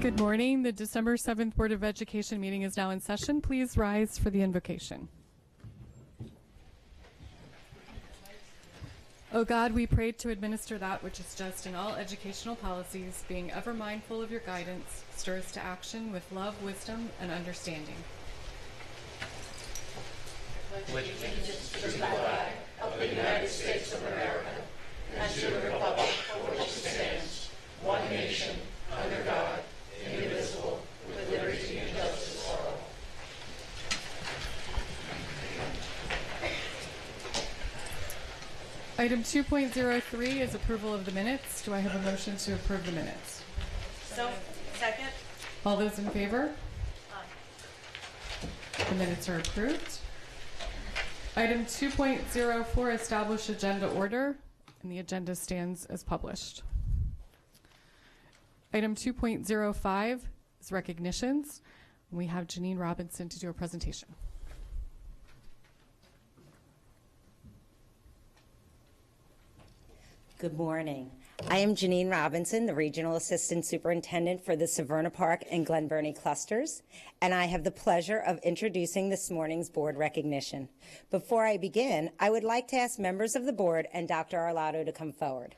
Good morning. The December 7th Board of Education meeting is now in session. Please rise for the invocation. O God, we pray to administer that which is just in all educational policies, being ever mindful of your guidance, stir us to action with love, wisdom, and understanding. Pledge allegiance to the flag of the United States of America and to the republic for which it stands, one nation, under God, indivisible, with liberty and justice for all. Item 2.03 is approval of the minutes. Do I have a motion to approve the minutes? So, second. All those in favor? Aye. The minutes are approved. Item 2.04, establish agenda order, and the agenda stands as published. Item 2.05 is recognitions. We have Janine Robinson to do a presentation. Good morning. I am Janine Robinson, the Regional Assistant Superintendent for the Severna Park and Glen Burnie clusters, and I have the pleasure of introducing this morning's board recognition. Before I begin, I would like to ask members of the board and Dr. Arlotto to come forward.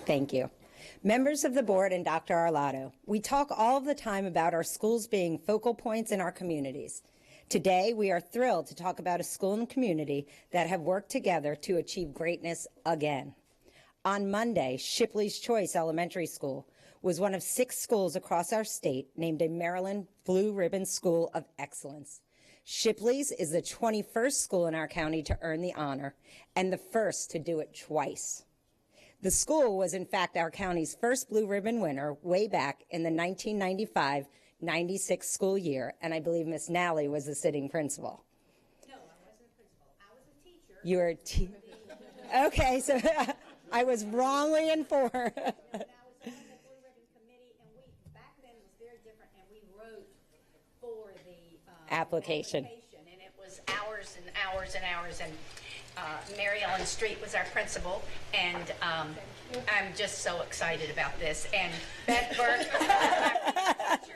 Thank you. Members of the board and Dr. Arlotto, we talk all of the time about our schools being focal points in our communities. Today, we are thrilled to talk about a school and community that have worked together to achieve greatness again. On Monday, Shipley's Choice Elementary School was one of 6 schools across our state named a Maryland Blue Ribbon School of Excellence. Shipley's is the 21st school in our county to earn the honor and the first to do it twice. The school was, in fact, our county's first Blue Ribbon winner way back in the 1995-96 school year, and I believe Miss Nally was the sitting principal. No, I wasn't a principal. I was a teacher. You were okay, so I was wrongly informed. And I was on the Blue Ribbon Committee, and we, back then, was very different, and we wrote for the Application. And it was hours and hours and hours, and Mary Ellen Street was our principal, and I'm just so excited about this. And Beth Burke, teacher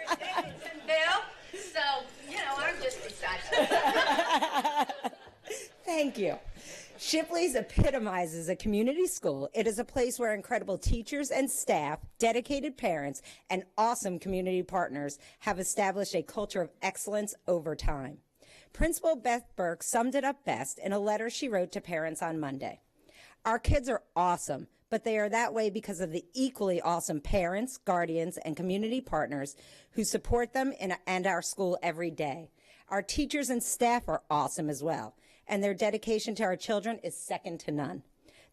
at Davidsonville. So, you know, I'm just excited. Thank you. Shipley's epitomizes a community school. It is a place where incredible teachers and staff, dedicated parents, and awesome community partners have established a culture of excellence over time. Principal Beth Burke summed it up best in a letter she wrote to parents on Monday. Our kids are awesome, but they are that way because of the equally awesome parents, guardians, and community partners who support them and our school every day. Our teachers and staff are awesome as well, and their dedication to our children is second to none.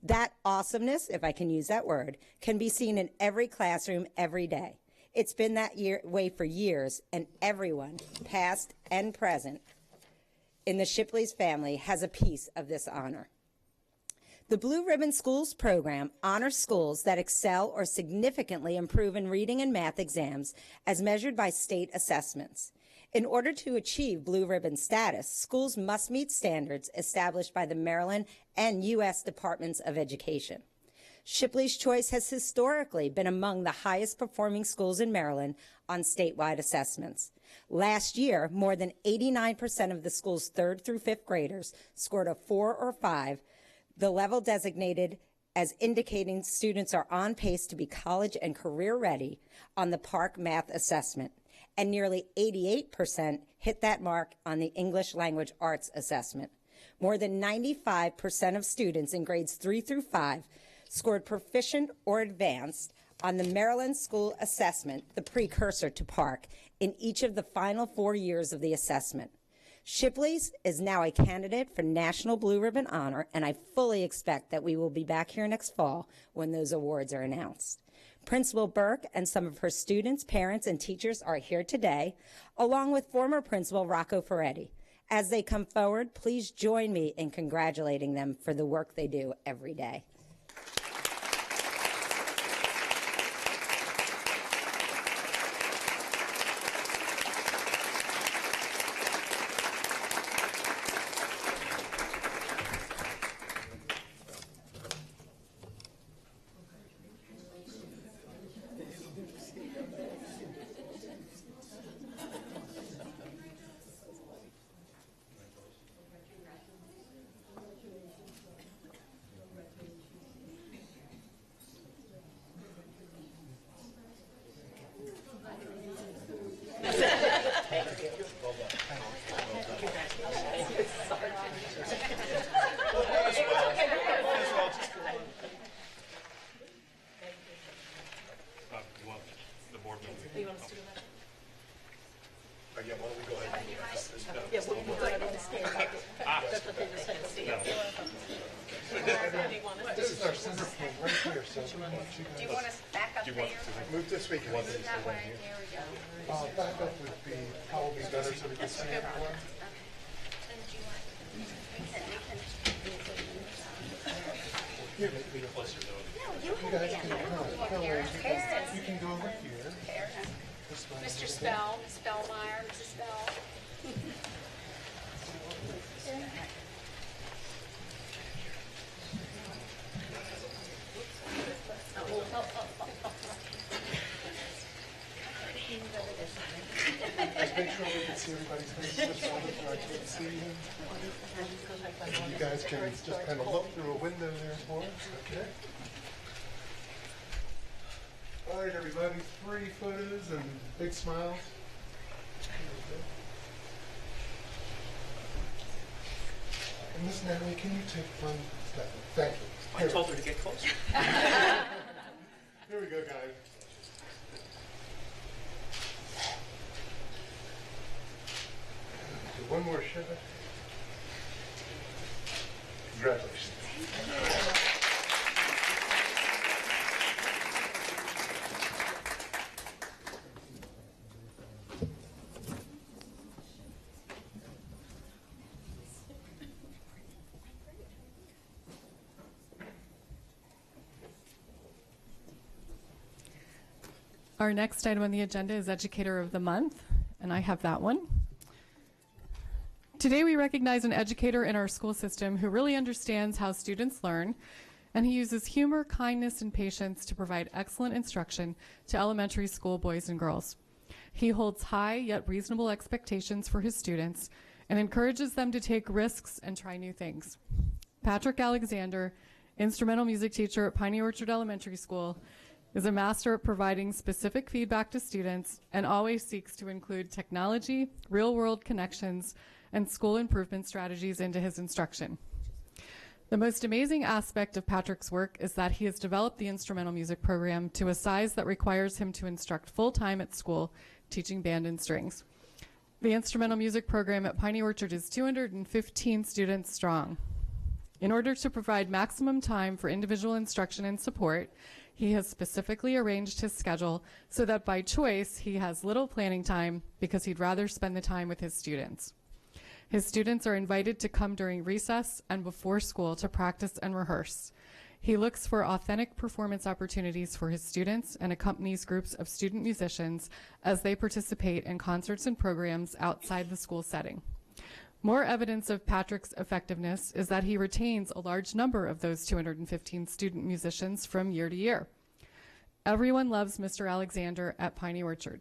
That awesomeness, if I can use that word, can be seen in every classroom every day. It's been that way for years, and everyone, past and present, in the Shipley's family has a piece of this honor. The Blue Ribbon Schools program honors schools that excel or significantly improve in reading and math exams as measured by state assessments. In order to achieve Blue Ribbon status, schools must meet standards established by the Maryland and U.S. Departments of Education. Shipley's Choice has historically been among the highest performing schools in Maryland on statewide assessments. Last year, more than 89% of the school's 3rd through 5th graders scored a 4 or 5, the level designated as indicating students are on pace to be college and career ready on the Park Math Assessment, and nearly 88% hit that mark on the English Language Arts Assessment. More than 95% of students in grades 3 through 5 scored proficient or advanced on the Maryland School Assessment, the precursor to Park, in each of the final 4 years of the assessment. Shipley's is now a candidate for National Blue Ribbon Honor, and I fully expect that we will be back here next fall when those awards are announced. Principal Burke and some of her students, parents, and teachers are here today, along with former Principal Rocco Ferretti. As they come forward, please join me in congratulating them for the work they do every day. This is our center point right here, so Do you want us back up there? move this way. That way, there we go. Back up would be probably better so we can see everyone. Here, maybe closer though. You guys can you can go over here. Mr. Spell, Ms. Spellmeyer, Mrs. Spell. Just make sure we can see everybody's faces so I can't see you. You guys can just kind of look through a window there for us, okay? All right, everybody, 3 photos and big smiles. And Miss Natalie, can you take one step? Thank you. I told her to get closer. Here we go, guys. Do one more shot. Congratulations. Our next item on the agenda is Educator of the Month, and I have that one. Today we recognize an educator in our school system who really understands how students learn, and he uses humor, kindness, and patience to provide excellent instruction to elementary school boys and girls. He holds high yet reasonable expectations for his students and encourages them to take risks and try new things. Patrick Alexander, instrumental music teacher at Piney Orchard Elementary School, is a master at providing specific feedback to students and always seeks to include technology, real-world connections, and school improvement strategies into his instruction. The most amazing aspect of Patrick's work is that he has developed the instrumental music program to a size that requires him to instruct full-time at school, teaching band and strings. The instrumental music program at Piney Orchard is 215 students strong. In order to provide maximum time for individual instruction and support, he has specifically arranged his schedule so that by choice he has little planning time because he'd rather spend the time with his students. His students are invited to come during recess and before school to practice and rehearse. He looks for authentic performance opportunities for his students and accompanies groups of student musicians as they participate in concerts and programs outside the school setting. More evidence of Patrick's effectiveness is that he retains a large number of those 215 student musicians from year to year. Everyone loves Mr. Alexander at Piney Orchard.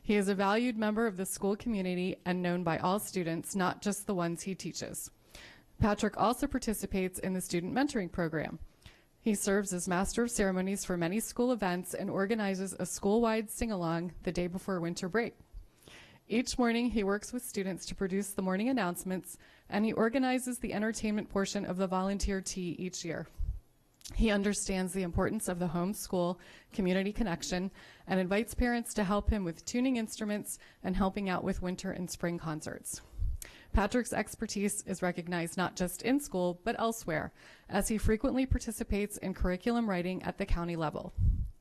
He is a valued member of the school community and known by all students, not just the ones he teaches. Patrick also participates in the student mentoring program. He serves as master of ceremonies for many school events and organizes a school-wide sing-along the day before winter break. Each morning, he works with students to produce the morning announcements, and he organizes the entertainment portion of the volunteer tea each year. He understands the importance of the home school community connection and invites parents to help him with tuning instruments and helping out with winter and spring concerts. Patrick's expertise is recognized not just in school, but elsewhere, as he frequently participates in curriculum writing at the county level.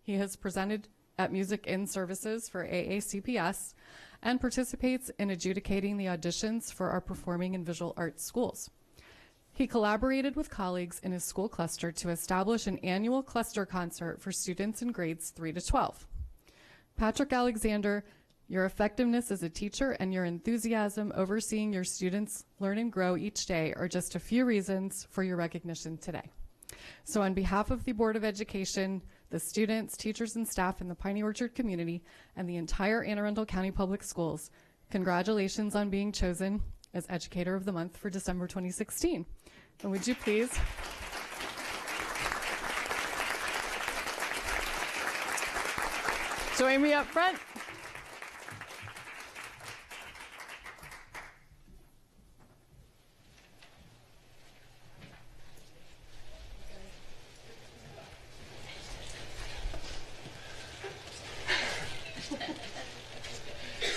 He has presented at Music in Services for AACPS and participates in adjudicating the auditions for our performing and visual arts schools. He collaborated with colleagues in his school cluster to establish an annual cluster concert for students in grades 3 to 12. Patrick Alexander, your effectiveness as a teacher and your enthusiasm overseeing your students learn and grow each day are just a few reasons for your recognition today. So on behalf of the Board of Education, the students, teachers, and staff in the Piney Orchard community, and the entire Anne Arundel County Public Schools, congratulations on being chosen as Educator of the Month for December 2016. And would you please join me up front?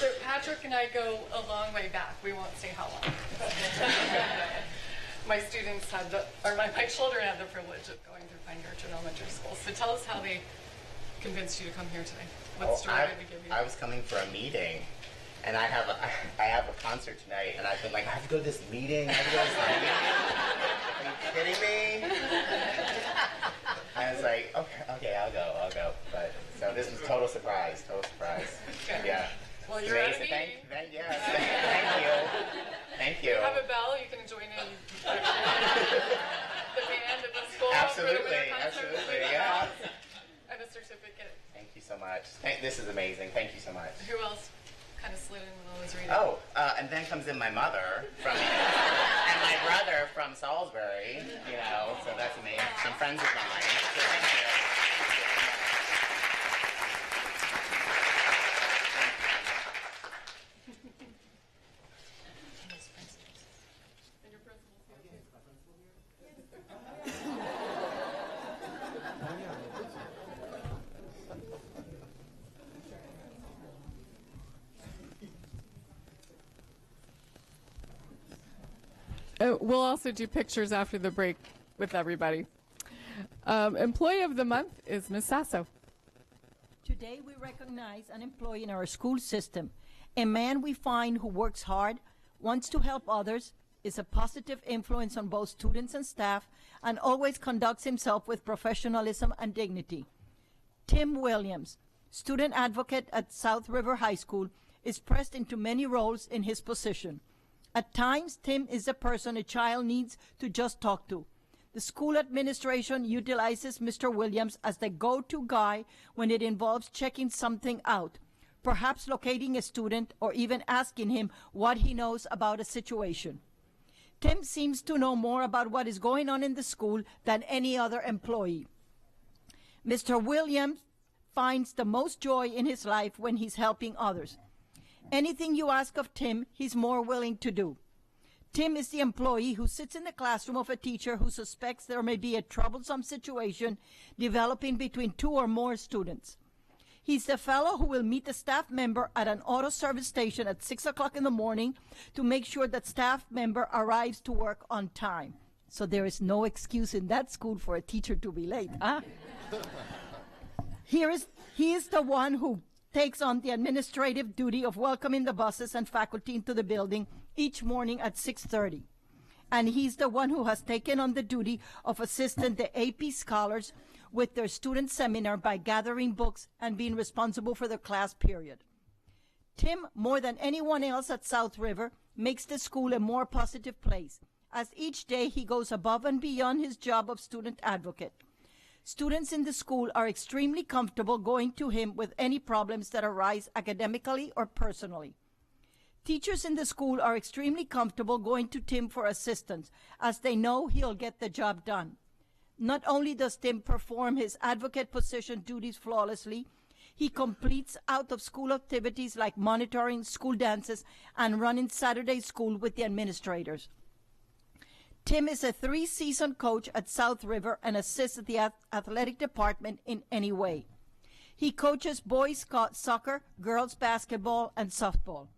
So Patrick and I go a long way back. We won't say how long. My students had my children had the privilege of going through Piney Orchard Elementary School. So tell us how they convinced you to come here today. What story did we give you? I was coming for a meeting, and I have a concert tonight, and I've been like, I have to go to this meeting. I have to go to this meeting. Are you kidding me? I was like, okay, I'll go. But so this was total surprise. Okay. Yeah. Well, you're at a meeting. Thank you. Thank you. You have a bell. You can join in the band at the school. Absolutely, yeah. And a certificate. Thank you so much. This is amazing. Thank you so much. Who else kind of slid in when I was reading? Oh, and then comes in my mother and my brother from Salisbury, so that's amazing. Some friends of mine. So thank you. And your principal's here too. We'll also do pictures after the break with everybody. Employee of the month is Ms. Sasso. Today we recognize an employee in our school system, a man we find who works hard, wants to help others, is a positive influence on both students and staff, and always conducts himself with professionalism and dignity. Tim Williams, student advocate at South River High School, is pressed into many roles in his position. At times, Tim is the person a child needs to just talk to. The school administration utilizes Mr. Williams as the go-to guy when it involves checking something out, perhaps locating a student or even asking him what he knows about a situation. Tim seems to know more about what is going on in the school than any other employee. Mr. Williams finds the most joy in his life when he's helping others. Anything you ask of Tim, he's more willing to do. Tim is the employee who sits in the classroom of a teacher who suspects there may be a troublesome situation developing between two or more students. He's the fellow who will meet a staff member at an auto service station at 6 o'clock in the morning to make sure that staff member arrives to work on time. So there is no excuse in that school for a teacher to be late, huh? He is the one who takes on the administrative duty of welcoming the buses and faculty into the building each morning at 6:30. And he's the one who has taken on the duty of assisting the AP scholars with their student seminar by gathering books and being responsible for the class period. Tim, more than anyone else at South River, makes the school a more positive place, as each day he goes above and beyond his job of student advocate. Students in the school are extremely comfortable going to him with any problems that arise academically or personally. Teachers in the school are extremely comfortable going to Tim for assistance, as they know he'll get the job done. Not only does Tim perform his advocate position duties flawlessly, he completes out-of-school activities like monitoring school dances and running Saturday school with the administrators. Tim is a 3-season coach at South River and assists the athletic department in any way. He coaches boys soccer, girls basketball, and softball.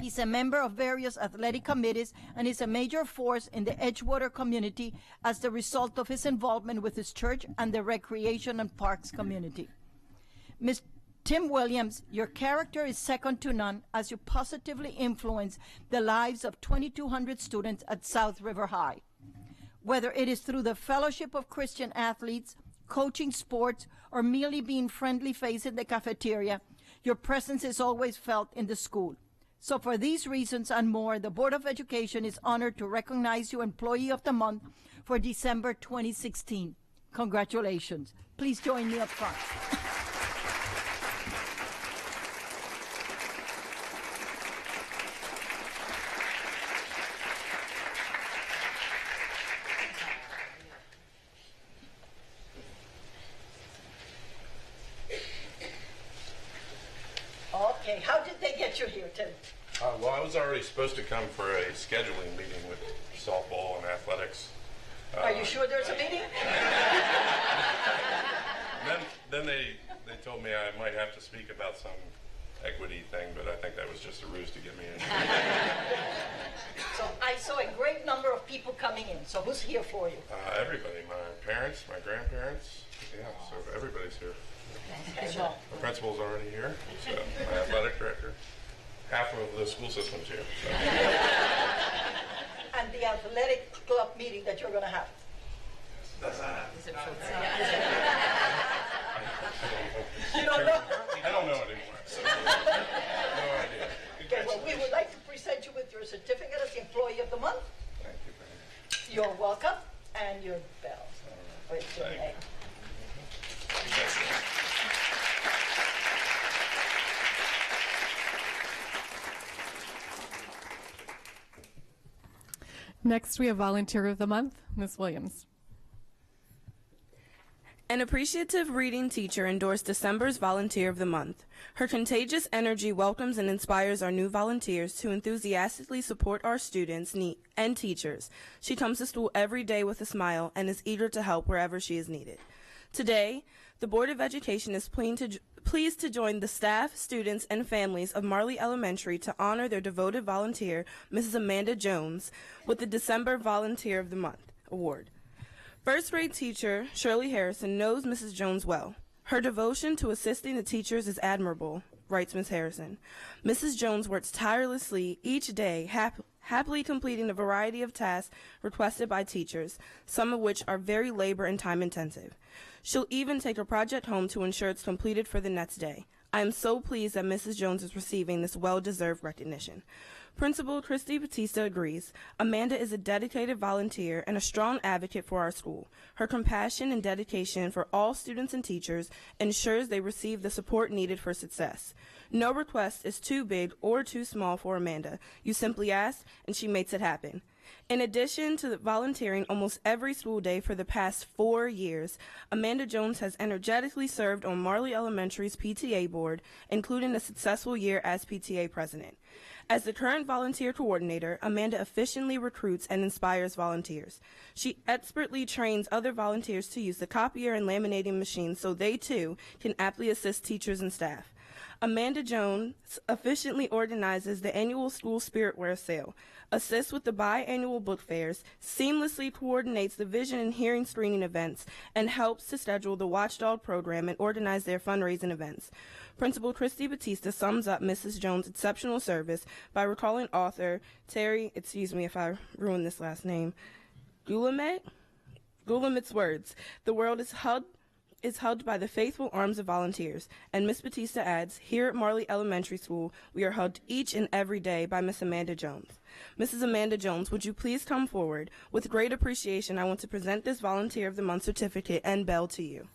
He's a member of various athletic committees and is a major force in the Edgewater community as the result of his involvement with his church and the recreation and parks community. Tim Williams, your character is second to none as you positively influence the lives of 2,200 students at South River High. Whether it is through the Fellowship of Christian Athletes, coaching sports, or merely being friendly face in the cafeteria, your presence is always felt in the school. So for these reasons and more, the Board of Education is honored to recognize you Employee of the Month for December 2016. Congratulations. Please join me up front. Okay, how did they get you here, Tim? Well, I was already supposed to come for a scheduling meeting with softball and athletics. Are you sure there's a meeting? Then they told me I might have to speak about some equity thing, but I think that was just a ruse to get me in. So I saw a great number of people coming in. So who's here for you? Everybody, my parents, my grandparents, yeah, so everybody's here. The principal's already here, so my athletic director. Half of the school system's here. So. And the athletic club meeting that you're going to have. You don't know? I don't know anymore. So no idea. Okay, well, we would like to present you with your certificate as Employee of the Month. Thank you very much. You're welcome, and your bell. With your Thank you. name. Next, we have Volunteer of the Month, Ms. Williams. An appreciative reading teacher endorsed December's Volunteer of the Month. Her contagious energy welcomes and inspires our new volunteers to enthusiastically support our students and teachers. She comes to school every day with a smile and is eager to help wherever she is needed. Today, the Board of Education is pleased to join the staff, students, and families of Marley Elementary to honor their devoted volunteer, Mrs. Amanda Jones, with the December Volunteer of the Month Award. First grade teacher Shirley Harrison knows Mrs. Jones well. Her devotion to assisting the teachers is admirable, writes Ms. Harrison. Mrs. Jones works tirelessly each day, happily completing a variety of tasks requested by teachers, some of which are very labor and time intensive. She'll even take a project home to ensure it's completed for the next day. I am so pleased that Mrs. Jones is receiving this well-deserved recognition. Principal Christy Batista agrees. Amanda is a dedicated volunteer and a strong advocate for our school. Her compassion and dedication for all students and teachers ensures they receive the support needed for success. No request is too big or too small for Amanda. You simply ask, and she makes it happen. In addition to volunteering almost every school day for the past 4 years, Amanda Jones has energetically served on Marley Elementary's PTA board, including a successful year as PTA president. As the current volunteer coordinator, Amanda efficiently recruits and inspires volunteers. She expertly trains other volunteers to use the copier and laminating machine so they, too, can aptly assist teachers and staff. Amanda Jones efficiently organizes the annual school spirit wear sale, assists with the biannual book fairs, seamlessly coordinates the vision and hearing screening events, and helps to schedule the Watchdog program and organize their fundraising events. Principal Christy Batista sums up Mrs. Jones' exceptional service by recalling author Terry, excuse me if I ruined this last name, Gulamit's words, "The world is hugged by the faithful arms of volunteers." And Miss Batista adds, "Here at Marley Elementary School, we are hugged each and every day by Miss Amanda Jones." Mrs. Amanda Jones, would you please come forward? With great appreciation, I want to present this Volunteer of the Month certificate and bell to you.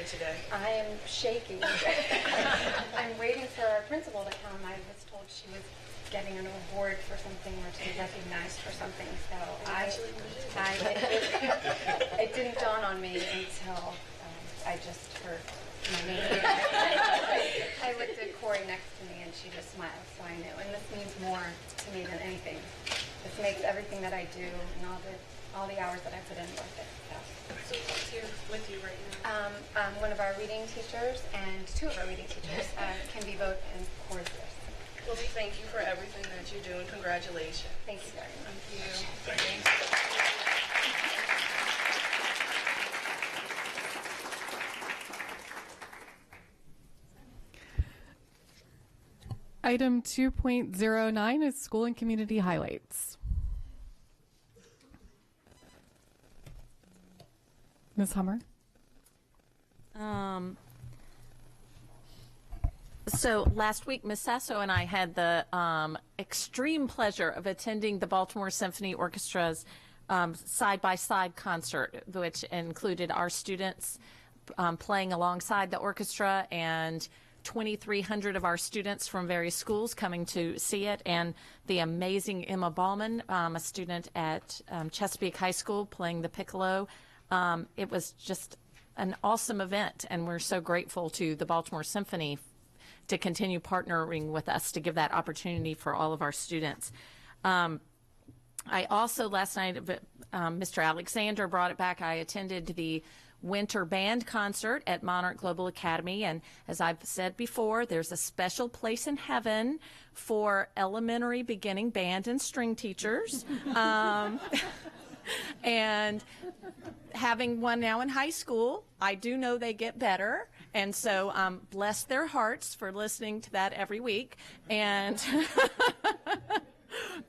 Today. I am shaking. I'm waiting for our principal to come. I was told she was getting an award for something or to be recognized for something. So it didn't dawn on me until I just heard my name. I looked at Corey next to me and she just smiled, so I knew. And this means more to me than anything. This makes everything that I do and all the hours that I put in with it. So who's here with you right now? One of our reading teachers and two of our reading teachers, Kim Boat and Corey Lewis. Well, we thank you for everything that you do, and congratulations. Thank you very much. Thank you. Item 2.09 is school and community highlights. Ms. Hummer? So last week, Ms. Sasso and I had the extreme pleasure of attending the Baltimore Symphony Orchestra's side-by-side concert, which included our students playing alongside the orchestra and 2,300 of our students from various schools coming to see it, and the amazing Emma Ballman, a student at Chesapeake High School, playing the piccolo. It was just an awesome event, and we're so grateful to the Baltimore Symphony to continue partnering with us to give that opportunity for all of our students. I also, last night, Mr. Alexander brought it back, I attended the winter band concert at Monarch Global Academy, and as I've said before, there's a special place in heaven for elementary beginning band and string teachers. And having one now in high school, I do know they get better, and so bless their hearts for listening to that every week. And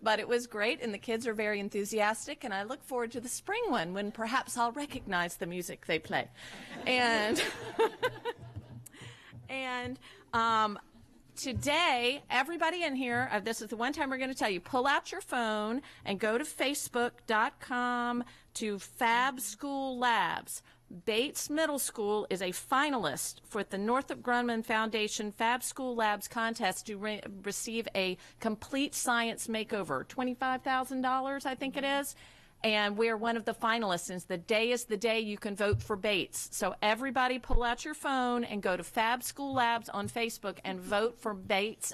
but it was great, and the kids are very enthusiastic, and I look forward to the spring one when perhaps I'll recognize the music they play. And today, everybody in here, this is the one time we're going to tell you, pull out your phone and go to facebook.com to Fab School Labs. Bates Middle School is a finalist for the Northrop Grumman Foundation Fab School Labs contest to receive a complete science makeover, $25,000, I think it is. And we're one of the finalists, and today is the day you can vote for Bates. So everybody pull out your phone and go to Fab School Labs on Facebook and vote for Bates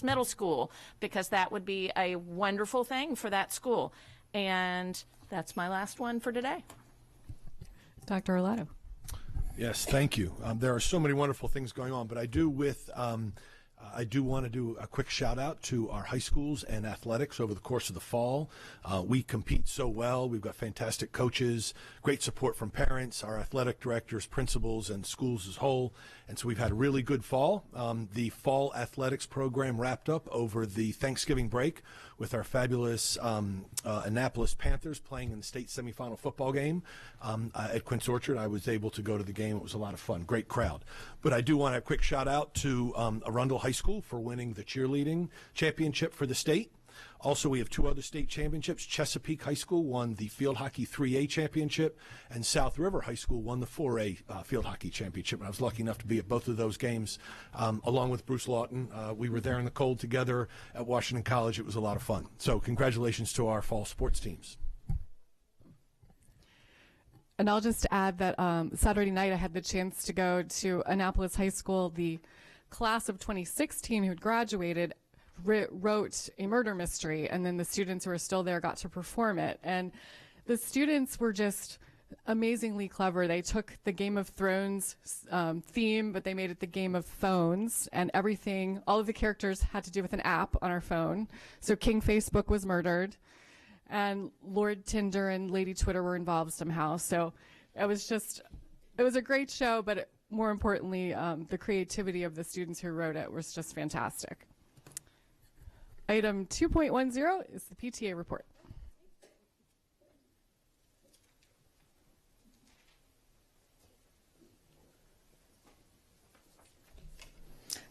Middle School, because that would be a wonderful thing for that school. And that's my last one for today. Dr. Arlato. Yes, thank you. There are so many wonderful things going on, but I do want to do a quick shout out to our high schools and athletics over the course of the fall. We compete so well. We've got fantastic coaches, great support from parents, our athletic directors, principals, and schools as a whole. And so we've had a really good fall. The fall athletics program wrapped up over the Thanksgiving break with our fabulous Annapolis Panthers playing in the state semifinal football game at Quince Orchard. I was able to go to the game. It was a lot of fun. Great crowd. But I do want a quick shout out to Arundel High School for winning the cheerleading championship for the state. Also, we have two other state championships. Chesapeake High School won the field hockey 3A championship, and South River High School won the 4A field hockey championship. And I was lucky enough to be at both of those games along with Bruce Lawton. We were there in the cold together at Washington College. It was a lot of fun. So congratulations to our fall sports teams. And I'll just add that Saturday night I had the chance to go to Annapolis High School. The class of 2016 who had graduated wrote a murder mystery, and then the students who were still there got to perform it. And the students were just amazingly clever. They took the Game of Thrones theme, but they made it the Game of Phones, and everything, all of the characters had to do with an app on our phone. So King Facebook was murdered, and Lord Tinder and Lady Twitter were involved somehow. So it was a great show, but more importantly, the creativity of the students who wrote it was just fantastic. Item 2.10 is the PTA report.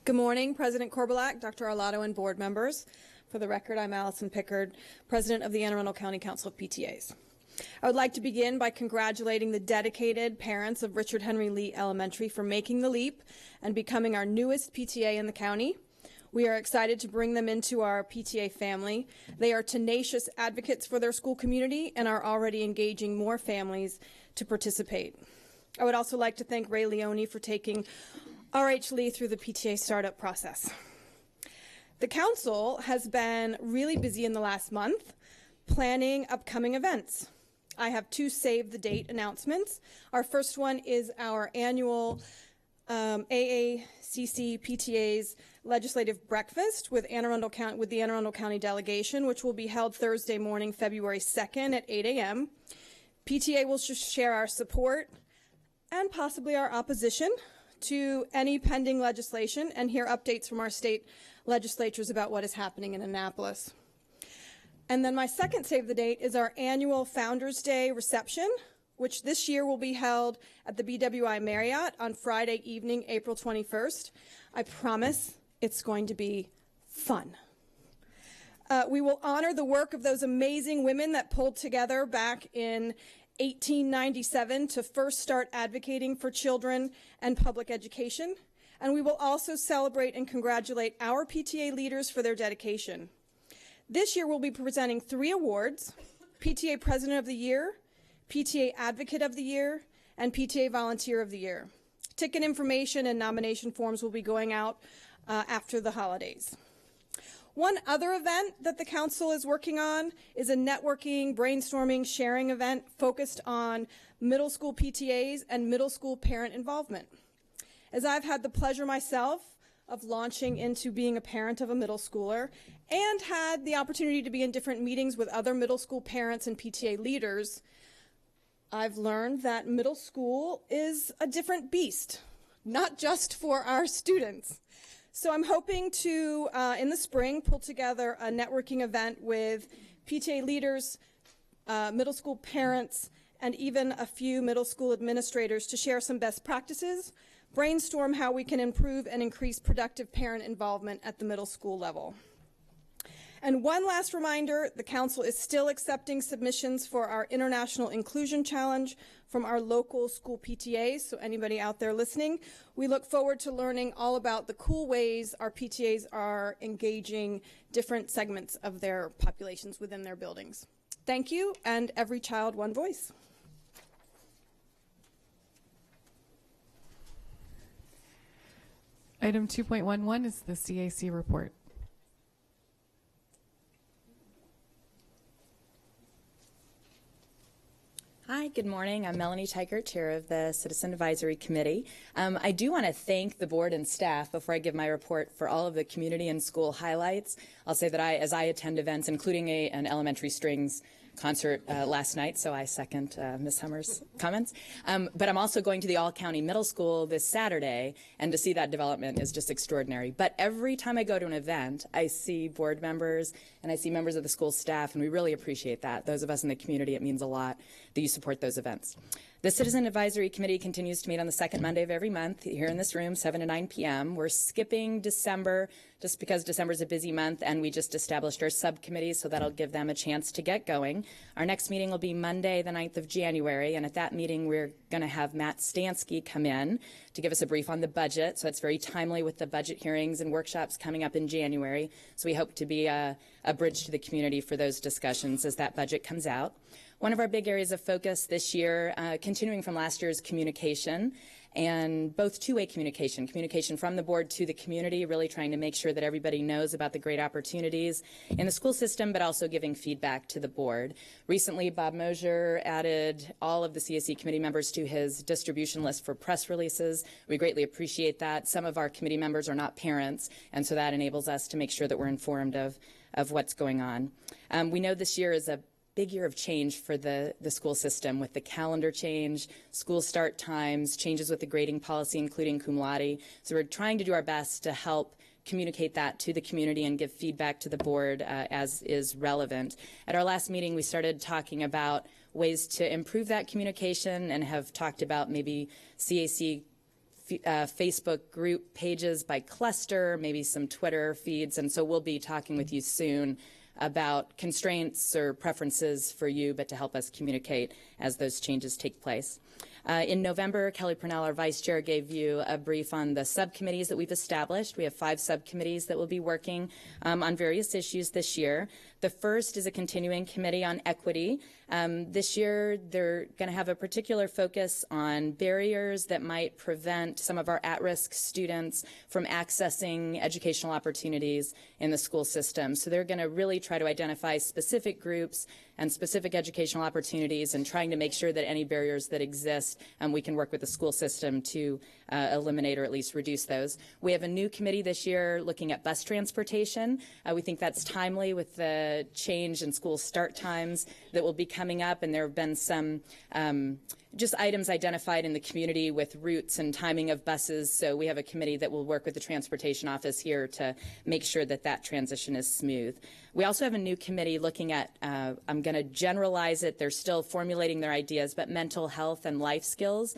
Good morning, President Korbelak, Dr. Arlato, and board members. For the record, I'm Allison Pickard, President of the Anne Arundel County Council of PTAs. I would like to begin by congratulating the dedicated parents of Richard Henry Lee Elementary for making the leap and becoming our newest PTA in the county. We are excited to bring them into our PTA family. They are tenacious advocates for their school community and are already engaging more families to participate. I would also like to thank Ray Leone for taking R.H. Lee through the PTA startup process. The council has been really busy in the last month planning upcoming events. I have two save the date announcements. Our first one is our annual AACC PTA's legislative breakfast with the Anne Arundel County delegation, which will be held Thursday morning, February 2nd at 8 a.m. PTA will just share our support and possibly our opposition to any pending legislation and hear updates from our state legislatures about what is happening in Annapolis. And then my second save the date is our annual Founders Day reception, which this year will be held at the BWI Marriott on Friday evening, April 21st. I promise it's going to be fun. We will honor the work of those amazing women that pulled together back in 1897 to first start advocating for children and public education. And we will also celebrate and congratulate our PTA leaders for their dedication. This year we'll be presenting 3 awards: PTA President of the Year, PTA Advocate of the Year, and PTA Volunteer of the Year. Ticket information and nomination forms will be going out after the holidays. One other event that the council is working on is a networking, brainstorming, sharing event focused on middle school PTAs and middle school parent involvement. As I've had the pleasure myself of launching into being a parent of a middle schooler and had the opportunity to be in different meetings with other middle school parents and PTA leaders, I've learned that middle school is a different beast, not just for our students. So I'm hoping to, in the spring, pull together a networking event with PTA leaders, middle school parents, and even a few middle school administrators to share some best practices, brainstorm how we can improve and increase productive parent involvement at the middle school level. And one last reminder, the council is still accepting submissions for our International Inclusion Challenge from our local school PTAs, so anybody out there listening, we look forward to learning all about the cool ways our PTAs are engaging different segments of their populations within their buildings. Thank you, and every child, one voice. Item 2.11 is the CAC report. Hi, good morning. I'm Melanie Teichert, Chair of the Citizen Advisory Committee. I do want to thank the board and staff before I give my report for all of the community and school highlights. I'll say that as I attend events, including an elementary strings concert last night, so I second Ms. Hummer's comments. But I'm also going to the all-county middle school this Saturday, and to see that development is just extraordinary. But every time I go to an event, I see board members and I see members of the school staff, and we really appreciate that. Those of us in the community, it means a lot that you support those events. The Citizen Advisory Committee continues to meet on the second Monday of every month here in this room, 7 to 9 p.m. We're skipping December just because December is a busy month, and we just established our subcommittees, so that'll give them a chance to get going. Our next meeting will be Monday, the 9th of January, and at that meeting we're going to have Matt Stansky come in to give us a brief on the budget, so it's very timely with the budget hearings and workshops coming up in January. So we hope to be a bridge to the community for those discussions as that budget comes out. One of our big areas of focus this year, continuing from last year's communication, and both two-way communication from the board to the community, really trying to make sure that everybody knows about the great opportunities in the school system, but also giving feedback to the board. Recently, Bob Mosier added all of the CAC committee members to his distribution list for press releases. We greatly appreciate that. Some of our committee members are not parents, and so that enables us to make sure that we're informed of what's going on. We know this year is a big year of change for the school system, with the calendar change, school start times, changes with the grading policy, including cum laude. So we're trying to do our best to help communicate that to the community and give feedback to the board as is relevant. At our last meeting, we started talking about ways to improve that communication and have talked about maybe CAC Facebook group pages by cluster, maybe some Twitter feeds, and so we'll be talking with you soon about constraints or preferences for you, but to help us communicate as those changes take place. In November, Kelly Purnell, our vice chair, gave you a brief on the subcommittees that we've established. We have 5 subcommittees that will be working on various issues this year. The first is a continuing committee on equity. This year, they're going to have a particular focus on barriers that might prevent some of our at-risk students from accessing educational opportunities in the school system. So they're going to really try to identify specific groups and specific educational opportunities, and trying to make sure that any barriers that exist, we can work with the school system to eliminate or at least reduce those. We have a new committee this year looking at bus transportation. We think that's timely with the change in school start times that will be coming up, and there have been some just items identified in the community with routes and timing of buses. So we have a committee that will work with the transportation office here to make sure that that transition is smooth. We also have a new committee looking at, I'm going to generalize it, they're still formulating their ideas, but mental health and life skills.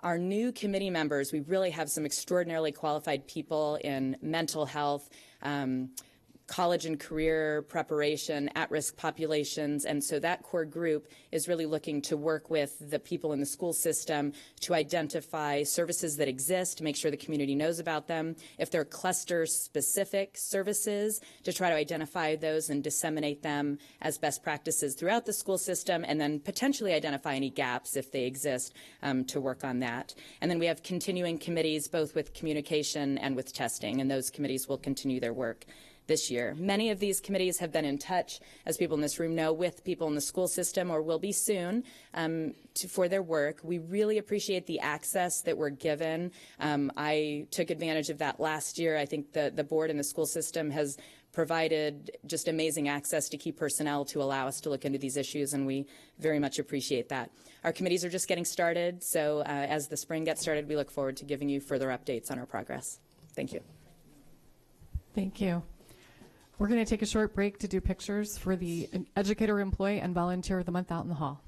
Our new committee members, we really have some extraordinarily qualified people in mental health, college and career preparation, at-risk populations, and so that core group is really looking to work with the people in the school system to identify services that exist, to make sure the community knows about them, if they're cluster-specific services, to try to identify those and disseminate them as best practices throughout the school system, and then potentially identify any gaps if they exist to work on that. And then we have continuing committees both with communication and with testing, and those committees will continue their work this year. Many of these committees have been in touch, as people in this room know, with people in the school system or will be soon for their work. We really appreciate the access that we're given. I took advantage of that last year. I think the board and the school system has provided just amazing access to key personnel to allow us to look into these issues, and we very much appreciate that. Our committees are just getting started, so as the spring gets started, we look forward to giving you further updates on our progress. Thank you. Thank you. We're going to take a short break to do pictures for the Educator, Employee, and Volunteer of the Month out in the hall.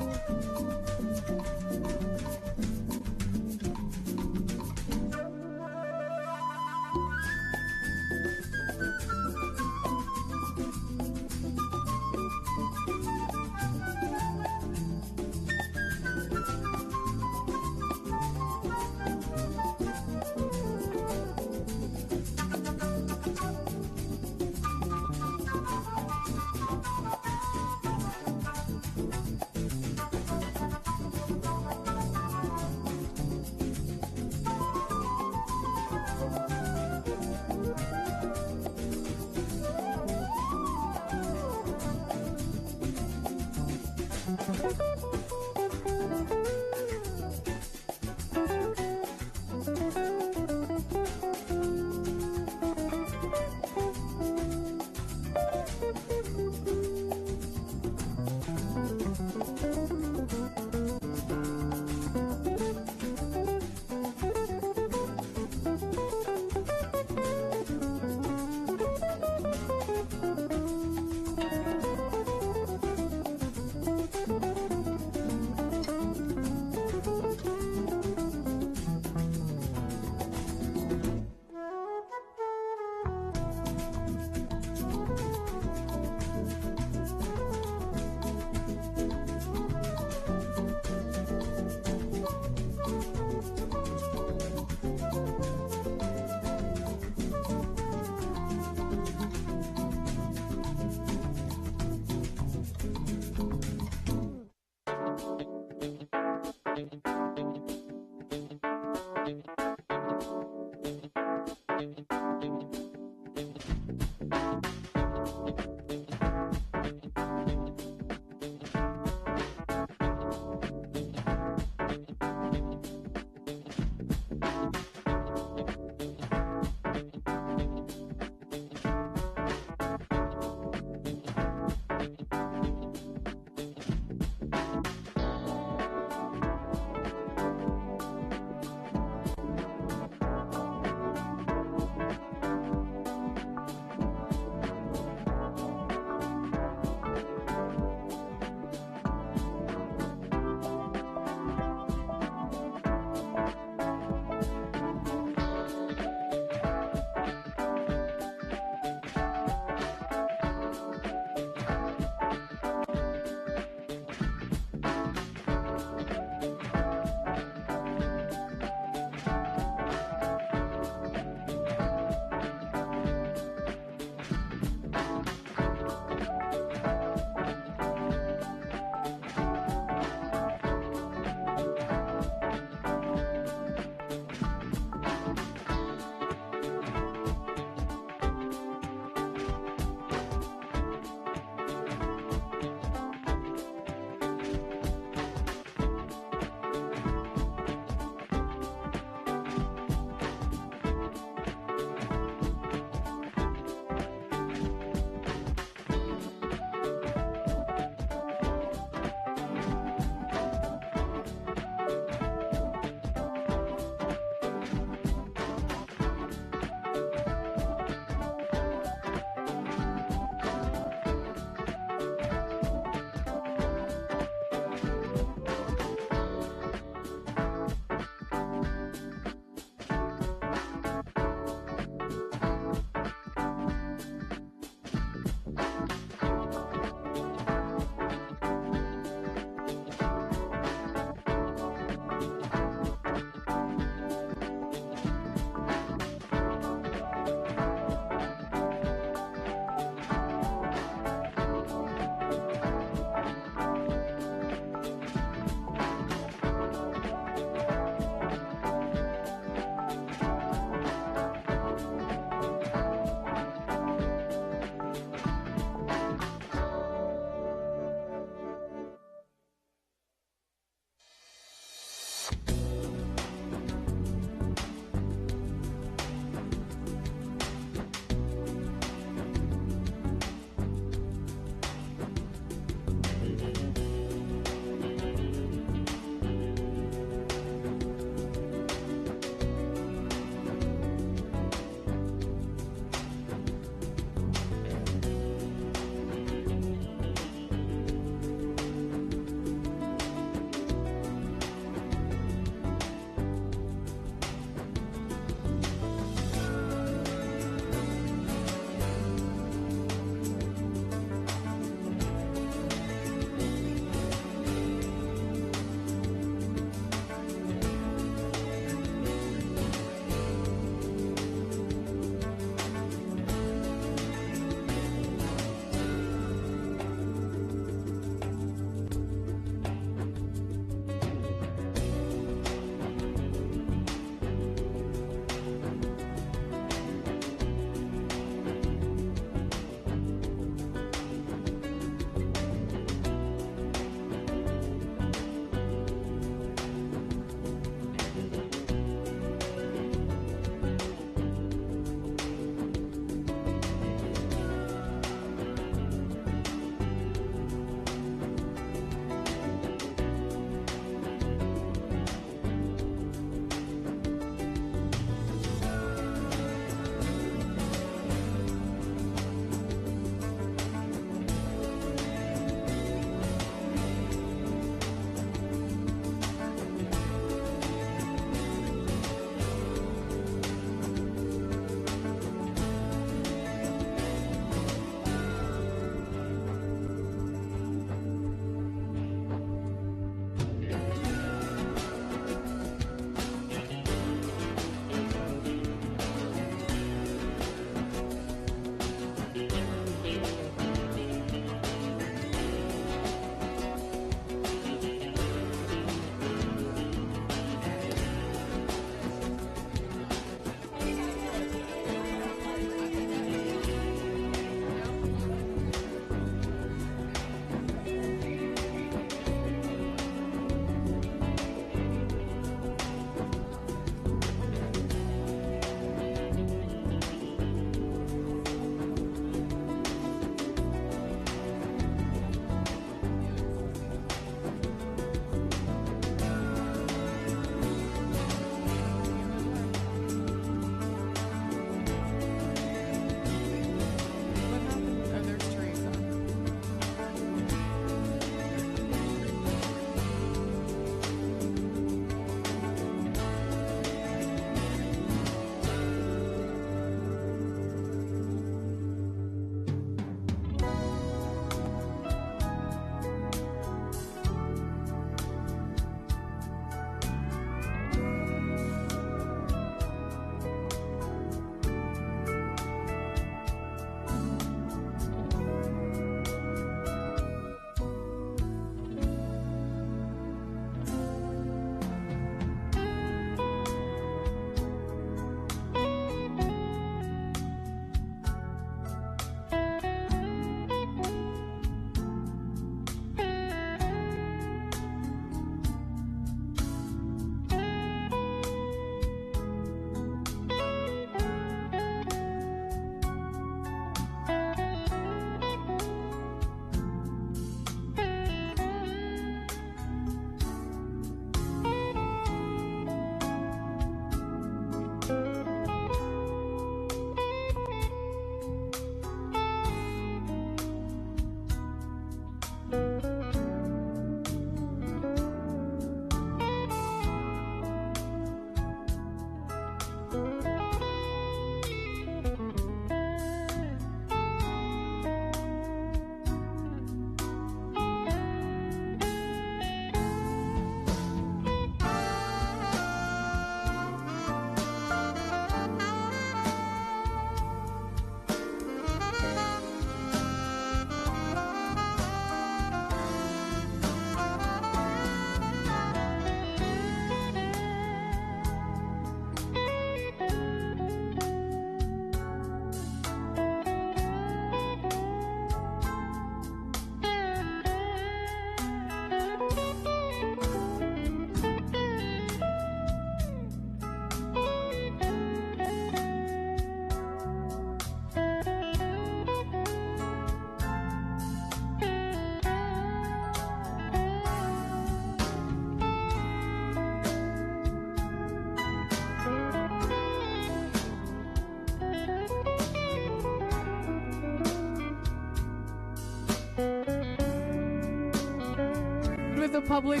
the public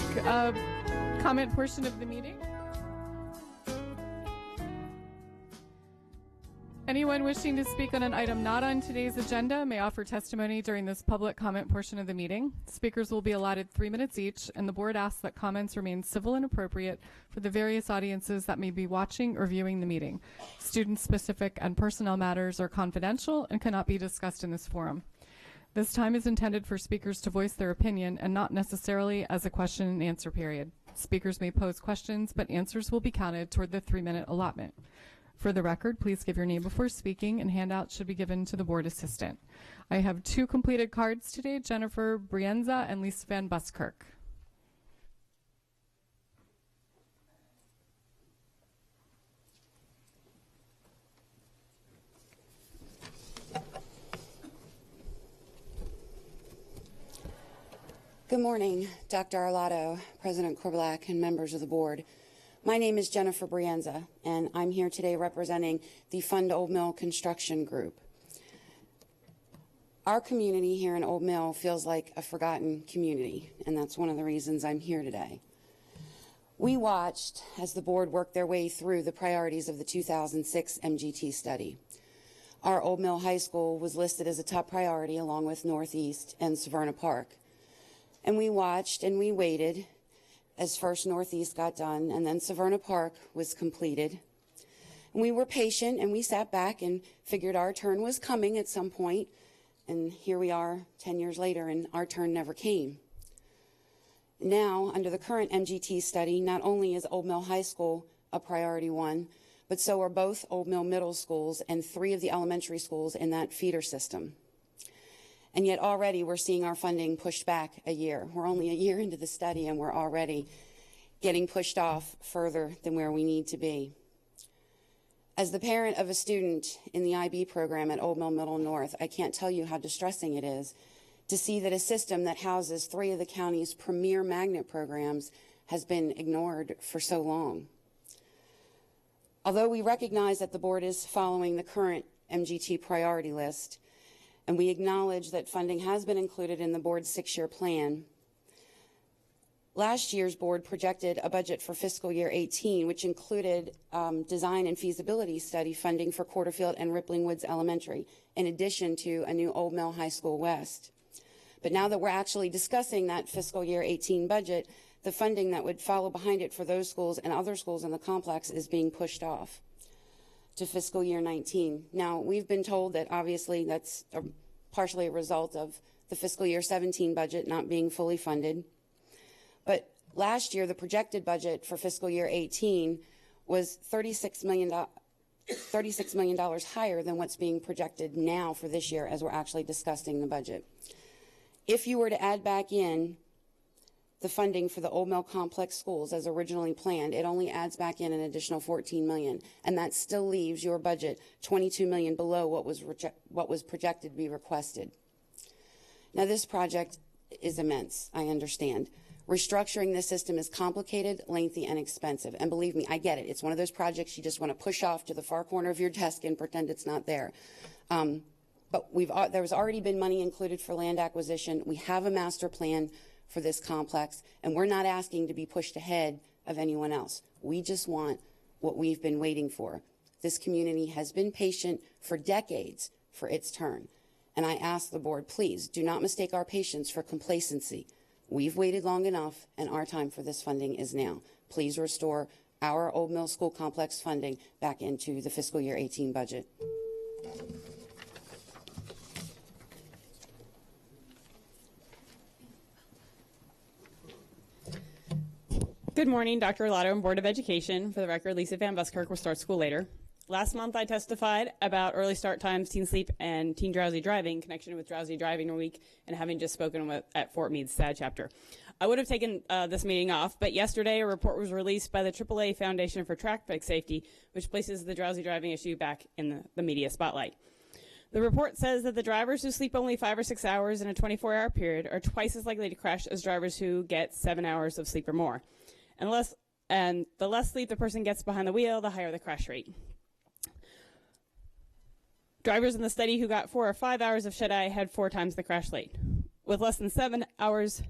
comment portion of the meeting. Anyone wishing to speak on an item not on today's agenda may offer testimony during this public comment portion of the meeting. Speakers will be allotted 3 minutes each, and the board asks that comments remain civil and appropriate for the various audiences that may be watching or viewing the meeting. Student-specific and personnel matters are confidential and cannot be discussed in this forum. This time is intended for speakers to voice their opinion and not necessarily as a question and answer period. Speakers may pose questions, but answers will be counted toward the 3-minute allotment. For the record, please give your name before speaking, and handouts should be given to the board assistant. I have 2 completed cards today, Jennifer Brienza and Lisa Van Buskirk. Good morning, Dr. Arlotto, President Korbelak, and members of the board. My name is Jennifer Brienza, and I'm here today representing the Fund Old Mill Construction Group. Our community here in Old Mill feels like a forgotten community, and that's one of the reasons I'm here today. We watched as the board worked their way through the priorities of the 2006 MGT study. Our Old Mill High School was listed as a top priority along with Northeast and Severna Park. And we watched and we waited as first Northeast got done and then Severna Park was completed. And we were patient and we sat back and figured our turn was coming at some point. And here we are 10 years later and our turn never came. Now, under the current MGT study, not only is Old Mill High School a priority one, but so are both Old Mill Middle Schools and 3 of the elementary schools in that feeder system. And yet already we're seeing our funding pushed back a year. We're only a year into the study and we're already getting pushed off further than where we need to be. As the parent of a student in the IB program at Old Mill Middle North, I can't tell you how distressing it is to see that a system that houses 3 of the county's premier magnet programs has been ignored for so long. Although we recognize that the board is following the current MGT priority list, and we acknowledge that funding has been included in the board's 6-year plan, last year's board projected a budget for fiscal year 18, which included design and feasibility study funding for Quarterfield and Rippling Woods Elementary, in addition to a new Old Mill High School West. But now that we're actually discussing that fiscal year 18 budget, the funding that would follow behind it for those schools and other schools in the complex is being pushed off to fiscal year 19. Now, we've been told that obviously that's partially a result of the fiscal year 17 budget not being fully funded. But last year, the projected budget for fiscal year 18 was $36 million higher than what's being projected now for this year as we're actually discussing the budget. If you were to add back in the funding for the Old Mill Complex schools as originally planned, it only adds back in an additional $14 million, and that still leaves your budget $22 million below what was projected to be requested. Now, this project is immense, I understand. Restructuring this system is complicated, lengthy, and expensive, and believe me, I get it. It's one of those projects you just want to push off to the far corner of your desk and pretend it's not there. But there's already been money included for land acquisition. We have a master plan for this complex, and we're not asking to be pushed ahead of anyone else. We just want what we've been waiting for. This community has been patient for decades for its turn, and I ask the board, please do not mistake our patience for complacency. We've waited long enough, and our time for this funding is now. Please restore our Old Mill School Complex funding back into the fiscal year 18 budget. Good morning, Dr. Arlotto and Board of Education. For the record, Lisa Van Buskirk will start school later. Last month, I testified about early start times, teen sleep, and teen drowsy driving in connection with Drowsy Driving Week and having just spoken at Fort Meade's SAD chapter. I would have taken this meeting off, but yesterday a report was released by the AAA Foundation for Traffic Safety, which places the drowsy driving issue back in the media spotlight. The report says that the drivers who sleep only 5 or 6 hours in a 24-hour period are twice as likely to crash as drivers who get 7 hours of sleep or more. And the less sleep the person gets behind the wheel, the higher the crash rate. Drivers in the study who got 4 or 5 hours of shut-eye had 4 times the crash rate. With less than 7 hours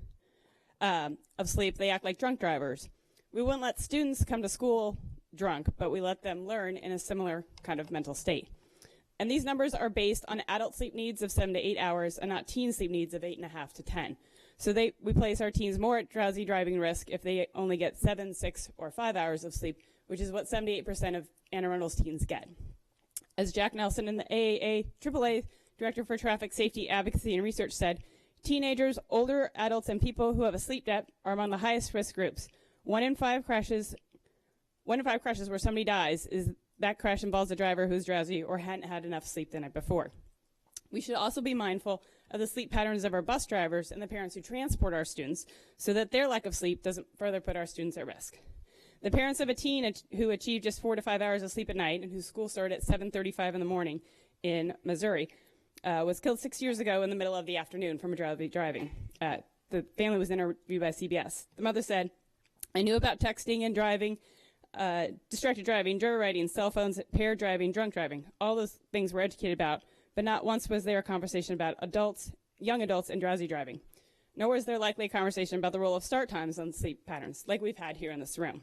of sleep, they act like drunk drivers. We wouldn't let students come to school drunk, but we let them learn in a similar kind of mental state. And these numbers are based on adult sleep needs of 7 to 8 hours and not teen sleep needs of 8.5 to 10. So we place our teens more at drowsy driving risk if they only get 7, 6, or 5 hours of sleep, which is what 78% of Anne Arundel's teens get. As Jack Nelson in the AAA Director for Traffic Safety Advocacy and Research said, teenagers, older adults, and people who have a sleep debt are among the highest risk groups. 1 in 5 crashes where somebody dies that crash involves a driver who's drowsy or hadn't had enough sleep the night before. We should also be mindful of the sleep patterns of our bus drivers and the parents who transport our students so that their lack of sleep doesn't further put our students at risk. The parents of a teen who achieved just 4 to 5 hours of sleep at night and whose school started at 7:35 in the morning in Missouri was killed 6 years ago in the middle of the afternoon from a drowsy driving. The family was interviewed by CBS. The mother said, "I knew about texting and driving, distracted driving, joyriding, cell phones, paired driving, drunk driving. All those things we're educated about, but not once was there a conversation about young adults, and drowsy driving. Nor is there likely a conversation about the role of start times on sleep patterns, like we've had here in this room."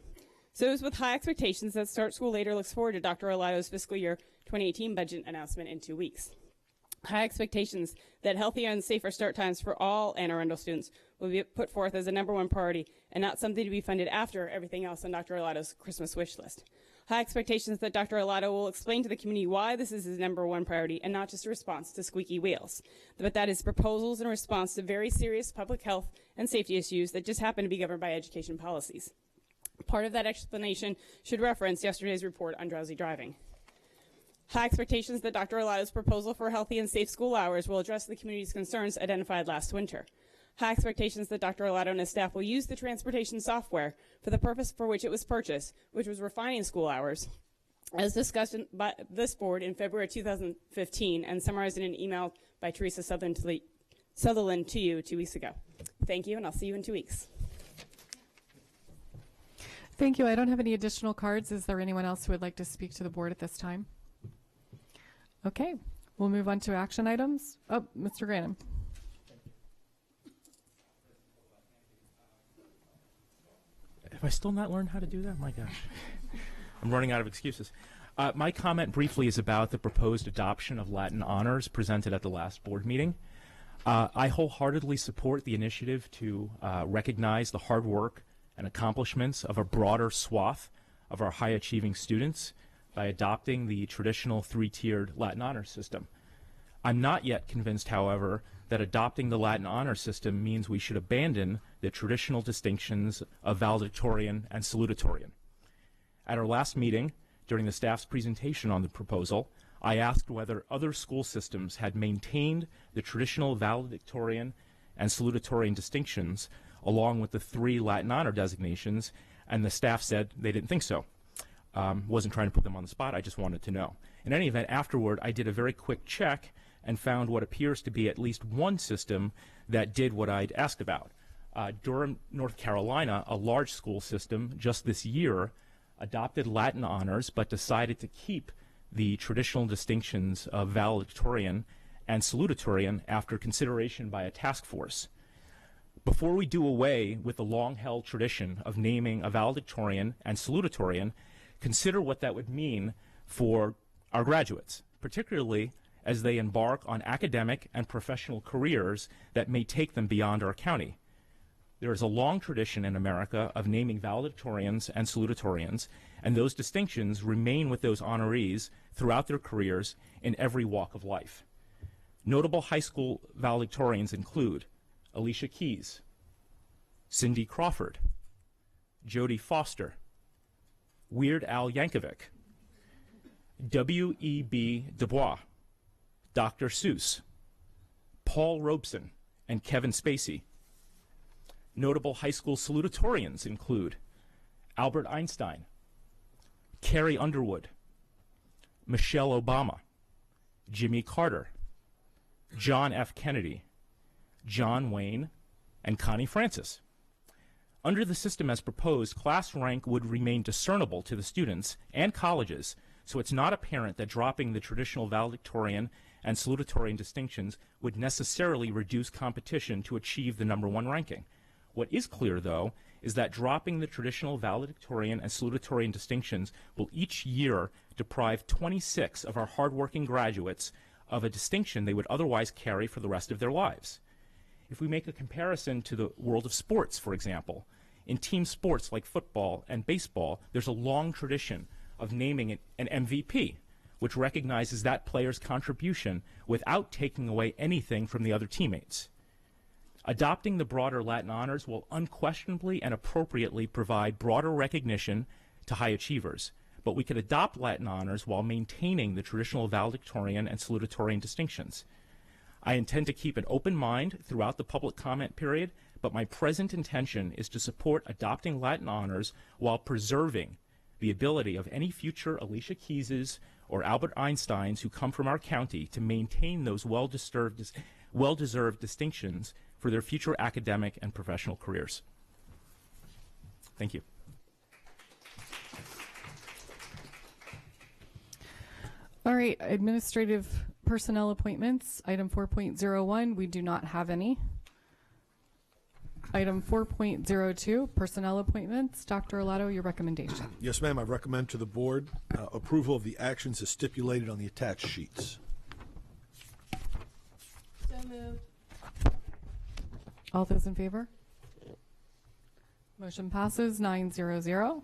So it was with high expectations that Start School Later looks forward to Dr. Olado's fiscal year 2018 budget announcement in 2 weeks. High expectations that healthier and safer start times for all Anne Arundel students will be put forth as a #1 priority and not something to be funded after everything else on Dr. Olado's Christmas wish list. High expectations that Dr. Olado will explain to the community why this is his #1 priority and not just a response to squeaky wheels, but that his proposals in response to very serious public health and safety issues that just happen to be governed by education policies. Part of that explanation should reference yesterday's report on drowsy driving. High expectations that Dr. Olado's proposal for healthy and safe school hours will address the community's concerns identified last winter. High expectations that Dr. Olado and his staff will use the transportation software for the purpose for which it was purchased, which was refining school hours, as discussed by this board in February 2015 and summarized in an email by Teresa Sutherland to you 2 weeks ago. Thank you, and I'll see you in 2 weeks. Thank you. I don't have any additional cards. Is there anyone else who would like to speak to the board at this time? Okay, we'll move on to action items. Oh, Mr. Granum. Have I still not learned how to do that? My gosh. I'm running out of excuses. My comment briefly is about the proposed adoption of Latin honors presented at the last board meeting. I wholeheartedly support the initiative to recognize the hard work and accomplishments of a broader swath of our high-achieving students by adopting the traditional 3-tiered Latin honor system. I'm not yet convinced, however, that adopting the Latin honor system means we should abandon the traditional distinctions of valedictorian and salutatorian. At our last meeting, during the staff's presentation on the proposal, I asked whether other school systems had maintained the traditional valedictorian and salutatorian distinctions along with the 3 Latin honor designations, and the staff said they didn't think so. Wasn't trying to put them on the spot, I just wanted to know. In any event, afterward, I did a very quick check and found what appears to be at least one system that did what I'd asked about. Durham, North Carolina, a large school system, just this year adopted Latin honors but decided to keep the traditional distinctions of valedictorian and salutatorian after consideration by a task force. Before we do away with the long-held tradition of naming a valedictorian and salutatorian, consider what that would mean for our graduates, particularly as they embark on academic and professional careers that may take them beyond our county. There is a long tradition in America of naming valedictorians and salutatorians, and those distinctions remain with those honorees throughout their careers in every walk of life. Notable high school valedictorians include Alicia Keys, Cindy Crawford, Jodie Foster, Weird Al Yankovic, W.E.B. Du Bois, Dr. Seuss, Paul Robeson, and Kevin Spacey. Notable high school salutatorians include Albert Einstein, Carrie Underwood, Michelle Obama, Jimmy Carter, John F. Kennedy, John Wayne, and Connie Francis. Under the system as proposed, class rank would remain discernible to the students and colleges, so it's not apparent that dropping the traditional valedictorian and salutatorian distinctions would necessarily reduce competition to achieve the #1 ranking. What is clear, though, is that dropping the traditional valedictorian and salutatorian distinctions will each year deprive 26 of our hardworking graduates of a distinction they would otherwise carry for the rest of their lives. If we make a comparison to the world of sports, for example, in team sports like football and baseball, there's a long tradition of naming an MVP, which recognizes that player's contribution without taking away anything from the other teammates. Adopting the broader Latin honors will unquestionably and appropriately provide broader recognition to high achievers, but we could adopt Latin honors while maintaining the traditional valedictorian and salutatorian distinctions. I intend to keep an open mind throughout the public comment period, but my present intention is to support adopting Latin honors while preserving the ability of any future Alicia Keyses or Albert Einsteins who come from our county to maintain those well-deserved distinctions for their future academic and professional careers. Thank you. All right, administrative personnel appointments. Item 4.01, we do not have any. Item 4.02, personnel appointments. Dr. Arlato, your recommendation. Yes, ma'am. I recommend to the board approval of the actions as stipulated on the attached sheets. So moved. All those in favor? Motion passes 900.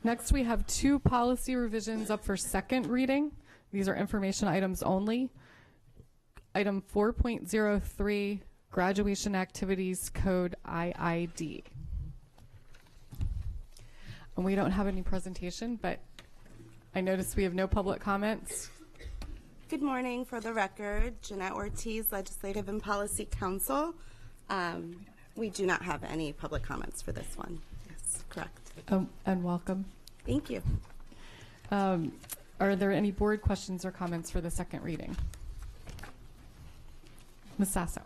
Next, we have two policy revisions up for second reading. These are information items only. Item 4.03, Graduation Activities Code IID. And we don't have any presentation, but I notice we have no public comments. Good morning. For the record, Jeanette Ortiz, Legislative and Policy Counsel. We do not have any public comments for this one. Yes, correct. And welcome. Thank you. Are there any board questions or comments for the second reading? Ms. Sasso.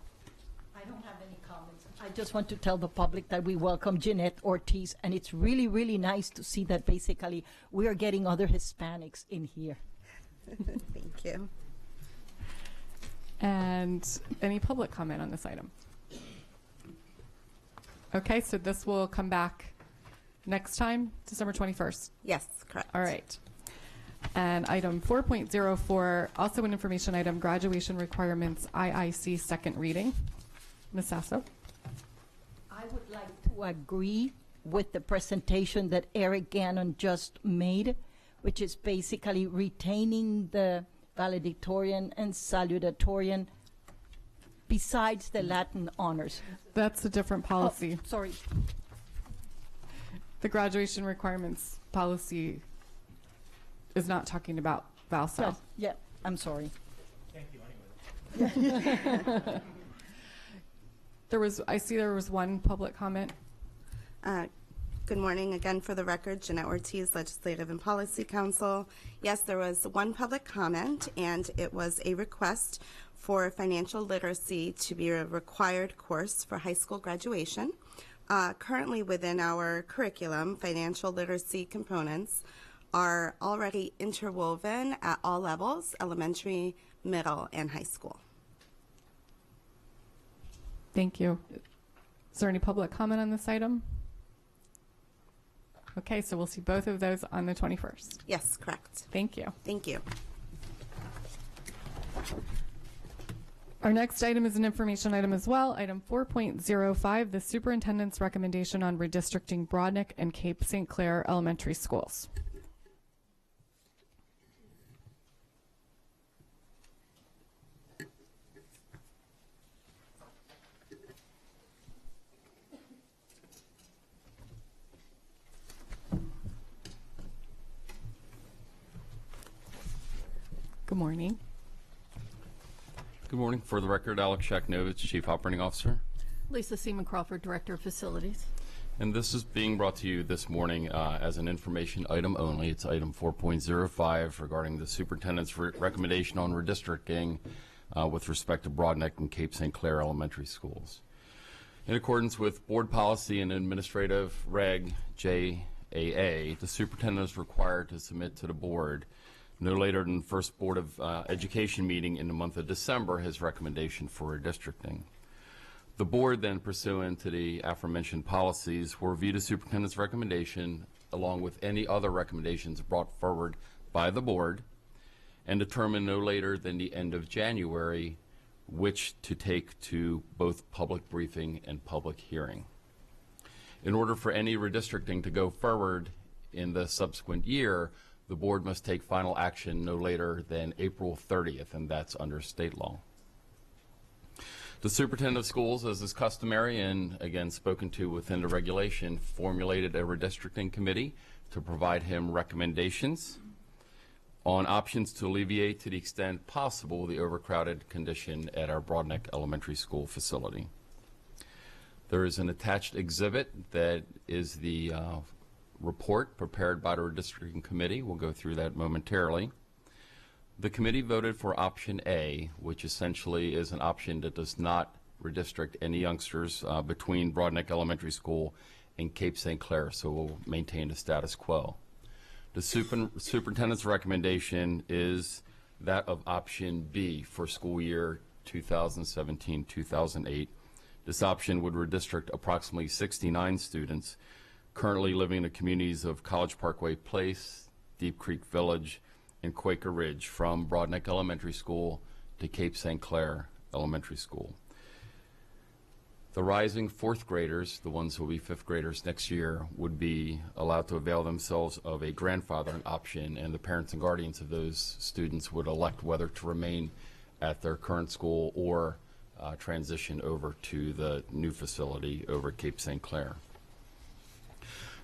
I don't have any comments. I just want to tell the public that we welcome Jeanette Ortiz, and it's really, really nice to see that basically we are getting other Hispanics in here. Thank you. And any public comment on this item? Okay, so this will come back next time, December 21st. Yes, correct. All right. And item 4.04, also an information item, graduation requirements, IIC second reading. Ms. Sasso. I would like to agree with the presentation that Eric Gannon just made, which is basically retaining the valedictorian and salutatorian besides the Latin honors. That's a different policy. Oh, sorry. The graduation requirements policy is not talking about ValSal. Yes, yeah, I'm sorry. Thank you anyway. I see there was one public comment. Good morning. Again, for the record, Jeanette Ortiz, Legislative and Policy Counsel. Yes, there was one public comment, and it was a request for financial literacy to be a required course for high school graduation. Currently within our curriculum, financial literacy components are already interwoven at all levels, elementary, middle, and high school. Thank you. Is there any public comment on this item? Okay, so we'll see both of those on the 21st. Yes, correct. Thank you. Thank you. Our next item is an information item as well. Item 4.05, the superintendent's recommendation on redistricting Broadneck and Cape St. Clair elementary schools. Good morning. Good morning. For the record, Alex Shaknovich, Chief Operating Officer. Lisa Seaman Crawford, Director of Facilities. And this is being brought to you this morning as an information item only. It's item 4.05 regarding the superintendent's recommendation on redistricting with respect to Broadneck and Cape St. Clair elementary schools. In accordance with board policy and administrative reg JAA, the superintendent is required to submit to the board no later than the first Board of Education meeting in the month of December his recommendation for redistricting. The board then, pursuant to the aforementioned policies, will review the superintendent's recommendation along with any other recommendations brought forward by the board and determine no later than the end of January which to take to both public briefing and public hearing. In order for any redistricting to go forward in the subsequent year, the board must take final action no later than April 30th, and that's under state law. The superintendent of schools, as is customary and again spoken to within the regulation, formulated a redistricting committee to provide him recommendations on options to alleviate, to the extent possible, the overcrowded condition at our Broadneck Elementary School facility. There is an attached exhibit that is the report prepared by the redistricting committee. We'll go through that momentarily. The committee voted for option A, which essentially is an option that does not redistrict any youngsters between Broadneck Elementary School and Cape St. Clair, so we'll maintain the status quo. The superintendent's recommendation is that of option B for school year 2017-2008. This option would redistrict approximately 69 students currently living in the communities of College Parkway Place, Deep Creek Village, and Quaker Ridge from Broadneck Elementary School to Cape St. Clair Elementary School. The rising fourth graders, the ones who will be fifth graders next year, would be allowed to avail themselves of a grandfathering option, and the parents and guardians of those students would elect whether to remain at their current school or transition over to the new facility over at Cape St. Clair.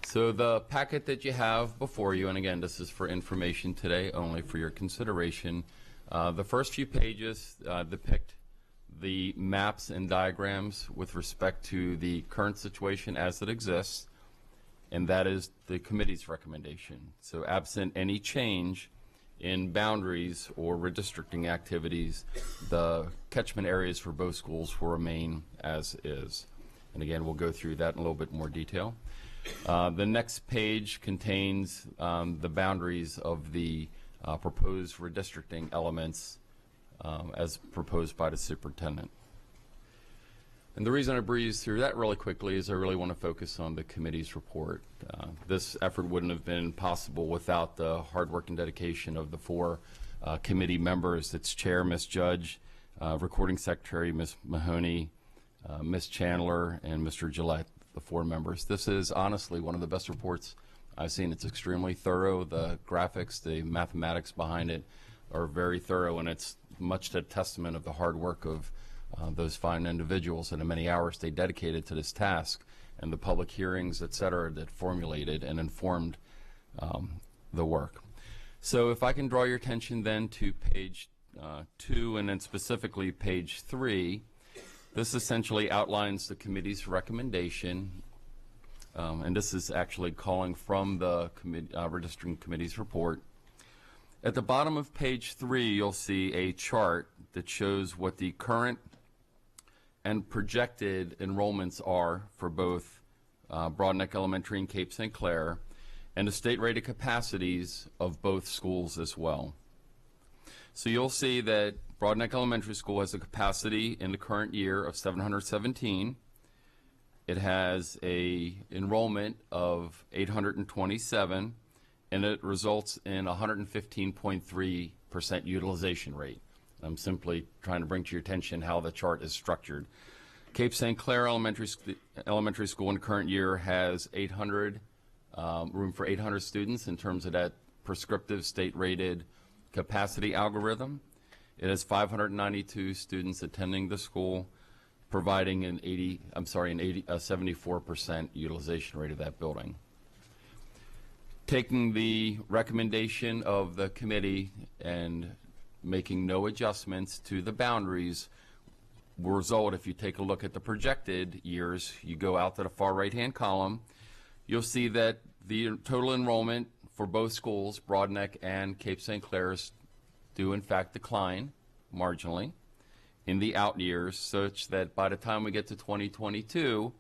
So the packet that you have before you, and again, this is for information today, only for your consideration, the first few pages depict the maps and diagrams with respect to the current situation as it exists, and that is the committee's recommendation. So absent any change in boundaries or redistricting activities, the catchment areas for both schools will remain as is. And again, we'll go through that in a little bit more detail. The next page contains the boundaries of the proposed redistricting elements as proposed by the superintendent. And the reason I breeze through that really quickly is I really want to focus on the committee's report. This effort wouldn't have been possible without the hard work and dedication of the four committee members. Its chair, Ms. Judge, recording secretary, Ms. Mahoney, Ms. Chandler, and Mr. Gillette, the four members. This is honestly one of the best reports I've seen. It's extremely thorough. The graphics, the mathematics behind it are very thorough, and it's much to testament of the hard work of those fine individuals and the many hours they dedicated to this task and the public hearings, et cetera, that formulated and informed the work. So if I can draw your attention then to page 2 and then specifically page 3, this essentially outlines the committee's recommendation, and this is actually calling from the redistricting committee's report. At the bottom of page 3, you'll see a chart that shows what the current and projected enrollments are for both Broadneck Elementary and Cape St. Clair, and the state-rated capacities of both schools as well. So you'll see that Broadneck Elementary School has a capacity in the current year of 717. It has a enrollment of 827, and it results in 115.3% utilization rate. I'm simply trying to bring to your attention how the chart is structured. Cape St. Clair Elementary School in the current year has 800, room for 800 students in terms of that prescriptive state-rated capacity algorithm. It has 592 students attending the school, providing a 74% utilization rate of that building. Taking the recommendation of the committee and making no adjustments to the boundaries will result, if you take a look at the projected years, you go out to the far right-hand column, you'll see that the total enrollment for both schools, Broadneck and Cape St. Clair's, do in fact decline marginally in the out years, such that by the time we get to 2022,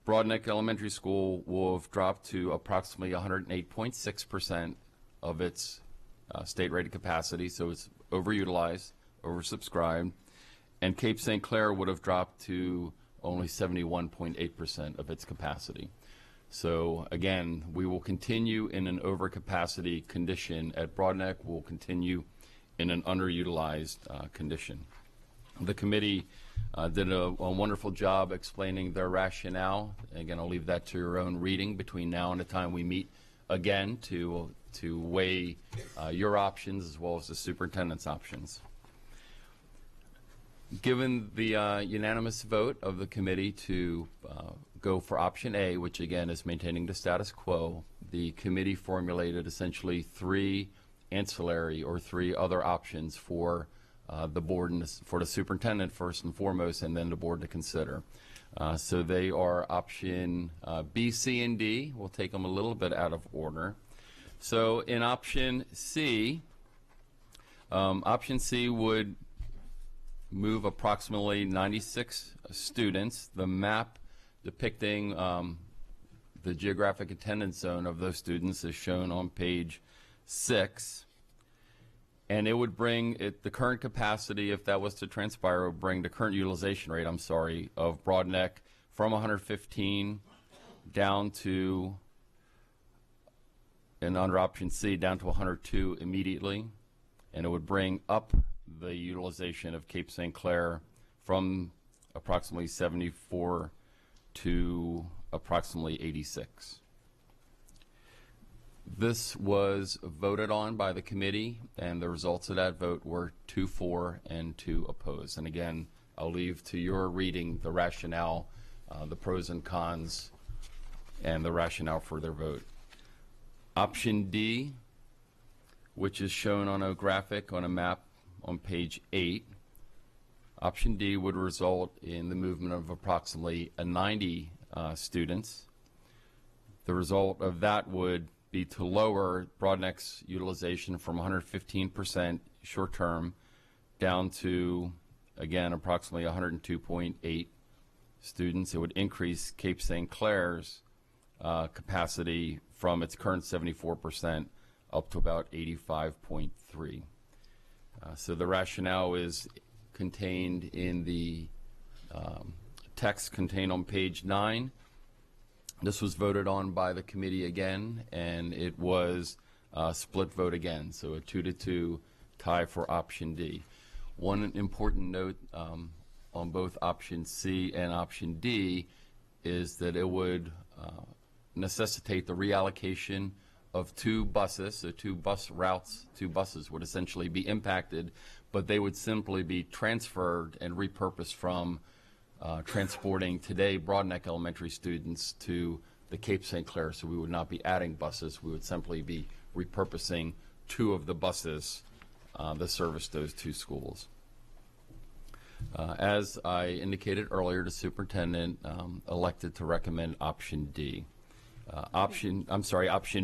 Broadneck Elementary School will have dropped to approximately 108.6% of its state-rated capacity, so it's overutilized, oversubscribed, and Cape St. Clair would have dropped to only 71.8% of its capacity. So again, we will continue in an overcapacity condition at Broadneck. We'll continue in an underutilized condition. The committee did a wonderful job explaining their rationale. Again, I'll leave that to your own reading between now and the time we meet again to weigh your options as well as the superintendent's options. Given the unanimous vote of the committee to go for option A, which again is maintaining the status quo, the committee formulated essentially three ancillary or three other options for the board and for the superintendent first and foremost, and then the board to consider. So they are option B, C, and D. We'll take them a little bit out of order. So in option C would move approximately 96 students. The map depicting the geographic attendance zone of those students is shown on page 6. And it would bring the current capacity, if that was to transpire, would bring the current utilization rate, of Broadneck from 115 down to, and under option C, down to 102 immediately. And it would bring up the utilization of Cape St. Clair from approximately 74 to approximately 86. This was voted on by the committee, and the results of that vote were 2 for and 2 opposed. And again, I'll leave to your reading the rationale, the pros and cons, and the rationale for their vote. Option D, which is shown on a graphic on a map on page 8, option D would result in the movement of approximately 90 students. The result of that would be to lower Broadneck's utilization from 115% short term down to, again, approximately 102.8 students. It would increase Cape St. Clair's capacity from its current 74% up to about 85.3. So the rationale is contained in the text contained on page 9. This was voted on by the committee again, and it was a split vote again, so a 2-2 tie for option D. One important note on both option C and option D is that it would necessitate the reallocation of 2 buses, so 2 bus routes, 2 buses would essentially be impacted, but they would simply be transferred and repurposed from transporting today Broadneck Elementary students to the Cape St. Clair. So we would not be adding buses. We would simply be repurposing 2 of the buses that service those 2 schools. As I indicated earlier, the superintendent elected to recommend option D. Option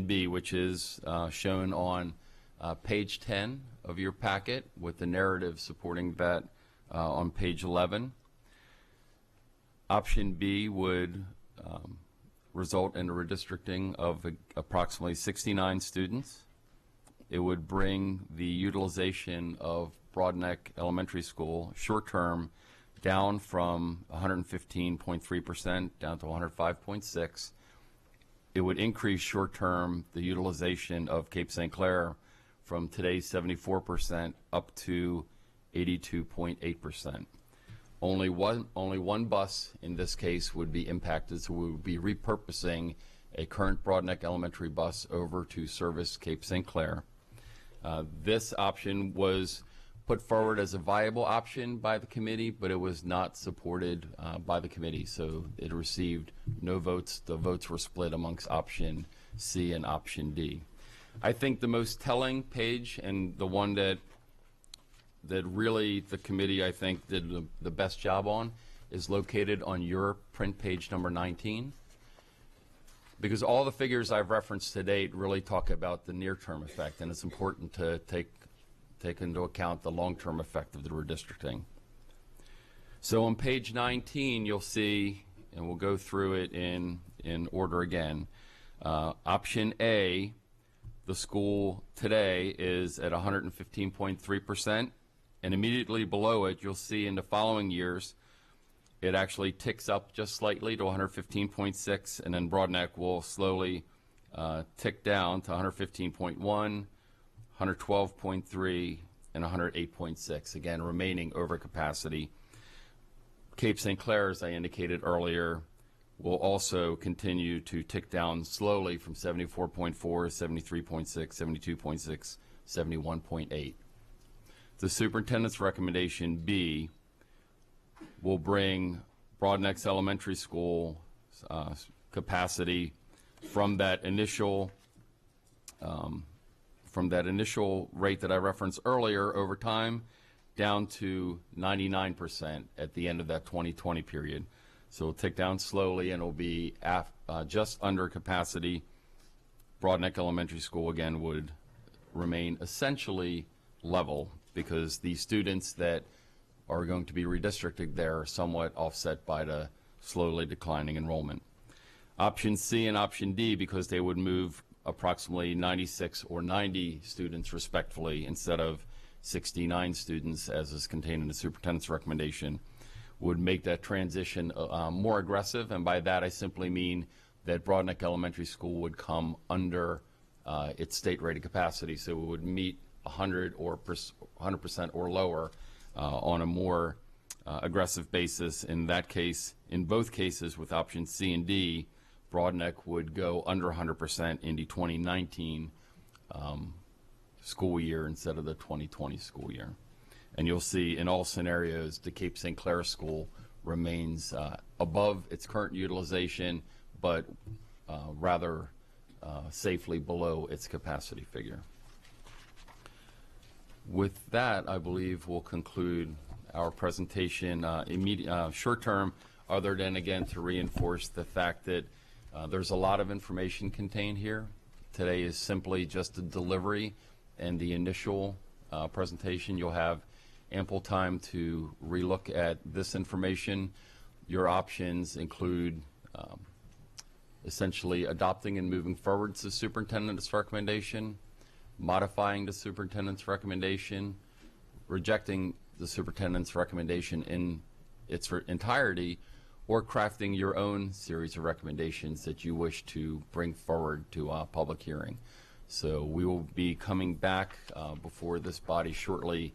B, which is shown on page 10 of your packet with the narrative supporting that on page 11. Option B would result in a redistricting of approximately 69 students. It would bring the utilization of Broadneck Elementary School short term down from 115.3% down to 105.6. It would increase short term the utilization of Cape St. Clair from today's 74% up to 82.8%. Only one bus in this case would be impacted, so we would be repurposing a current Broadneck Elementary bus over to service Cape St. Clair. This option was put forward as a viable option by the committee, but it was not supported by the committee, so it received no votes. The votes were split amongst option C and option D. I think the most telling page, and the one that really the committee, I think, did the best job on, is located on your print page number 19. Because all the figures I've referenced to date really talk about the near-term effect, and it's important to take into account the long-term effect of the redistricting. So on page 19, you'll see, and we'll go through it in order again, option A, the school today is at 115.3%, And immediately below it, you'll see in the following years, it actually ticks up just slightly to 115.6, and then Broadneck will slowly tick down to 115.1, 112.3, and 108.6, again remaining over capacity. Cape St. Clair, as I indicated earlier, will also continue to tick down slowly from 74.4, 73.6, 72.6, 71.8. The superintendent's recommendation B will bring Broadneck's elementary school capacity from that initial rate that I referenced earlier over time down to 99% at the end of that 2020 period. So it'll tick down slowly, and it'll be just under capacity. Broadneck Elementary School, again, would remain essentially level because the students that are going to be redistricted there are somewhat offset by the slowly declining enrollment. Option C and option D, because they would move approximately 96 or 90 students respectively instead of 69 students as is contained in the superintendent's recommendation, would make that transition more aggressive. And by that I simply mean that Broadneck Elementary School would come under its state rated capacity, so it would meet 100% or lower on a more aggressive basis. In that case, in both cases with options C and D, Broadneck would go under 100% in the 2019 school year instead of the 2020 school year. And you'll see in all scenarios the Cape St. Clair School remains above its current utilization, but rather safely below its capacity figure. With that, I believe we'll conclude our presentation short term, other than again to reinforce the fact that there's a lot of information contained here. Today is simply just a delivery and the initial presentation. You'll have ample time to relook at this information. Your options include essentially adopting and moving forward to the superintendent's recommendation, modifying the superintendent's recommendation, rejecting the superintendent's recommendation in its entirety, or crafting your own series of recommendations that you wish to bring forward to a public hearing. So we will be coming back before this body shortly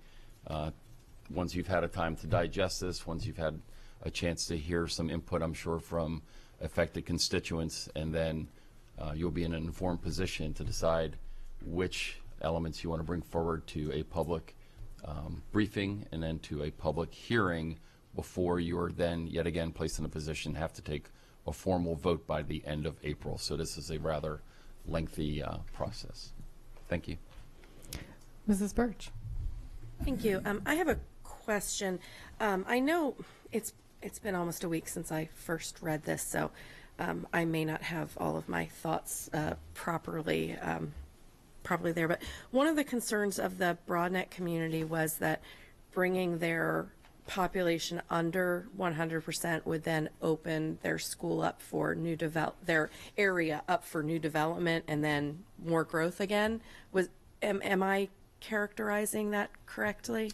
once you've had a time to digest this, once you've had a chance to hear some input, I'm sure, from affected constituents, and then you'll be in an informed position to decide which elements you want to bring forward to a public briefing and then to a public hearing before you're then yet again placed in a position to have to take a formal vote by the end of April. So this is a rather lengthy process. Thank you. Mrs. Birch. Thank you. I have a question. I know it's been almost a week since I first read this, so I may not have all of my thoughts properly there. But one of the concerns of the Broadneck community was that bringing their population under 100% would then open their school up for their area up for new development and then more growth again. Am I characterizing that correctly?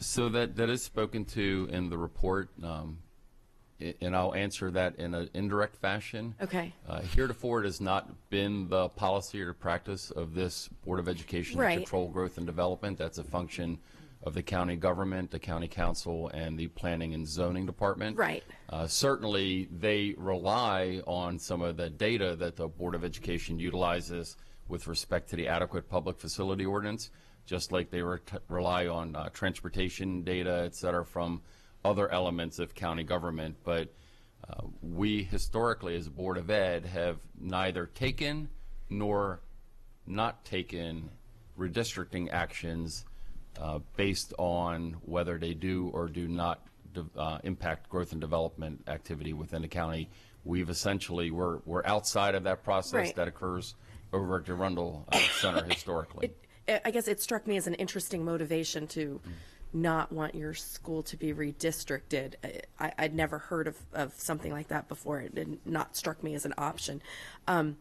So that is spoken to in the report, and I'll answer that in an indirect fashion. Okay. Heretofore, it has not been the policy or practice of this Board of Education to control growth and development. That's a function of the county government, the county council, and the planning and zoning department. Right. Certainly, they rely on some of the data that the Board of Education utilizes with respect to the adequate public facility ordinance, just like they rely on transportation data, et cetera, from other elements of county government. But we historically, as a Board of Ed, have neither taken nor not taken redistricting actions based on whether they do or do not impact growth and development activity within the county. We've essentially, we're outside of that process that occurs over at the Arundel Center historically. I guess it struck me as an interesting motivation to not want your school to be redistricted. I'd never heard of something like that before. It did not struck me as an option. But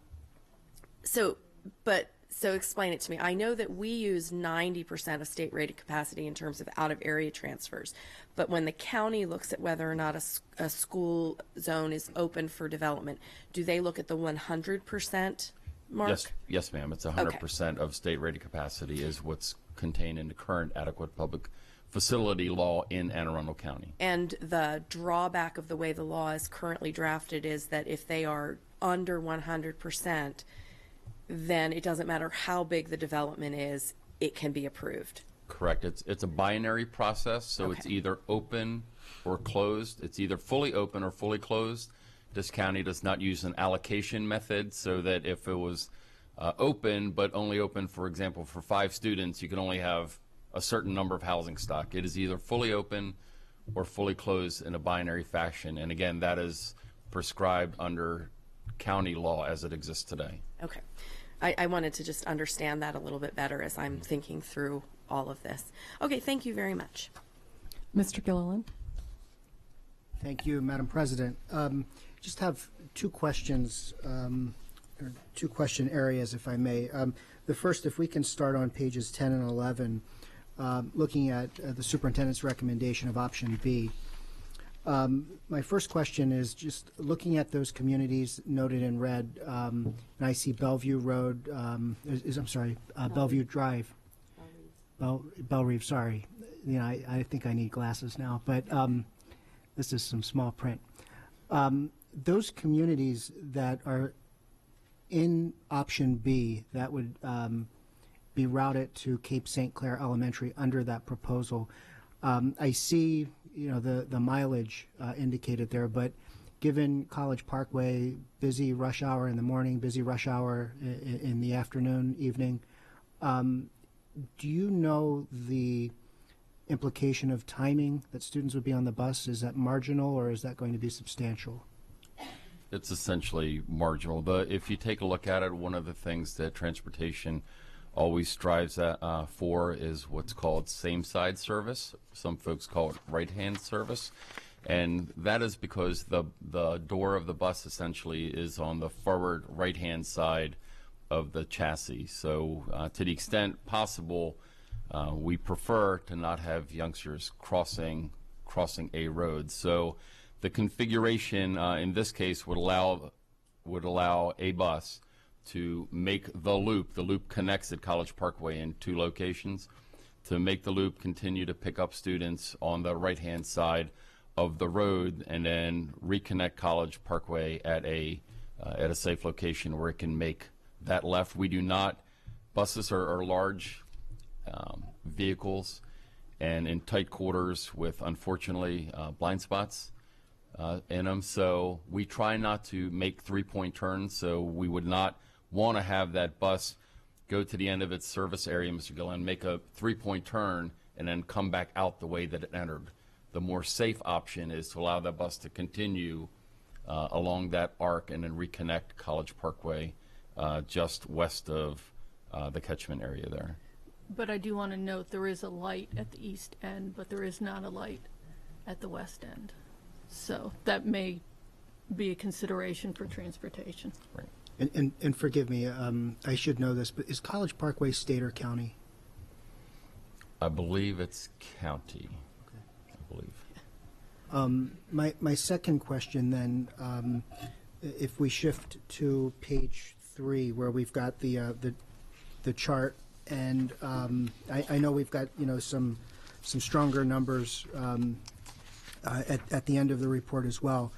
So explain it to me. I know that we use 90% of state rated capacity in terms of out of area transfers, but when the county looks at whether or not a school zone is open for development, do they look at the 100% mark? Yes, ma'am. It's 100% of state rated capacity is what's contained in the current adequate public facility law in Anne Arundel County. And the drawback of the way the law is currently drafted is that if they are under 100%, then it doesn't matter how big the development is, it can be approved. Correct. It's a binary process, so it's either open or closed. It's either fully open or fully closed. This county does not use an allocation method, so that if it was open, but only open, for example, for 5 students, you can only have a certain number of housing stock. It is either fully open or fully closed in a binary fashion. And again, that is prescribed under county law as it exists today. Okay. I wanted to just understand that a little bit better as I'm thinking through all of this. Okay, thank you very much. Mr. Gilliland. Thank you, Madam President. Just have 2 questions, or 2 question areas, if I may. The first, if we can start on pages 10 and 11, looking at the superintendent's recommendation of option B. My first question is just looking at those communities noted in red, and I see Bellevue Road, Bellevue Drive, Bellreeve, sorry. You know, I think I need glasses now, but this is some small print. Those communities that are in option B that would be routed to Cape St. Clair Elementary under that proposal, I see the mileage indicated there, but given College Parkway, busy rush hour in the morning, busy rush hour in the afternoon, evening, do you know the implication of timing that students would be on the bus? Is that marginal or is that going to be substantial? It's essentially marginal. But if you take a look at it, one of the things that transportation always strives for is what's called same-side service. Some folks call it right-hand service. And that is because the door of the bus essentially is on the forward right-hand side of the chassis. So to the extent possible, we prefer to not have youngsters crossing a road. So the configuration in this case would allow a bus to make the loop. The loop connects at College Parkway in 2 locations. To make the loop, continue to pick up students on the right-hand side of the road, and then reconnect College Parkway at a safe location where it can make that left. We do not. Buses are large vehicles, and in tight quarters with, unfortunately, blind spots in them. So we try not to make 3-point turns. So we would not want to have that bus go to the end of its service area, Mr. Gillen, make a 3-point turn, and then come back out the way that it entered. The more safe option is to allow that bus to continue along that arc and then reconnect College Parkway just west of the catchment area there. But I do want to note there is a light at the east end, but there is not a light at the west end. So that may be a consideration for transportation. Right. And forgive me, I should know this, but is College Parkway state or county? I believe it's county. Okay. I believe. My second question then, if we shift to page 3 where we've got the chart, and I know we've got some stronger numbers at the end of the report as well.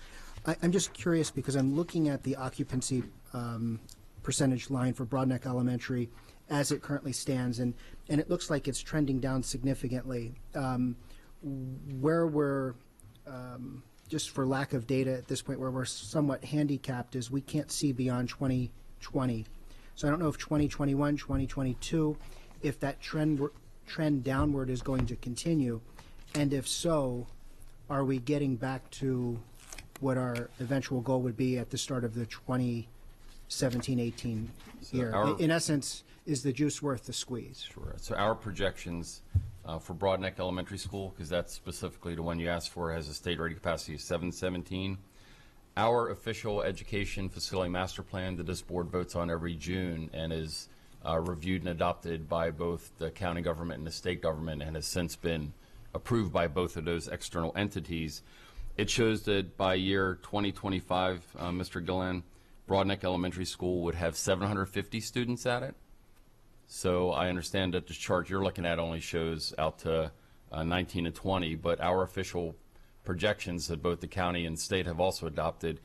I'm just curious because I'm looking at the occupancy percentage line for Broadneck Elementary as it currently stands, and it looks like it's trending down significantly. Where we're, just for lack of data at this point, where we're somewhat handicapped is we can't see beyond 2020. So I don't know if 2021, 2022, if that trend downward is going to continue, and if so, are we getting back to what our eventual goal would be at the start of the 2017-18 year? In essence, is the juice worth the squeeze? Sure. So our projections for Broadneck Elementary School, because that's specifically the one you asked for, has a state rated capacity of 717. Our official education facility master plan that this board votes on every June and is reviewed and adopted by both the county government and the state government, and has since been approved by both of those external entities. It shows that by year 2025, Mr. Gillen, Broadneck Elementary School would have 750 students at it. So I understand that the chart you're looking at only shows out to 19 and 20, but our official projections that both the county and state have also adopted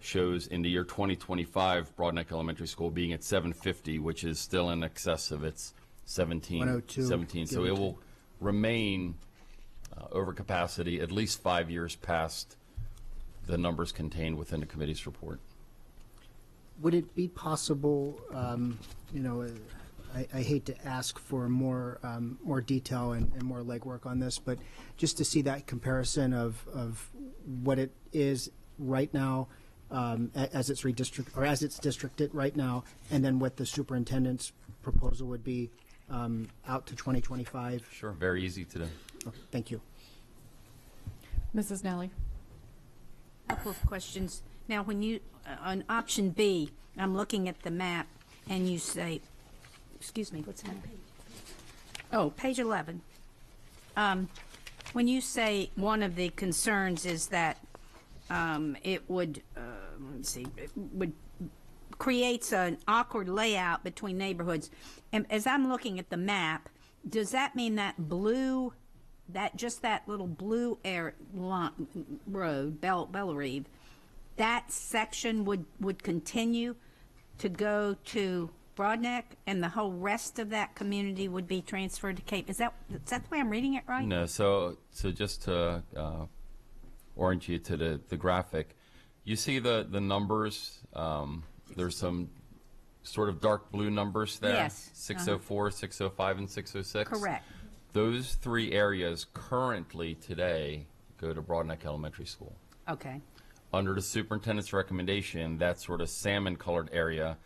shows in the year 2025, Broadneck Elementary School being at 750, which is still in excess of its 17. So it will remain over capacity at least 5 years past the numbers contained within the committee's report. Would it be possible, I hate to ask for more detail and more legwork on this, but just to see that comparison of what it is right now as it's districted right now, and then what the superintendent's proposal would be out to 2025? Sure, very easy to do. Okay, thank you. Mrs. Nally. A couple of questions. Now, when you, on option B, I'm looking at the map, and you say, excuse me, what's that? Oh, page 11. When you say one of the concerns is that it would, let me see, it would creates an awkward layout between neighborhoods. And as I'm looking at the map, does that mean that blue, just that little blue road, Bellerive, that section would continue to go to Broadneck, and the whole rest of that community would be transferred to Cape? Is that the way I'm reading it right? No, so just to orient you to the graphic, you see the numbers. There's some sort of dark blue numbers there. Yes. 604, 605, and 606. Correct. Those three areas currently today go to Broadneck Elementary School. Okay. Under the superintendent's recommendation, that sort of salmon-colored area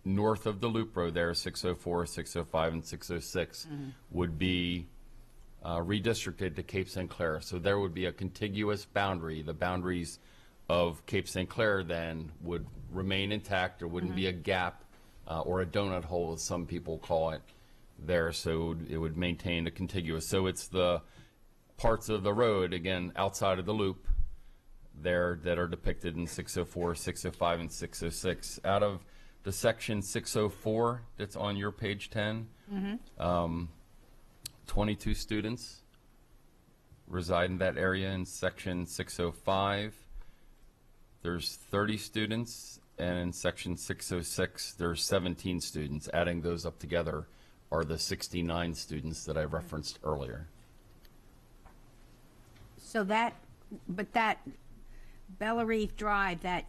north of the loop road there, 604, 605, and 606, would be redistricted to Cape St. Clair. So there would be a contiguous boundary. The boundaries of Cape St. Clair then would remain intact. There wouldn't be a gap or a donut hole, as some people call it, there. So it would maintain a contiguous. So it's the parts of the road, again, outside of the loop there that are depicted in 604, 605, and 606. Out of the section 604 that's on your page 10, 22 students reside in that area. In section 605, there's 30 students, and in section 606, there's 17 students. Adding those up together are the 69 students that I referenced earlier. So that Bellerive Drive, that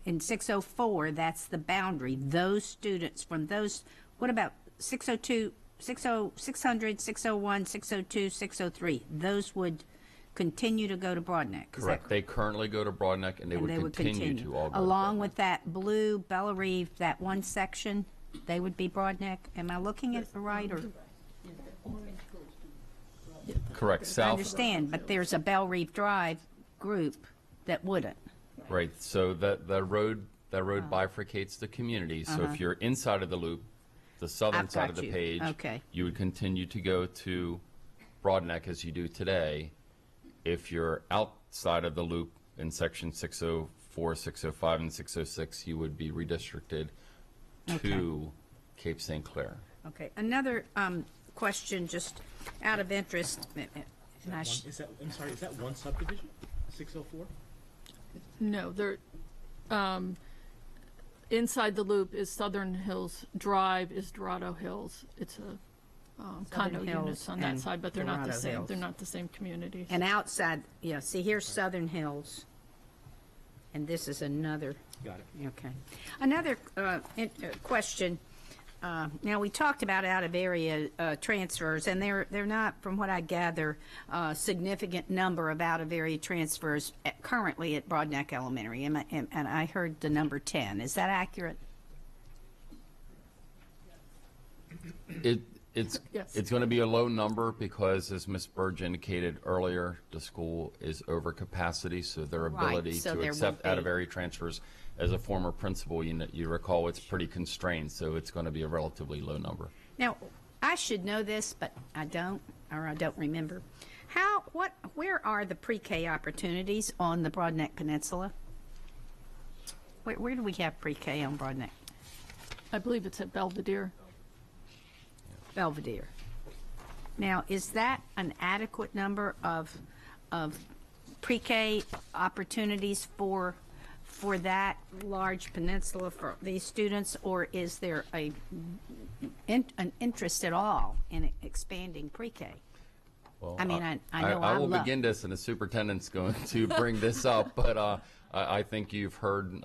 in 604, that's the boundary. Those students from those, what about 602, 600, 601, 602, 603? Those would continue to go to Broadneck. Correct. They currently go to Broadneck, and they would continue to all go along with that blue Bellerive, that one section, they would be Broadneck. Am I looking at it right? Or correct. I South. understand, but there's a Bellerive Drive group that wouldn't. Right. So the road bifurcates the community. So if you're inside of the loop, the southern side of the page, you would continue to go to Broadneck as you do today. If you're outside of the loop in section 604, 605, and 606, you would be redistricted to Cape St. Clair. Okay. Another question, just out of interest. I'm sorry, is that one subdivision? 604? No, they're inside the loop is Southern Hills Drive, is Dorado Hills. It's a condo units on that side, but they're not the same. They're not the same communities. And outside, yeah. See, here's Southern Hills, and this is another. Got it. Okay. Another question. Now, we talked about out-of-area transfers, and they're not, from what I gather, a significant number of out-of-area transfers currently at Broadneck Elementary, and I heard the number 10. Is that accurate? It's going to be a low number because, as Ms. Burge indicated earlier, the school is over capacity, so their ability to accept out-of-area transfers as a former principal, you recall it's pretty constrained, so it's going to be a relatively low number. Now, I should know this, but I don't, or I don't remember. Where are the pre-K opportunities on the Broadneck Peninsula? Where do we have pre-K on Broadneck? I believe it's at Belvedere. Belvedere. Now, is that an adequate number of pre-K opportunities for that large peninsula for these students, or is there an interest at all in expanding pre-K? Well, I mean, I know I will begin this, and the superintendent's going to bring this up, but I think you've heard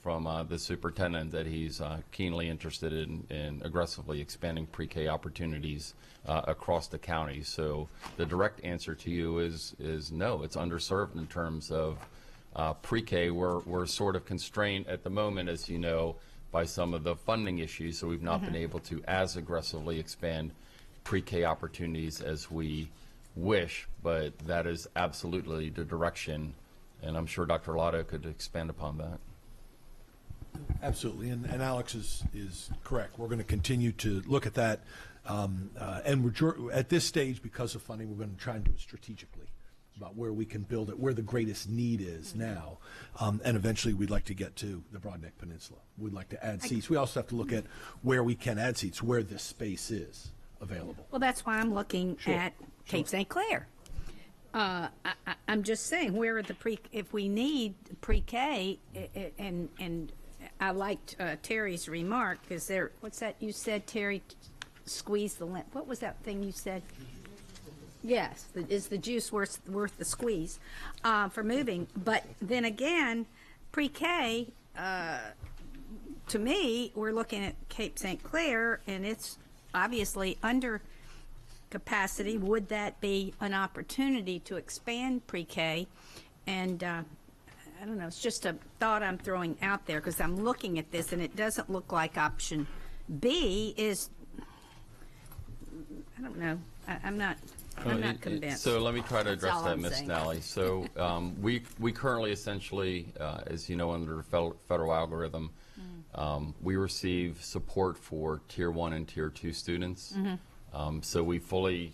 from the superintendent that he's keenly interested in aggressively expanding pre-K opportunities across the county. So the direct answer to you is no, it's underserved in terms of pre-K. We're sort of constrained at the moment, as you know, by some of the funding issues, so we've not been able to as aggressively expand pre-K opportunities as we wish, but that is absolutely the direction, and I'm sure Dr. Lotto could expand upon that. Absolutely, and Alex is correct. We're going to continue to look at that, and we're, at this stage, because of funding, we're going to try and do it strategically about where we can build it, where the greatest need is now, and eventually we'd like to get to the Broadneck Peninsula. We'd like to add seats. We also have to look at where we can add seats, where this space is available. Well, that's why I'm looking at Cape St. Clair. I'm just saying, where are the if we need pre-K, and I liked Terry's remark, because there, what's that you said, Terry, squeeze the lemon. What was that thing you said? Yes, is the juice worth the squeeze for moving? But then again, pre-K, to me, we're looking at Cape St. Clair, and it's obviously under capacity. Would that be an opportunity to expand pre-K? And I don't know, it's just a thought I'm throwing out there, because I'm looking at this and it doesn't look like option B is, I don't know, I'm not convinced. So let me try to That's address all that, I'm Ms. saying. Nally. So we currently essentially, as you know, under the federal algorithm, we receive support for Tier 1 and Tier 2 students. So we fully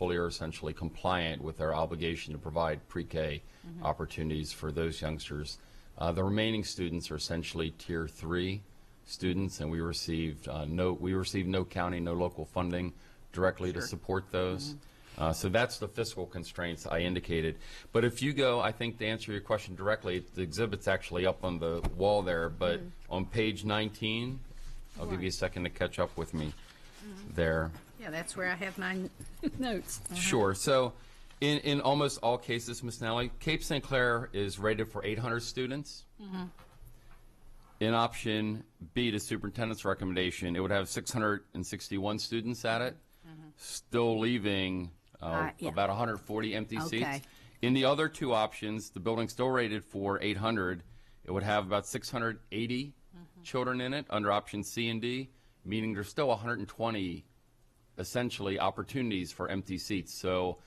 are essentially compliant with our obligation to provide pre-K opportunities for those youngsters. The remaining students are essentially Tier 3 students, and we received no county, no local funding directly to support those. So that's the fiscal constraints I indicated. But if you go, I think to answer your question directly, the exhibit's actually up on the wall there, but on page 19, I'll give you a second to catch up with me there. Yeah, that's where I have my notes. Sure. So in almost all cases, Ms. Nally, Cape St. Clair is rated for 800 students. In option B, the superintendent's recommendation, it would have 661 students at it, still leaving about 140 empty seats. In the other two options, the building's still rated for 800. It would have about 680 children in it under option C and D, meaning there's still 120 essentially opportunities for empty seats. So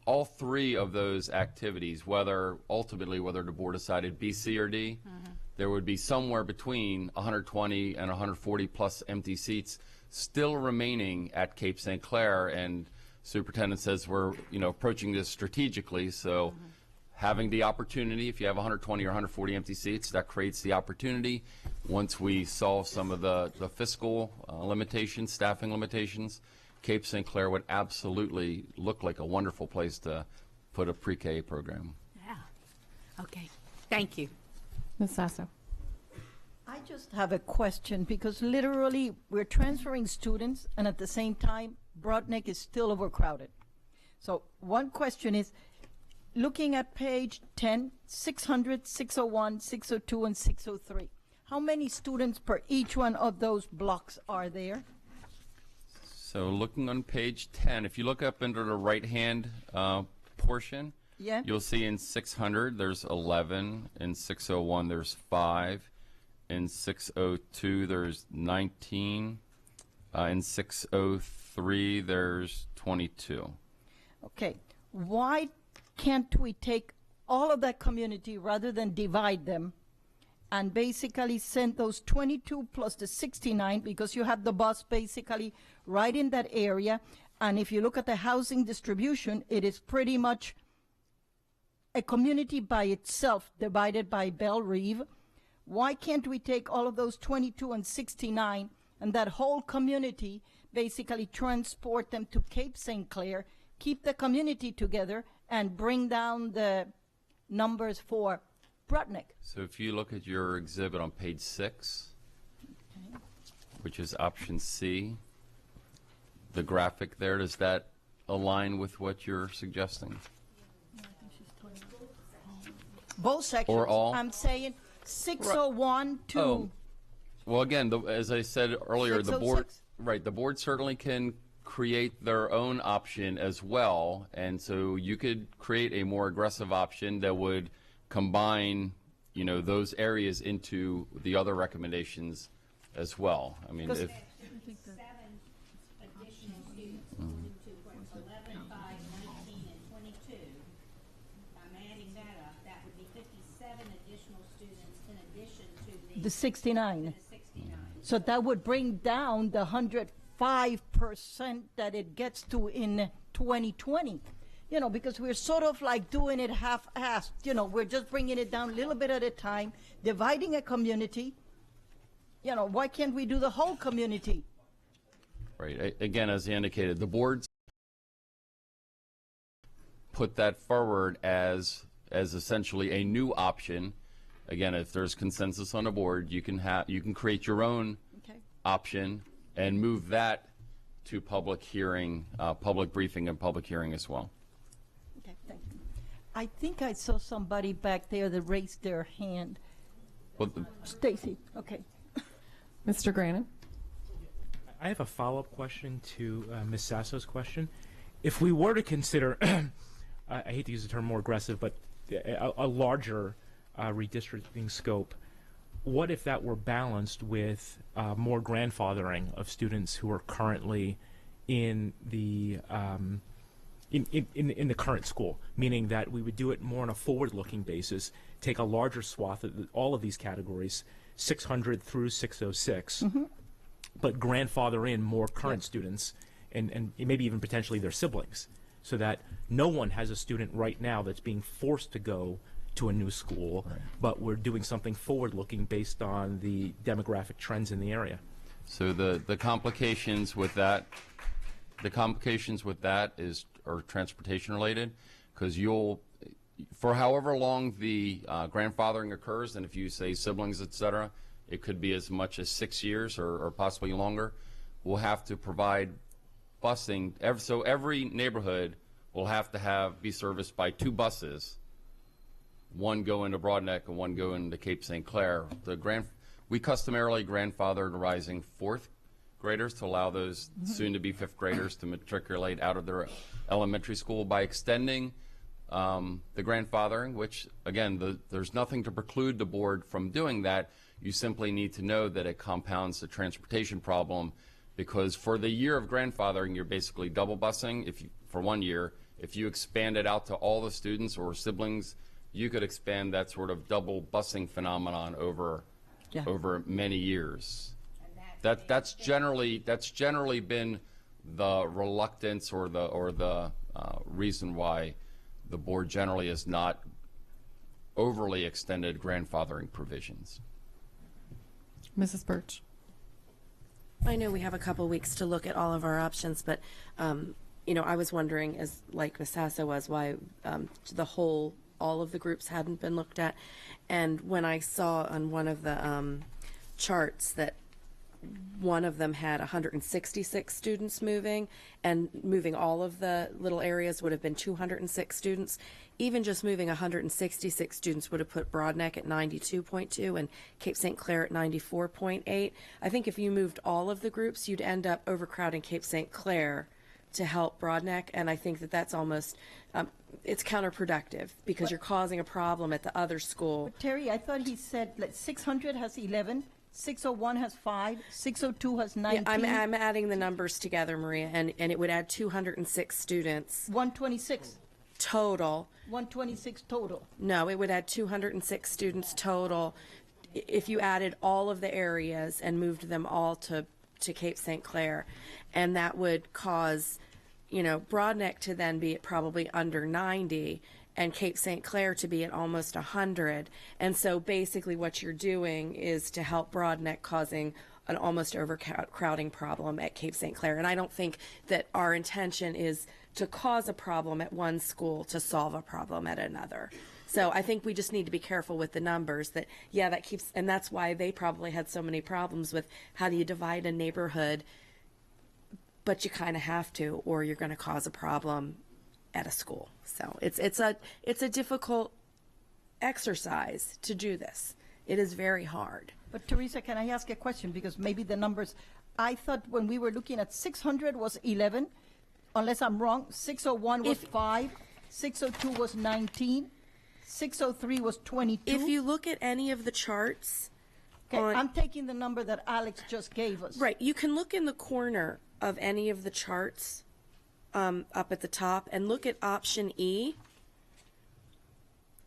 all three of those activities, whether the board decided B, C, or D, there would be somewhere between 120 and 140 plus empty seats still remaining at Cape St. Clair, and superintendent says we're approaching this strategically. So having the opportunity, if you have 120 or 140 empty seats, that creates the opportunity. Once we solve some of the fiscal limitations, staffing limitations, Cape St. Clair would absolutely look like a wonderful place to put a pre-K program. Yeah. Okay. Thank you. Ms. Sasso. I just have a question, because literally we're transferring students, and at the same time, Broadneck is still overcrowded. So one question is, looking at page 10, 600, 601, 602, and 603, how many students per each one of those blocks are there? So looking on page 10, if you look up into the right-hand portion, you'll see in 600 there's 11, in 601 there's 5, in 602 there's 19, in 603 there's 22. Okay, why can't we take all of that community rather than divide them and basically send those 22 plus the 69, because you have the bus basically right in that area. And if you look at the housing distribution, it is pretty much a community by itself divided by Belle Reve. Why can't we take all of those 22 and 69 and that whole community, basically transport them to Cape St. Clair, keep the community together, and bring down the numbers for Broadneck? So if you look at your exhibit on page 6, which is option C, the graphic there, does that align with what you're suggesting? Both sections. Or all? I'm saying 601 to... Oh. Well, again, as I said earlier, the board, 606. the board certainly can create their own option as well, and so you could create a more aggressive option that would combine, you know, those areas into the other recommendations as well. I mean, if the 69. So that would bring down the 105% that it gets to in 2020. You know, because we're sort of like doing it half-assed. You know, we're just bringing it down a little bit at a time, dividing a community. You know, why can't we do the whole community? right, again, as you indicated, the boards put that forward as essentially a new option. Again, if there's consensus on the board, you can create your own option and move that to public hearing, public briefing and public hearing as well. Okay, thank you. I think I saw somebody back there that raised their hand. Well, Stacy, okay. Mr. Grannon? I have a follow-up question to Ms. Sasso's question. If we were to consider, I hate to use the term more aggressive, but a larger redistricting scope, what if that were balanced with more grandfathering of students who are currently in the in the current school, meaning that we would do it more on a forward-looking basis, take a larger swath of all of these categories, 600 through 606, but grandfather in more current students and maybe even potentially their siblings, so that no one has a student right now that's being forced to go to a new school, but we're doing something forward-looking based on the demographic trends in the area. So the complications with that, are transportation related, because for however long the grandfathering occurs, and if you say siblings, etc., it could be as much as 6 years or possibly longer. We'll have to provide busing. So every neighborhood will have to be serviced by 2 buses, one going to Broadneck and one going to Cape St. Clair. We customarily grandfather the rising 4th graders to allow those soon-to-be 5th graders to matriculate out of their elementary school by extending the grandfathering, which, again, there's nothing to preclude the board from doing that. You simply need to know that it compounds the transportation problem, because for the year of grandfathering, you're basically double busing for 1 year. If you expand it out to all the students or siblings, you could expand that sort of double busing phenomenon over many years. That's generally been the reluctance or the reason why the board generally has not overly extended grandfathering provisions. Mrs. Birch? I know we have a couple weeks to look at all of our options, but you know, I was wondering, as like Ms. Sasso was, why all of the groups hadn't been looked at. And when I saw on one of the charts that one of them had 166 students moving, and moving all of the little areas would have been 206 students. Even just moving 166 students would have put Broadneck at 92.2 and Cape St. Clair at 94.8. I think if you moved all of the groups, you'd end up overcrowding Cape St. Clair to help Broadneck, and I think that that's almost it's counterproductive, because you're causing a problem at the other school. But Terry, I thought he said 600 has 11, 601 has 5, 602 has 19. Yeah, I'm adding the numbers together, Maria, and it would add 206 students. 126. Total. 126 total. No, it would add 206 students total if you added all of the areas and moved them all to Cape St. Clair, and that would cause, Broadneck to then be at probably under 90 and Cape St. Clair to be at almost 100. And so basically what you're doing is to help Broadneck, causing an almost overcrowding problem at Cape St. Clair. And I don't think that our intention is to cause a problem at one school to solve a problem at another. So I think we just need to be careful with the numbers that, that keeps, and that's why they probably had so many problems with how do you divide a neighborhood, but you kind of have to, or you're going to cause a problem at a school. So it's a difficult exercise to do this. It is very hard. But Teresa, can I ask a question? Because maybe the numbers, I thought when we were looking at 600 was 11, unless I'm wrong. 601 was 5, 602 was 19, 603 was 22. If you look at any of the charts, I'm taking the number that Alex just gave us. Right. You can look in the corner of any of the charts up at the top and look at option E.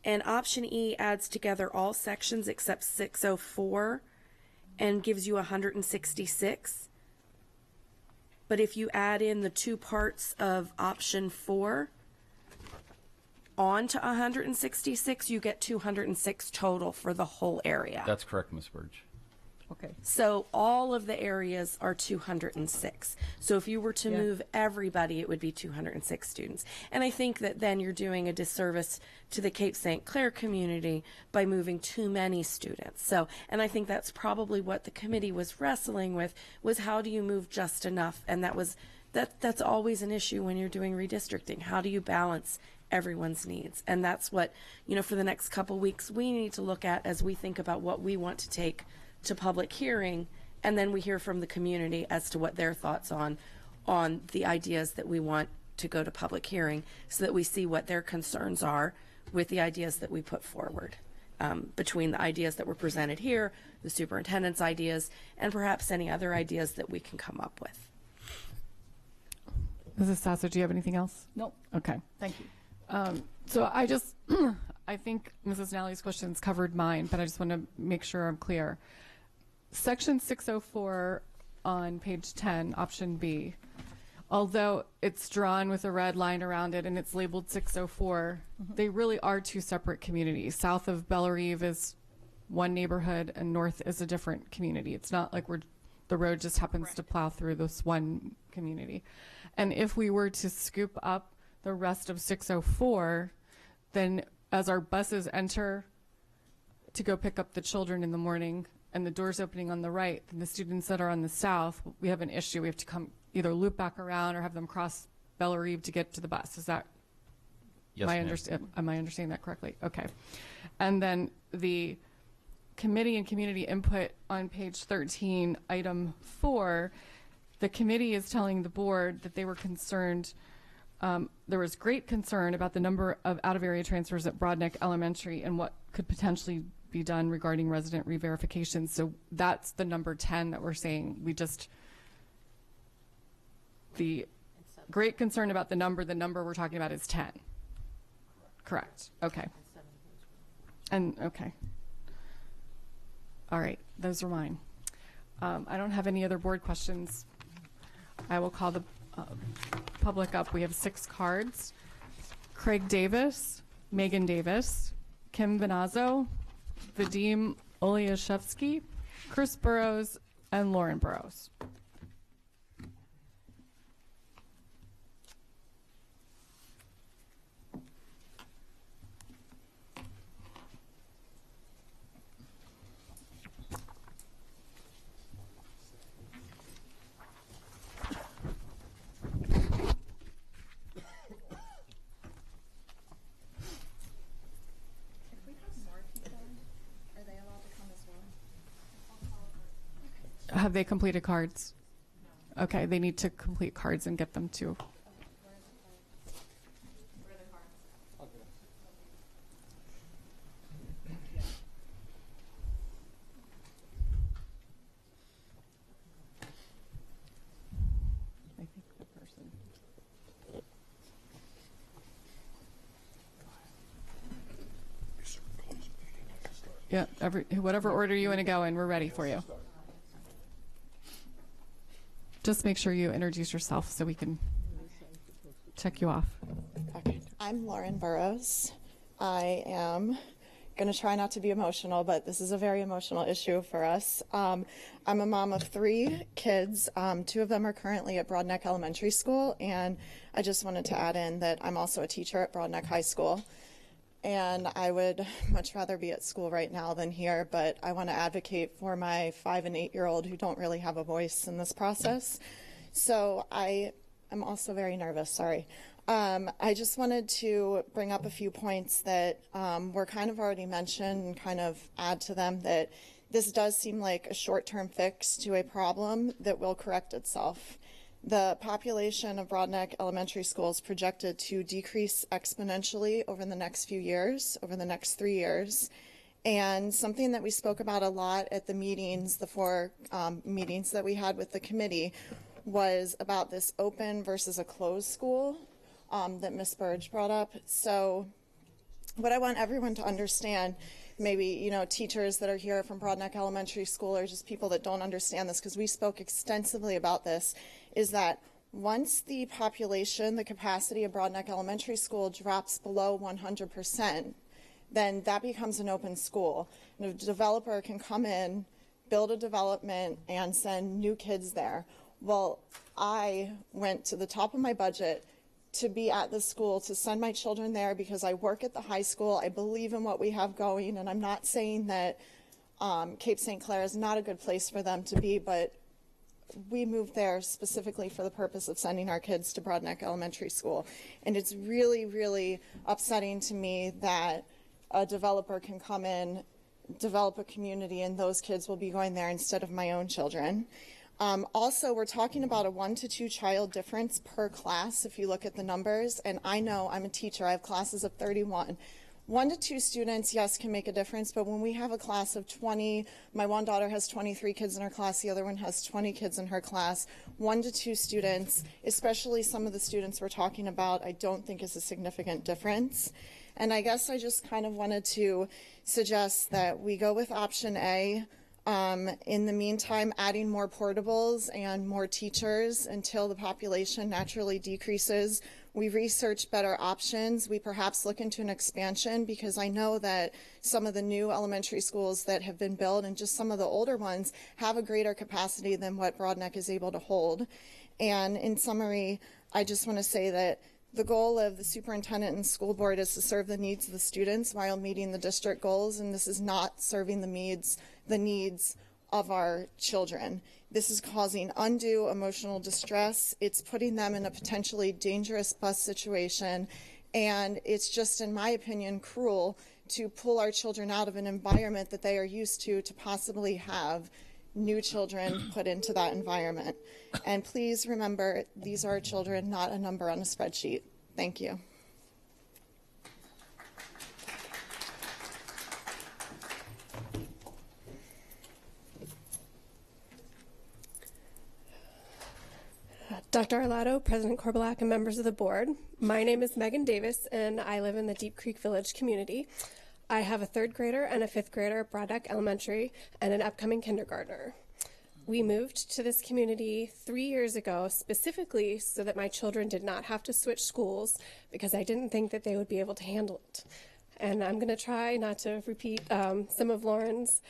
And option E adds together all sections except 604 and gives you 166. But if you add in the two parts of option 4 onto 166, you get 206 total for the whole area. That's correct, Ms. Burge. Okay. So all of the areas are 206. So if you were to move everybody, it would be 206 students. And I think that then you're doing a disservice to the Cape St. Clair community by moving too many students. So, and I think that's probably what the committee was wrestling with, was how do you move just enough? And that's always an issue when you're doing redistricting. How do you balance everyone's needs? And that's what, for the next couple weeks, we need to look at as we think about what we want to take to public hearing, and then we hear from the community as to what their thoughts on the ideas that we want to go to public hearing, so that we see what their concerns are with the ideas that we put forward, between the ideas that were presented here, the superintendent's ideas, and perhaps any other ideas that we can come up with. Mrs. Sasso, do you have anything else? No. Okay. Thank you. So I think Mrs. Nally's questions covered mine, but I just want to make sure I'm clear. Section 604 on page 10, option B, although it's drawn with a red line around it and it's labeled 604, they really are two separate communities. South of Bellerive is one neighborhood and north is a different community. It's not like the road just happens to plow through this one community. And if we were to scoop up the rest of 604, then as our buses enter to go pick up the children in the morning and the doors opening on the right, then the students that are on the south, we have an issue. We have to come either loop back around or have them cross Bellerive to get to the bus. Is that, yes, am I understanding that correctly? Okay. And then the committee and community input on page 13, item 4, the committee is telling the board that they were concerned, there was great concern about the number of out-of-area transfers at Broadneck Elementary and what could potentially be done regarding resident re-verification. So that's the number 10 that we're saying. The great concern about the number we're talking about is 10. Correct. Okay. And okay. All right. Those are mine. I don't have any other board questions. I will call the public up. We have 6 cards. Craig Davis, Megan Davis, Kim Venazzo, Vadim Olyashevsky, Chris Burrows, and Lauren Burrows. Have they completed cards? Okay, they need to complete cards and get them to. I think the person. Yeah, whatever order you want to go in, we're ready for you. Just make sure you introduce yourself so we can check you off. Okay. I'm Lauren Burrows. I am going to try not to be emotional, but this is a very emotional issue for us. I'm a mom of 3 kids. 2 of them are currently at Broadneck Elementary School, and I just wanted to add in that I'm also a teacher at Broadneck High School. And I would much rather be at school right now than here, but I want to advocate for my 5- and 8-year-old who don't really have a voice in this process. So I am also very nervous, sorry. I just wanted to bring up a few points that were kind of already mentioned and kind of add to them, that this does seem like a short-term fix to a problem that will correct itself. The population of Broadneck Elementary School is projected to decrease exponentially over the next few years, over the next 3 years. And something that we spoke about a lot at the meetings, the 4 meetings that we had with the committee, was about this open versus a closed school that Ms. Burge brought up. So what I want everyone to understand, maybe, you know, teachers that are here from Broadneck Elementary School, or just people that don't understand this, because we spoke extensively about this, is that once the population, the capacity of Broadneck Elementary School drops below 100%, then that becomes an open school. And a developer can come in, build a development, and send new kids there. Well, I went to the top of my budget to be at the school, to send my children there because I work at the high school. I believe in what we have going, and I'm not saying that Cape St. Clair is not a good place for them to be, but we moved there specifically for the purpose of sending our kids to Broadneck Elementary School. And it's really, really upsetting to me that a developer can come in, develop a community, and those kids will be going there instead of my own children. Also, we're talking about a 1 to 2 child difference per class if you look at the numbers. And I know I'm a teacher, I have classes of 31. 1 to 2 students, yes, can make a difference, but when we have a class of 20, my one daughter has 23 kids in her class, the other one has 20 kids in her class, 1 to 2 students, especially some of the students we're talking about, I don't think is a significant difference. And I guess I just kind of wanted to suggest that we go with option A. In the meantime, adding more portables and more teachers until the population naturally decreases. We research better options. We perhaps look into an expansion, because I know that some of the new elementary schools that have been built and just some of the older ones have a greater capacity than what Broadneck is able to hold. And in summary, I just want to say that the goal of the superintendent and school board is to serve the needs of the students while meeting the district goals, and this is not serving the needs of our children. This is causing undue emotional distress. It's putting them in a potentially dangerous bus situation, and it's just, in my opinion, cruel to pull our children out of an environment that they are used to possibly have new children put into that environment. And please remember, these are children, not a number on a spreadsheet. Thank you. Dr. Arlotto, President Korbelak, and members of the board. My name is Megan Davis, and I live in the Deep Creek Village community. I have a 3rd grader and a 5th grader at Broadneck Elementary and an upcoming kindergartner. We moved to this community 3 years ago specifically so that my children did not have to switch schools, because I didn't think that they would be able to handle it. And I'm going to try not to repeat some of Lauren's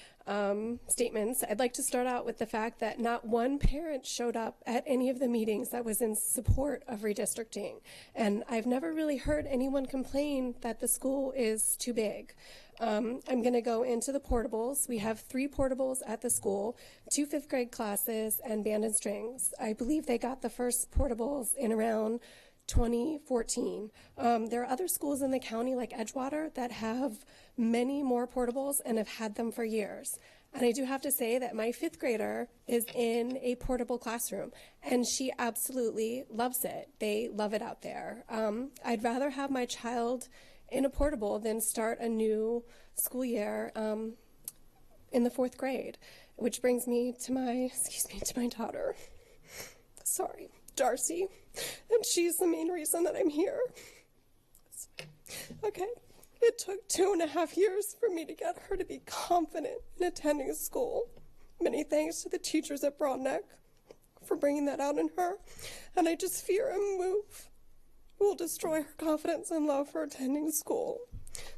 statements. I'd like to start out with the fact that not one parent showed up at any of the meetings that was in support of redistricting. And I've never really heard anyone complain that the school is too big. I'm going to go into the portables. We have 3 portables at the school, 2 5th grade classes, and band and strings. I believe they got the first portables in around 2014. There are other schools in the county like Edgewater that have many more portables and have had them for years. And I do have to say that my 5th grader is in a portable classroom, and she absolutely loves it. They love it out there. I'd rather have my child in a portable than start a new school year in the 4th grade, which brings me to my daughter. Sorry, Darcy, and she's the main reason that I'm here. Okay, It took 2.5 years for me to get her to be confident in attending school. Many thanks to the teachers at Broadneck for bringing that out in her. And I just fear a move will destroy her confidence and love for attending school.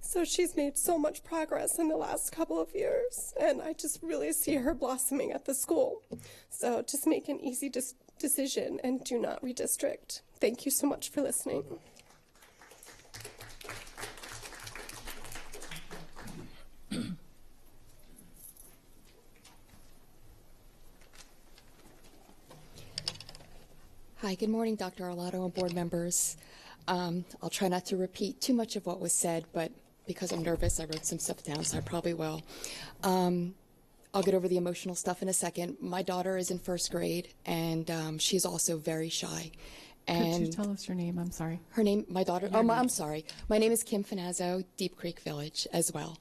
So she's made so much progress in the last couple of years, and I just really see her blossoming at the school. So just make an easy decision and do not redistrict. Thank you so much for listening. Hi, good morning, Dr. Arlotto and board members. I'll try not to repeat too much of what was said, but because I'm nervous, I wrote some stuff down, so I probably will. I'll get over the emotional stuff in a second. My daughter is in first grade, and she's also very shy. And could you tell us your name? I'm sorry. Her name, my daughter, Your name. I'm sorry. My name is Kim Finazzo, Deep Creek Village as well.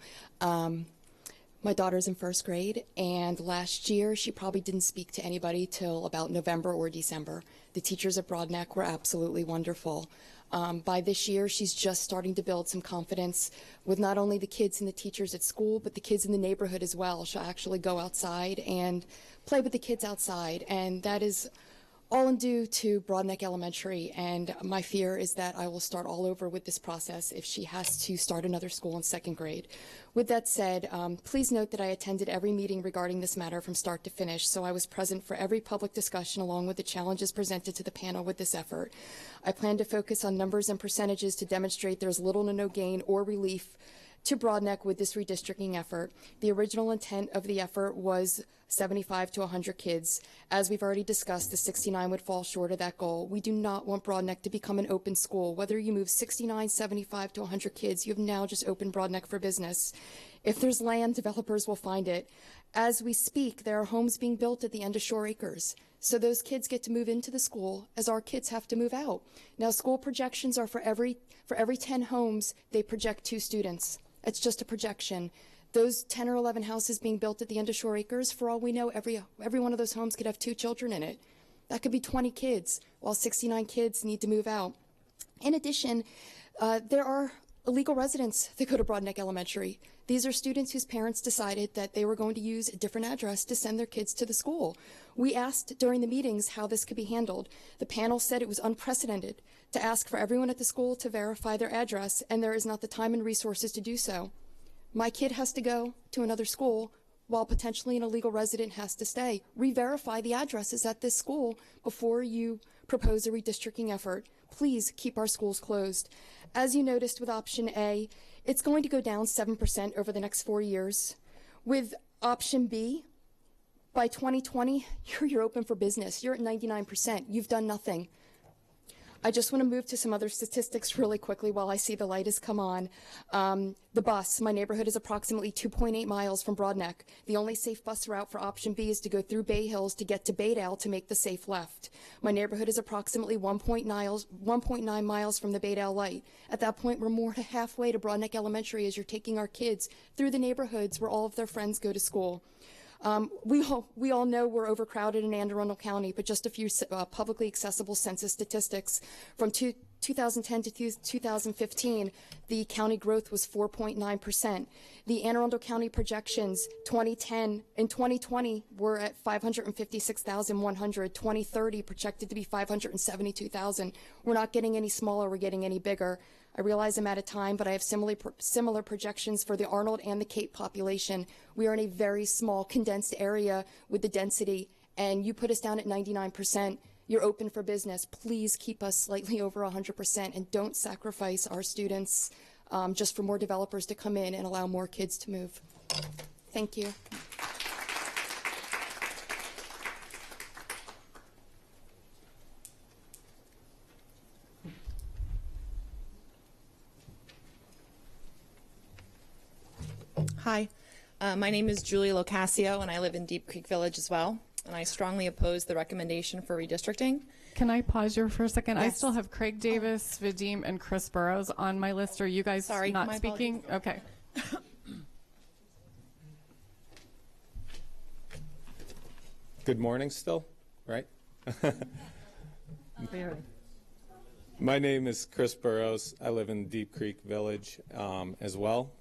My daughter's in first grade, and last year she probably didn't speak to anybody till about November or December. The teachers at Broadneck were absolutely wonderful. By this year, she's just starting to build some confidence with not only the kids and the teachers at school, but the kids in the neighborhood as well. She'll actually go outside and play with the kids outside, and that is all in due to Broadneck Elementary, and my fear is that I will start all over with this process if she has to start another school in second grade. With that said, please note that I attended every meeting regarding this matter from start to finish, so I was present for every public discussion along with the challenges presented to the panel with this effort. I plan to focus on numbers and percentages to demonstrate there's little to no gain or relief to Broadneck with this redistricting effort. The original intent of the effort was 75 to 100 kids. As we've already discussed, the 69 would fall short of that goal. We do not want Broadneck to become an open school. Whether you move 69, 75 to 100 kids, you have now just opened Broadneck for business. If there's land, developers will find it. As we speak, there are homes being built at the end of Shore Acres. So those kids get to move into the school as our kids have to move out. Now, school projections are for every 10 homes, they project 2 students. It's just a projection. Those 10 or 11 houses being built at the end of Shore Acres, for all we know, every one of those homes could have 2 children in it. That could be 20 kids, while 69 kids need to move out. In addition, there are illegal residents that go to Broadneck Elementary. These are students whose parents decided that they were going to use a different address to send their kids to the school. We asked during the meetings how this could be handled. The panel said it was unprecedented to ask for everyone at the school to verify their address, and there is not the time and resources to do so. My kid has to go to another school while potentially an illegal resident has to stay. Re-verify the addresses at this school before you propose a redistricting effort. Please keep our schools closed. As you noticed with option A, it's going to go down 7% over the next 4 years. With option B, by 2020, you're open for business. You're at 99%. You've done nothing. I just want to move to some other statistics really quickly while I see the light has come on. The bus, my neighborhood is approximately 2.8 miles from Broadneck. The only safe bus route for option B is to go through Bay Hills to get to Baydale to make the safe left. My neighborhood is approximately 1.9 miles from the Baydale light. At that point, we're more than halfway to Broadneck Elementary as you're taking our kids through the neighborhoods where all of their friends go to school. We all know we're overcrowded in Anne Arundel County, but just a few publicly accessible census statistics. From 2010 to 2015, the county growth was 4.9%. The Anne Arundel County projections, 2010 and 2020 were at 556,100. 2030 projected to be 572,000. We're not getting any smaller, we're getting any bigger. I realize I'm out of time, but I have similar projections for the Arnold and the Cape population. We are in a very small, condensed area with the density, and you put us down at 99%. You're open for business. Please keep us slightly over 100% and don't sacrifice our students just for more developers to come in and allow more kids to move. Thank you. Hi, my name is Julie Locascio, and I live in Deep Creek Village as well. And I strongly oppose the recommendation for redistricting. Can I pause you for a second? Yes. I still have Craig Davis, Vadim, and Chris Burrows on my list. Are you guys not my speaking? apologies. Okay. Good morning still, right? My name is Chris Burrows. I live in Deep Creek Village as well.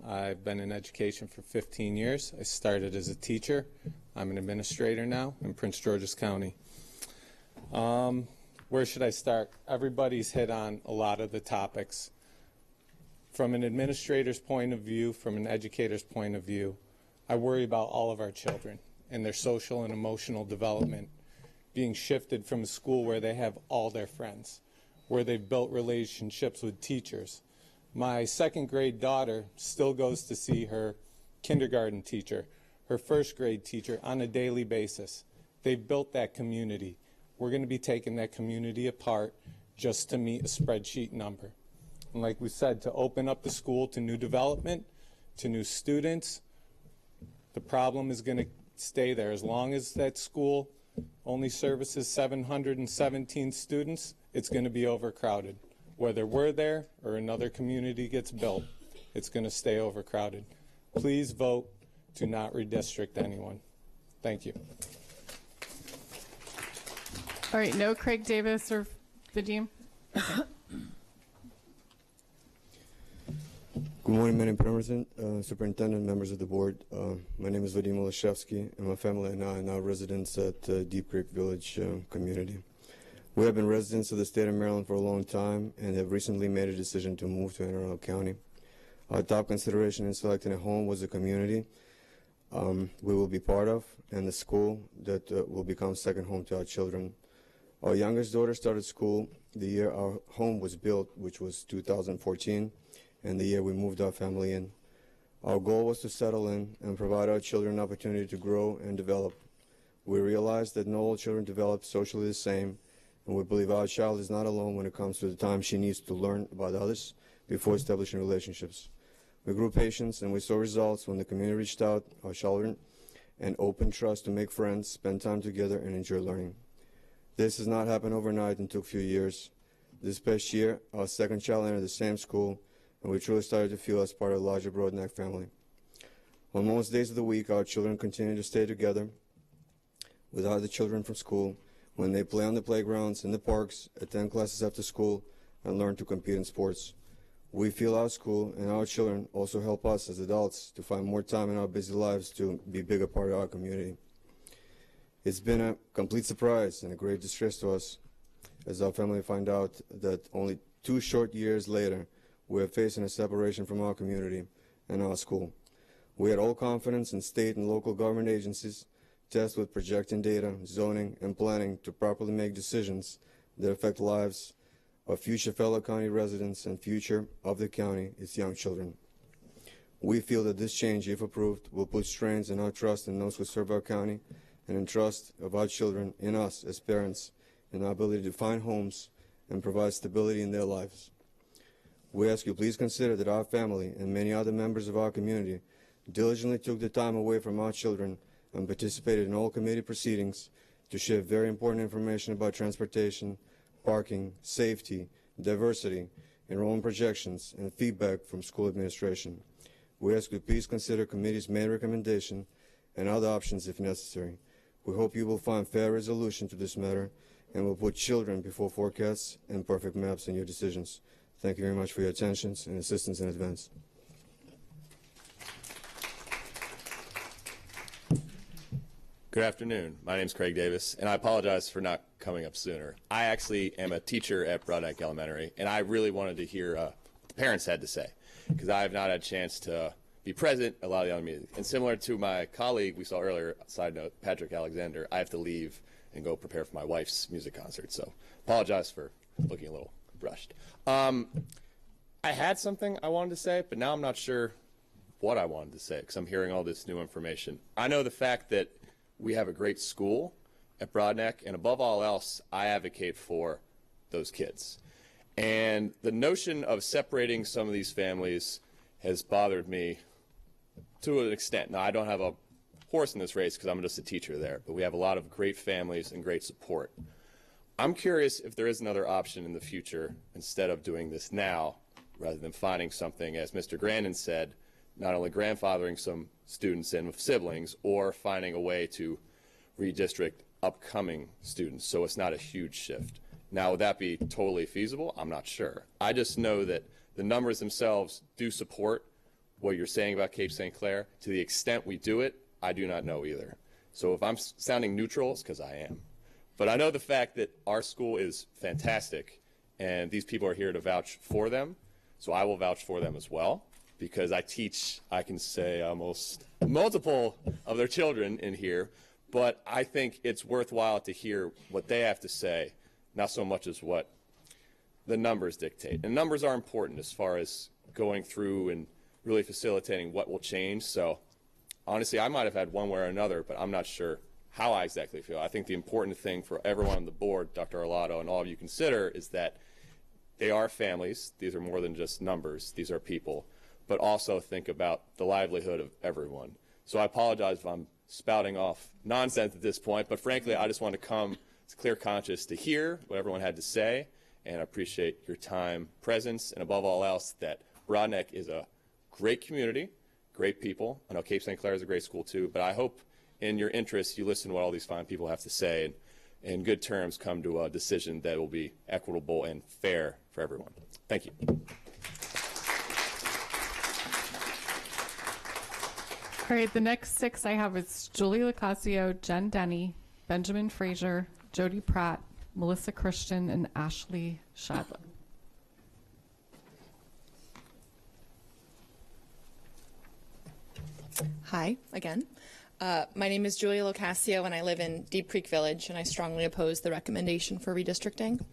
I've been in education for 15 years. I started as a teacher. I'm an administrator now in Prince George's County. Where should I start? Everybody's hit on a lot of the topics. From an administrator's point of view, from an educator's point of view, I worry about all of our children and their social and emotional development being shifted from a school where they have all their friends, where they've built relationships with teachers. My second grade daughter still goes to see her kindergarten teacher, her first grade teacher on a daily basis. They've built that community. We're going to be taking that community apart just to meet a spreadsheet number. And like we said, to open up the school to new development, to new students, the problem is going to stay there. As long as that school only services 717 students, it's going to be overcrowded. Whether we're there or another community gets built, it's going to stay overcrowded. Please vote to not redistrict anyone. Thank you. All right, no Craig Davis or Vadim? Okay. Good morning, Madam President, Superintendent, members of the board. My name is Vadim Olashevsky, and my family and I are now residents at Deep Creek Village community. We have been residents of the state of Maryland for a long time and have recently made a decision to move to Anne Arundel County. Our top consideration in selecting a home was the community we will be part of and the school that will become second home to our children. Our youngest daughter started school the year our home was built, which was 2014, and the year we moved our family in. Our goal was to settle in and provide our children an opportunity to grow and develop. We realized that not all children develop socially the same, and we believe our child is not alone when it comes to the time she needs to learn about others before establishing relationships. We grew patience and we saw results when the community reached out our children and opened trust to make friends, spend time together, and enjoy learning. This has not happened overnight and took a few years. This past year, our second child entered the same school, and we truly started to feel as part of the larger Broadneck family. On most days of the week, our children continue to stay together with other children from school when they play on the playgrounds, in the parks, attend classes after school, and learn to compete in sports. We feel our school and our children also help us as adults to find more time in our busy lives to be a bigger part of our community. It's been a complete surprise and a great distress to us as our family find out that only 2 short years later, we are facing a separation from our community and our school. We had all confidence in state and local government agencies tasked with projecting data, zoning, and planning to properly make decisions that affect lives of future fellow county residents and future of the county, its young children. We feel that this change, if approved, will put strains in our trust in those who serve our county and in trust of our children in us as parents in our ability to find homes and provide stability in their lives. We ask you please consider that our family and many other members of our community diligently took the time away from our children and participated in all committee proceedings to share very important information about transportation, parking, safety, diversity, enrollment projections, and feedback from school administration. We ask you please consider committee's main recommendation and other options if necessary. We hope you will find fair resolution to this matter and will put children before forecasts and perfect maps in your decisions. Thank you very much for your attention and assistance in advance. Good afternoon. My name is Craig Davis, and I apologize for not coming up sooner. I actually am a teacher at Broadneck Elementary, and I really wanted to hear what the parents had to say, because I have not had a chance to be present at a lot of the other meetings. And similar to my colleague we saw earlier, side note, Patrick Alexander, I have to leave and go prepare for my wife's music concert, so apologize for looking a little rushed. I had something I wanted to say, but now I'm not sure what I wanted to say, because I'm hearing all this new information. I know the fact that we have a great school at Broadneck, and above all else, I advocate for those kids. And the notion of separating some of these families has bothered me to an extent. Now, I don't have a horse in this race because I'm just a teacher there, but we have a lot of great families and great support. I'm curious if there is another option in the future instead of doing this now, rather than finding something, as Mr. Grandin said, not only grandfathering some students in with siblings, or finding a way to redistrict upcoming students so it's not a huge shift. Now, would that be totally feasible? I'm not sure. I just know that the numbers themselves do support what you're saying about Cape St. Clair. To the extent we do it, I do not know either. So if I'm sounding neutral, it's because I am. But I know the fact that our school is fantastic, and these people are here to vouch for them, so I will vouch for them as well, because I teach, I can say, almost multiple of their children in here, but I think it's worthwhile to hear what they have to say, not so much as what the numbers dictate. And numbers are important as far as going through and really facilitating what will change. So honestly, I might have had one way or another, but I'm not sure how I exactly feel. I think the important thing for everyone on the board, Dr. Arlotto, and all of you consider is that they are families. These are more than just numbers. These are people. But also think about the livelihood of everyone. So I apologize if I'm spouting off nonsense at this point, but frankly, I just want to come to clear conscience to hear what everyone had to say, and I appreciate your time, presence, and above all else, that Broadneck is a great community, great people. I know Cape St. Clair is a great school too, but I hope in your interest you listen to what all these fine people have to say and in good terms come to a decision that will be equitable and fair for everyone. Thank you. All right, the next 6 I have is Julie Locasio, Jen Denny, Benjamin Frazier, Jody Pratt, Melissa Christian, and Ashley Shadler. Hi, again. My name is Julia Locasio, and I live in Deep Creek Village, and I strongly oppose the recommendation for redistricting.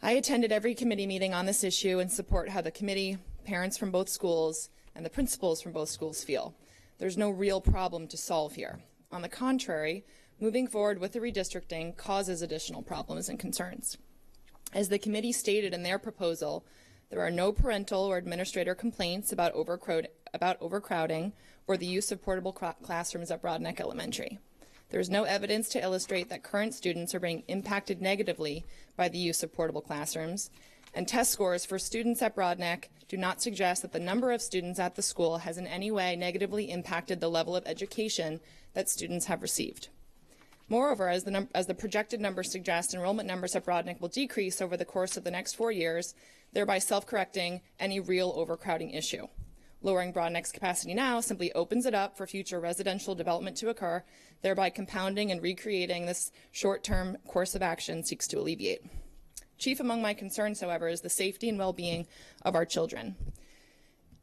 I attended every committee meeting on this issue and support how the committee, parents from both schools, and the principals from both schools feel. There's no real problem to solve here. On the contrary, moving forward with the redistricting causes additional problems and concerns. As the committee stated in their proposal, there are no parental or administrator complaints about overcrowding or the use of portable classrooms at Broadneck Elementary. There is no evidence to illustrate that current students are being impacted negatively by the use of portable classrooms, and test scores for students at Broadneck do not suggest that the number of students at the school has in any way negatively impacted the level of education that students have received. Moreover, as the projected numbers suggest, enrollment numbers at Broadneck will decrease over the course of the next 4 years, thereby self-correcting any real overcrowding issue. Lowering Broadneck's capacity now simply opens it up for future residential development to occur, thereby compounding and recreating this short-term course of action seeks to alleviate. Chief among my concerns, however, is the safety and well-being of our children.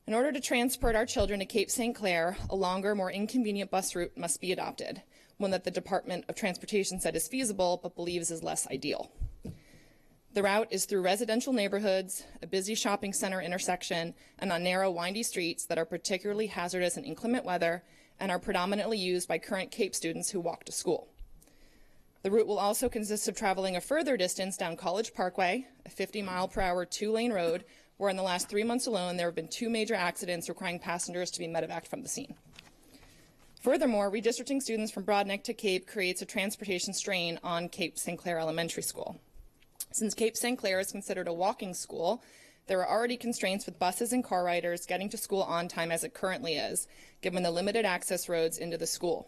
In order to transport our children to Cape St. Clair, a longer, more inconvenient bus route must be adopted, one that the Department of Transportation said is feasible but believes is less ideal. The route is through residential neighborhoods, a busy shopping center intersection, and on narrow, windy streets that are particularly hazardous in inclement weather and are predominantly used by current Cape students who walk to school. The route will also consist of traveling a further distance down College Parkway, a 50-mile-per-hour 2-lane road, where in the last 3 months alone there have been 2 major accidents requiring passengers to be medevaced from the scene. Furthermore, redistricting students from Broadneck to Cape creates a transportation strain on Cape St. Clair Elementary School. Since Cape St. Clair is considered a walking school, there are already constraints with buses and car riders getting to school on time as it currently is, given the limited access roads into the school.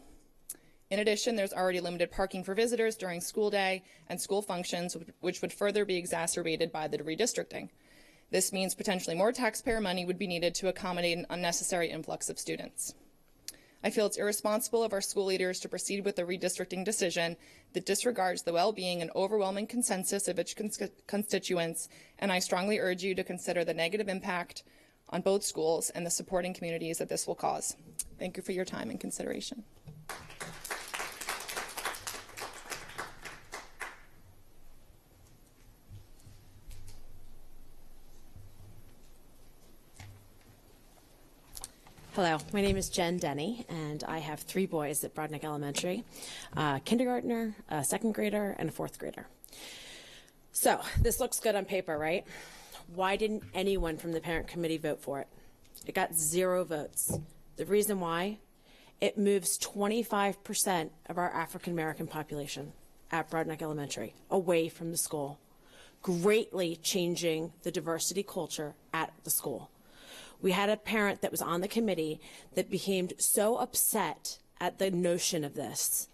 In addition, there's already limited parking for visitors during school day and school functions, which would further be exacerbated by the redistricting. This means potentially more taxpayer money would be needed to accommodate an unnecessary influx of students. I feel it's irresponsible of our school leaders to proceed with a redistricting decision that disregards the well-being and overwhelming consensus of its constituents, and I strongly urge you to consider the negative impact on both schools and the supporting communities that this will cause. Thank you for your time and consideration. Hello, my name is Jen Denny, and I have 3 boys at Broadneck Elementary, a kindergartner, a second grader, and a 4th grader. So this looks good on paper, right? Why didn't anyone from the parent committee vote for it? It got 0 votes. The reason why? It moves 25% of our African American population at Broadneck Elementary away from the school, greatly changing the diversity culture at the school. We had a parent that was on the committee that became so upset at the notion of this.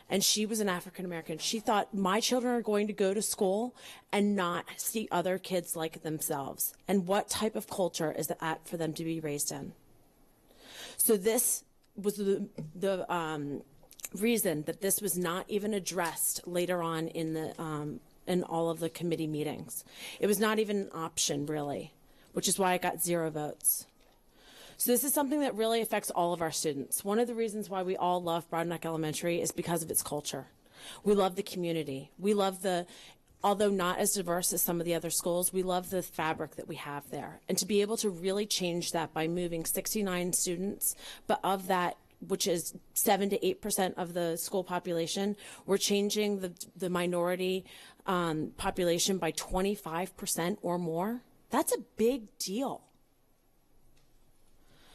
and she was an African American. She thought, my children are going to go to school and not see other kids like themselves. And what type of culture is that for them to be raised in? So this was the reason that this was not even addressed later on in all of the committee meetings. It was not even an option, really, which is why I got 0 votes. So this is something that really affects all of our students. One of the reasons why we all love Broad Elementary is because of its culture. We love the community. We love although not as diverse as some of the other schools, we love the fabric that we have there. And to be able to really change that by moving 69 students, but of that, which is 7 to 8% of the school population, we're changing the minority population by 25% or more. That's a big deal.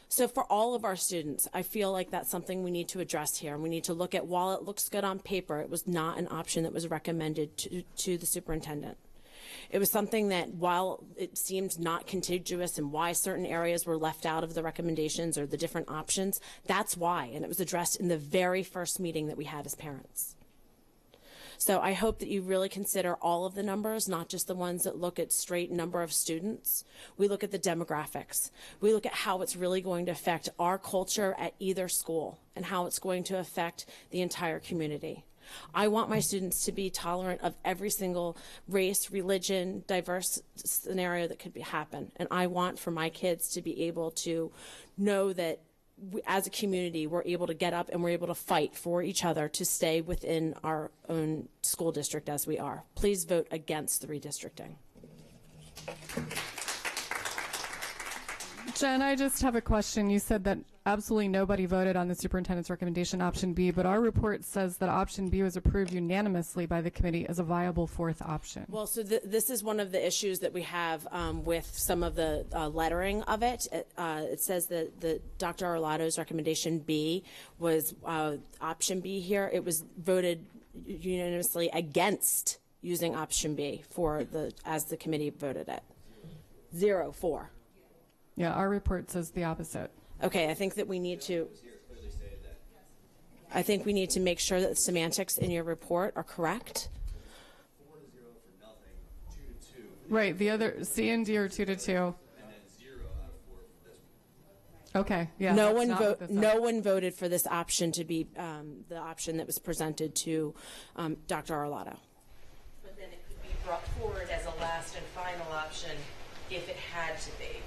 So for all of our students, I feel like that's something we need to address here. And we need to look at, while it looks good on paper, it was not an option that was recommended to the superintendent. It was something that, while it seemed not contiguous and why certain areas were left out of the recommendations or the different options, that's why. And it was addressed in the very first meeting that we had as parents. So I hope that you really consider all of the numbers, not just the ones that look at straight number of students. We look at the demographics. We look at how it's really going to affect our culture at either school and how it's going to affect the entire community. I want my students to be tolerant of every single race, religion, diverse scenario that could happen. And I want for my kids to be able to know that as a community, we're able to get up and we're able to fight for each other to stay within our own school district as we are. Please vote against the redistricting. Jen, I just have a question. You said that absolutely nobody voted on the superintendent's recommendation, option B, but our report says that option B was approved unanimously by the committee as a viable fourth option. Well, so this is one of the issues that we have with some of the lettering of it. It says that Dr. Arlotto's recommendation B was option B here. It was voted unanimously against using option B as the committee voted it. 0-4. Yeah, our report says the opposite. Okay, I think that we need to make sure that the semantics in your report are correct. Right, the other C and D are 2-2. Okay, yeah. No one voted for this option to be the option that was presented to Dr. Arlotto. But then it could be brought forward as a last and final option if it had to be.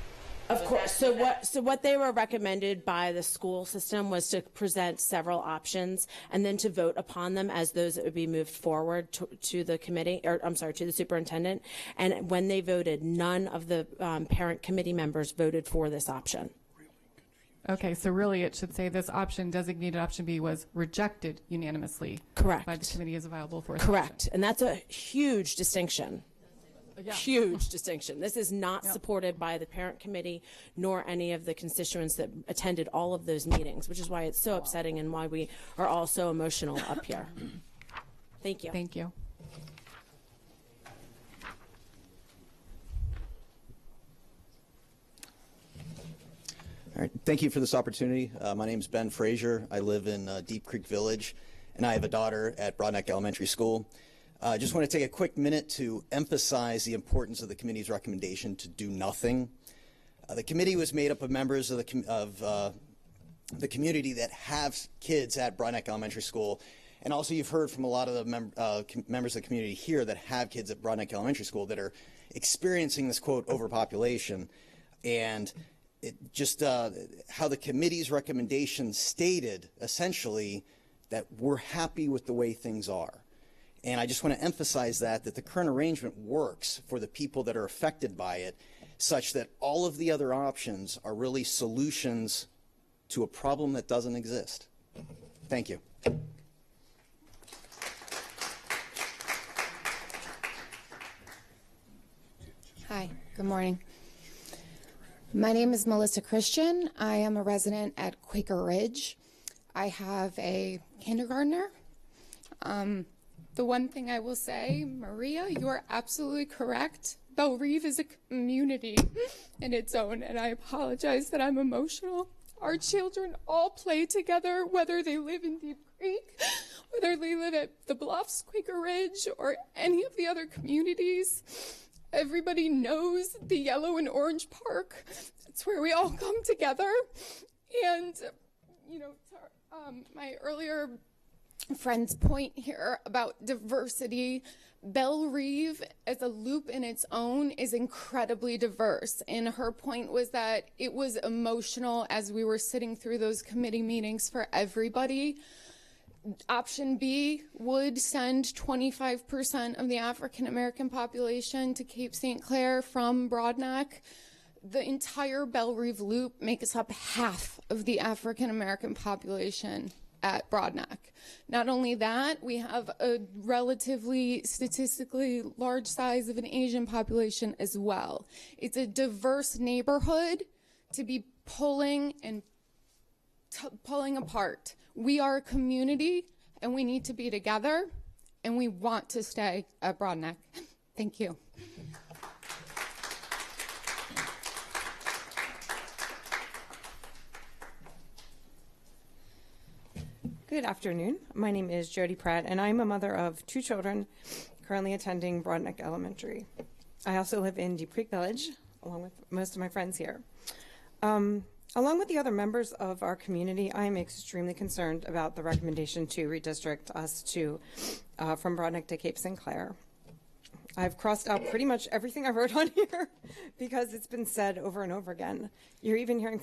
Of course. So what they were recommended by the school system was to present several options and then to vote upon them as those that would be moved forward to the committee, or I'm sorry, to the superintendent. And when they voted, none of the parent committee members voted for this option. Okay, so really it should say this option, designated option B, was rejected unanimously. Correct. By the committee as a viable fourth Correct. option. And that's a huge distinction. Yeah. Huge distinction. This is not supported by the parent committee nor any of the constituents that attended all of those meetings, which is why it's so upsetting and why we are all so emotional up here. Thank you. Thank you. All right, thank you for this opportunity. My name is Ben Frazier. I live in Deep Creek Village, and I have a daughter at Broadneck Elementary School. I just want to take a quick minute to emphasize the importance of the committee's recommendation to do nothing. The committee was made up of members of the community that have kids at Broadneck Elementary School, and also you've heard from a lot of the members of the community here that have kids at Broadneck Elementary School that are experiencing this, quote, overpopulation, and how the committee's recommendation stated essentially that we're happy with the way things are. And I just want to emphasize that the current arrangement works for the people that are affected by it, such that all of the other options are really solutions to a problem that doesn't exist. Thank you. Hi, good morning. My name is Melissa Christian. I am a resident at Quaker Ridge. I have a kindergartner. The one thing I will say, Maria, you are absolutely correct. Belle Reve is a community in its own, and I apologize that I'm emotional. Our children all play together, whether they live in Deep Creek, whether they live at the Bluffs, Quaker Ridge, or any of the other communities. Everybody knows the Yellow and Orange Park. It's where we all come together. And, you know, my earlier friend's point here about diversity, Belle Reve as a loop in its own is incredibly diverse. And her point was that it was emotional as we were sitting through those committee meetings for everybody. Option B would send 25% of the African American population to Cape St. Clair from Broadneck. The entire Belle Reve loop makes up half of the African American population at Broadneck. Not only that, we have a relatively statistically large size of an Asian population as well. It's a diverse neighborhood to be pulling apart. We are a community and we need to be together and we want to stay at Broadneck. Thank you. Good afternoon. My name is Jody Pratt, and I'm a mother of 2 children currently attending Broadneck Elementary. I also live in Deep Creek Village, along with most of my friends here. Along with the other members of our community, I am extremely concerned about the recommendation to redistrict us to from Broadneck to Cape St. Clair. I've crossed out pretty much everything I wrote on here because it's been said over and over again. You're even hearing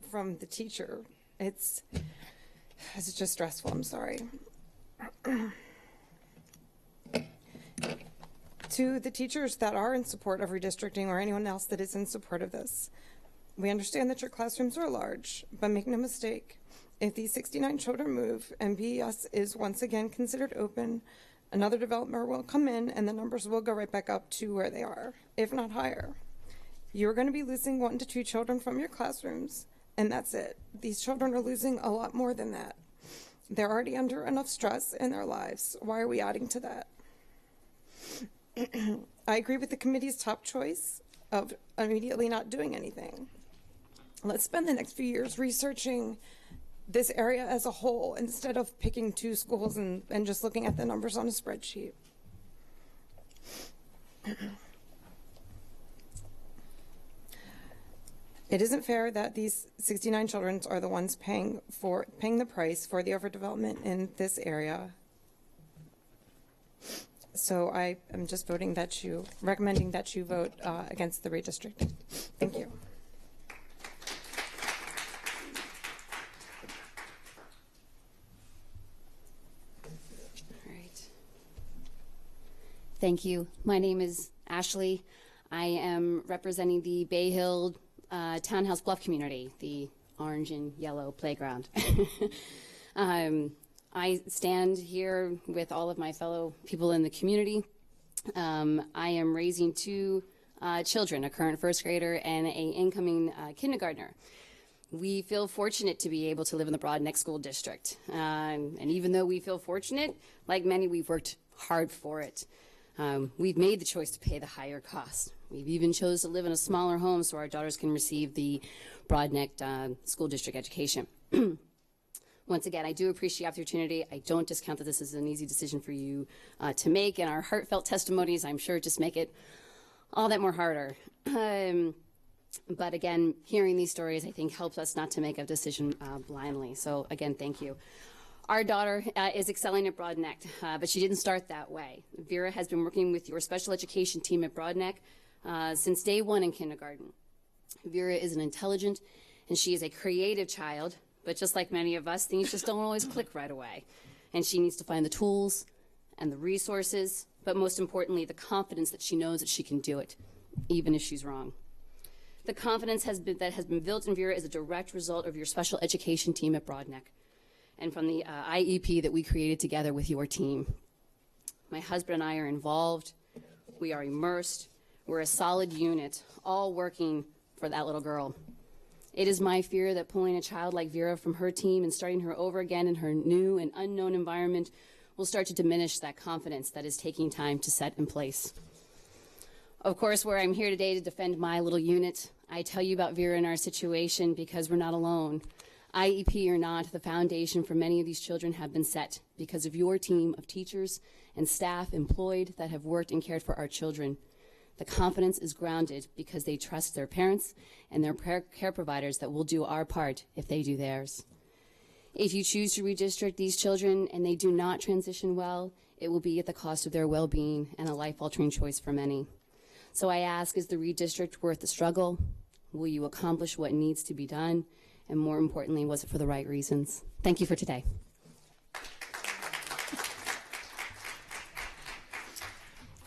from the teacher. It's just stressful. I'm sorry. To the teachers that are in support of redistricting or anyone else that is in support of this, we understand that your classrooms are large, but make no mistake, if these 69 children move and BES is once again considered open, another developer will come in and the numbers will go right back up to where they are, if not higher. You're going to be losing 1 to 2 children from your classrooms, and that's it. These children are losing a lot more than that. They're already under enough stress in their lives. Why are we adding to that? I agree with the committee's top choice of immediately not doing anything. Let's spend the next few years researching this area as a whole instead of picking 2 schools and just looking at the numbers on a spreadsheet. It isn't fair that these 69 children are the ones paying the price for the overdevelopment in this area. So I am just recommending that you vote against the redistricting. Thank you. All right. Thank you. My name is Ashley. I am representing the Bay Hill Townhouse Bluff community, the orange and yellow playground. I stand here with all of my fellow people in the community. I am raising 2 children, a current first grader and an incoming kindergartner. We feel fortunate to be able to live in the Broadneck School District. And even though we feel fortunate, like many, we've worked hard for it. We've made the choice to pay the higher cost. We've even chose to live in a smaller home so our daughters can receive the Broadneck School District education. Once again, I do appreciate the opportunity. I don't discount that this is an easy decision for you to make, and our heartfelt testimonies, I'm sure, just make it all that more harder. But again, hearing these stories, I think, helps us not to make a decision blindly. So again, thank you. Our daughter is excelling at Broadneck, but she didn't start that way. Vera has been working with your special education team at Broadneck since day 1 in kindergarten. Vera is an intelligent and she is a creative child, but just like many of us, things just don't always click right away. And she needs to find the tools and the resources, but most importantly, the confidence that she knows that she can do it, even if she's wrong. The confidence that has been built in Vera is a direct result of your special education team at Broadneck and from the IEP that we created together with your team. My husband and I are involved. We are immersed. We're a solid unit, all working for that little girl. It is my fear that pulling a child like Vera from her team and starting her over again in her new and unknown environment will start to diminish that confidence that is taking time to set in place. Of course, where I'm here today to defend my little unit, I tell you about Vera and our situation because we're not alone. IEP or not, the foundation for many of these children have been set because of your team of teachers and staff employed that have worked and cared for our children. The confidence is grounded because they trust their parents and their care providers that we'll do our part if they do theirs. If you choose to redistrict these children and they do not transition well, it will be at the cost of their well-being and a life-altering choice for many. So I ask, is the redistrict worth the struggle? Will you accomplish what needs to be done? And more importantly, was it for the right reasons? Thank you for today.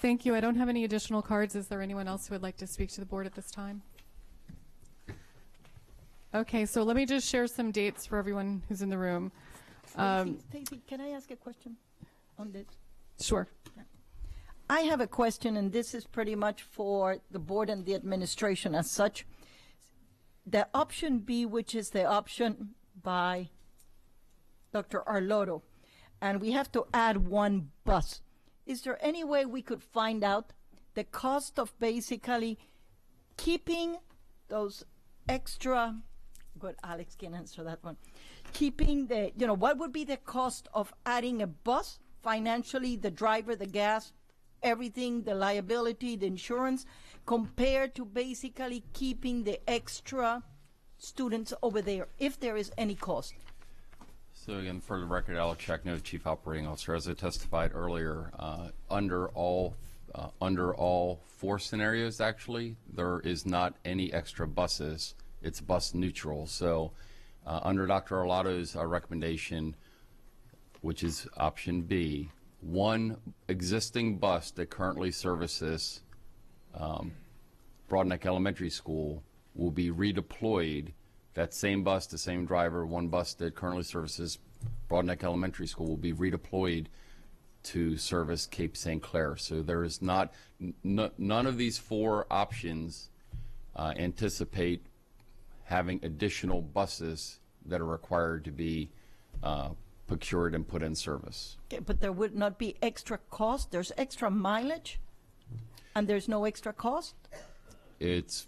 Thank you. I don't have any additional cards. Is there anyone else who would like to speak to the board at this time? Okay, so let me just share some dates for everyone who's in the room. Stacey, can I ask a question on this? Sure. I have a question, and this is pretty much for the board and the administration as such. The option B, which is the option by Dr. Arlotto, and we have to add one bus. Is there any way we could find out the cost of basically keeping those extra, good, Alex can answer that one, keeping the, what would be the cost of adding a bus financially, the driver, the gas, everything, the liability, the insurance, compared to basically keeping the extra students over there, if there is any cost? So again, for the record, Alex Shackno, Chief Operating Officer. As I testified earlier, under all 4 scenarios, actually, there is not any extra buses. It's bus neutral. So under Dr. Arlotto's recommendation, which is option B, one existing bus that currently services Broadneck Elementary School will be redeployed. That same bus, the same driver, one bus that currently services Broadneck Elementary School will be redeployed to service Cape St. Clair. So there is none of these 4 options anticipate having additional buses that are required to be procured and put in service. Okay, but there would not be extra cost? There's extra mileage, and there's no extra cost? It's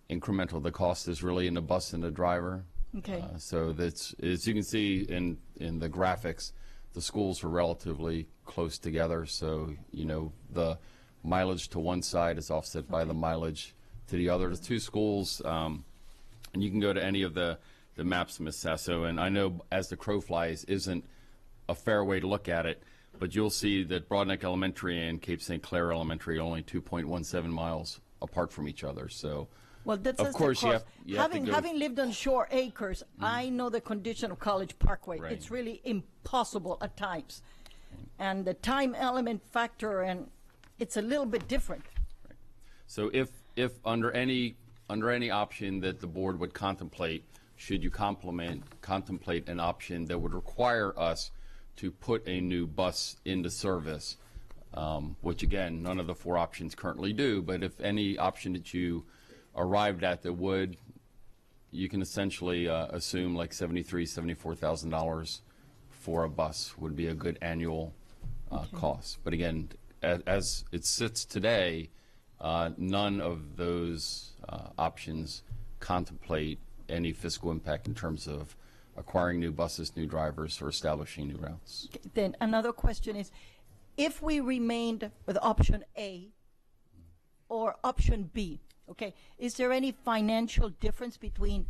incremental. The cost is really in the bus and the driver. Okay. So that's, as you can see in the graphics, the schools are relatively close together. So, the mileage to one side is offset by the mileage to the other. The 2 schools, and you can go to any of the maps, Ms. Sasso, and I know as the crow flies isn't a fair way to look at it, but you'll see that Broadneck Elementary and Cape St. Clair Elementary are only 2.17 miles apart from each other. So, well, that's of course, you have to go. Having lived on Shore Acres, I know the condition of College Parkway. Right. It's really impossible at times, and the time element factor, and it's a little bit different. Right. So, if under any option that the board would contemplate, should you contemplate an option that would require us to put a new bus into service, which again, none of the 4 options currently do, but if any option that you arrived at that would, you can essentially assume like $74,000 for a bus would be a good annual cost. But again, as it sits today, none of those options contemplate any fiscal impact in terms of acquiring new buses, new drivers, or establishing new routes. Okay, then another question is, if we remained with option A or option B, okay, is there any financial difference between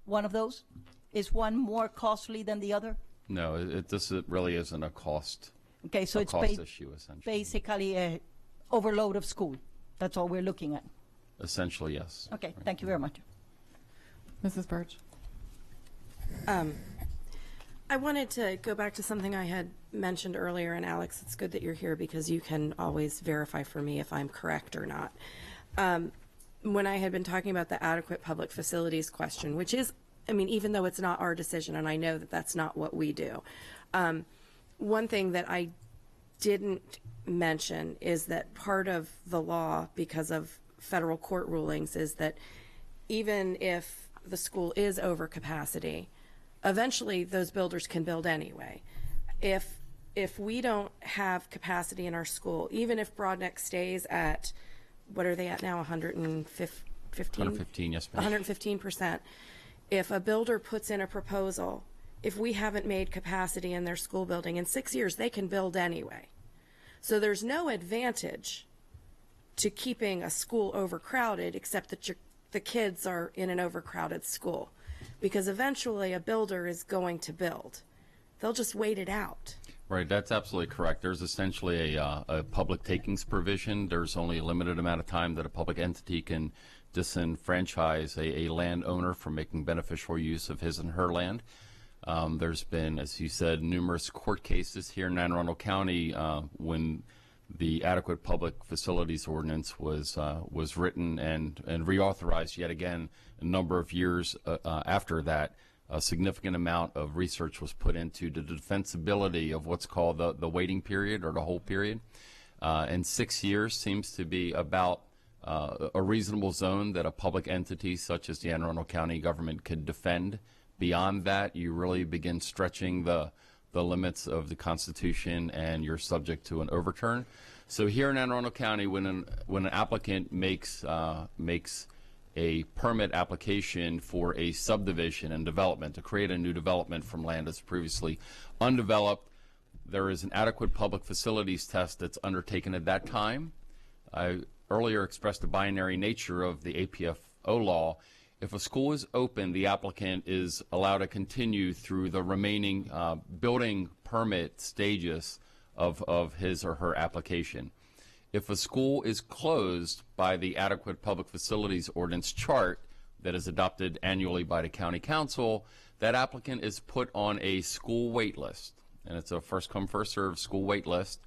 one of those? Is one more costly than the other? No, this really isn't a cost. Okay, so it's cost issue essentially. Basically a overload of school. That's all we're looking at. Essentially, yes. Okay, thank you very much. Mrs. Birch. I wanted to go back to something I had mentioned earlier, and Alex, it's good that you're here because you can always verify for me if I'm correct or not. When I had been talking about the adequate public facilities question, which is, even though it's not our decision, and I know that that's not what we do, one thing that I didn't mention is that part of the law, because of federal court rulings, is that even if the school is over capacity, eventually those builders can build anyway. If we don't have capacity in our school, even if Broadneck stays at, what are they at now, 115? 115, yes, ma'am. 115%. if a builder puts in a proposal, if we haven't made capacity in their school building, in 6 years they can build anyway. So there's no advantage to keeping a school overcrowded except that the kids are in an overcrowded school, because eventually a builder is going to build. They'll just wait it out. Right, that's absolutely correct. There's essentially a public takings provision. There's only a limited amount of time that a public entity can disenfranchise a landowner from making beneficial use of his and her land. There's been, as you said, numerous court cases here in Anne Arundel County when the Adequate Public Facilities Ordinance was written and reauthorized yet again a number of years after that. A significant amount of research was put into the defensibility of what's called the waiting period or the hold period. And 6 years seems to be about a reasonable zone that a public entity such as the Anne Arundel County government could defend. Beyond that, you really begin stretching the limits of the Constitution and you're subject to an overturn. So here in Anne Arundel County, when an applicant makes a permit application for a subdivision and development to create a new development from land that's previously undeveloped, there is an adequate public facilities test that's undertaken at that time. I earlier expressed the binary nature of the APFO law. If a school is open, the applicant is allowed to continue through the remaining building permit stages of his or her application. If a school is closed by the Adequate Public Facilities Ordinance chart that is adopted annually by the County Council, that applicant is put on a school wait list. And it's a first come, first served school wait list.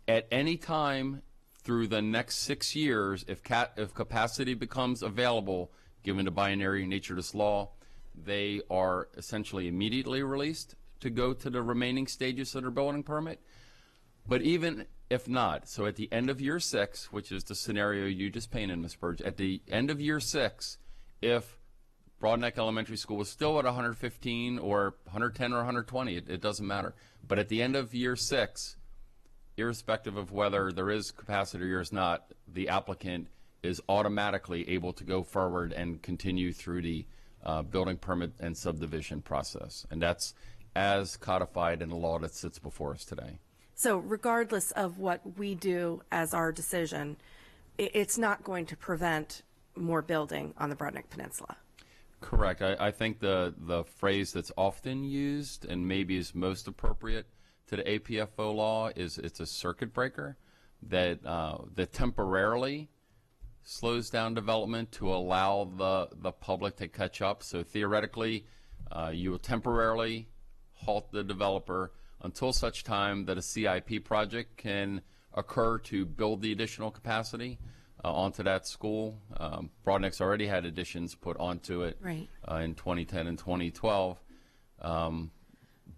At any time through the next 6 years, if capacity becomes available, given the binary nature of this law, they are essentially immediately released to go to the remaining stages of their building permit. But even if not, so at the end of year 6, which is the scenario you just painted, Ms. Burge, at the end of year 6, if Broadneck Elementary School was still at 115 or 110 or 120, it doesn't matter. But at the end of year 6, irrespective of whether there is capacity or is not, the applicant is automatically able to go forward and continue through the building permit and subdivision process. And that's as codified in the law that sits before us today. So regardless of what we do as our decision, it's not going to prevent more building on the Broadneck Peninsula. Correct. I think the phrase that's often used and maybe is most appropriate to the APFO law is it's a circuit breaker that temporarily slows down development to allow the public to catch up. So theoretically, you will temporarily halt the developer until such time that a CIP project can occur to build the additional capacity onto that school. Broadneck's already had additions put onto it in 2010 and 2012.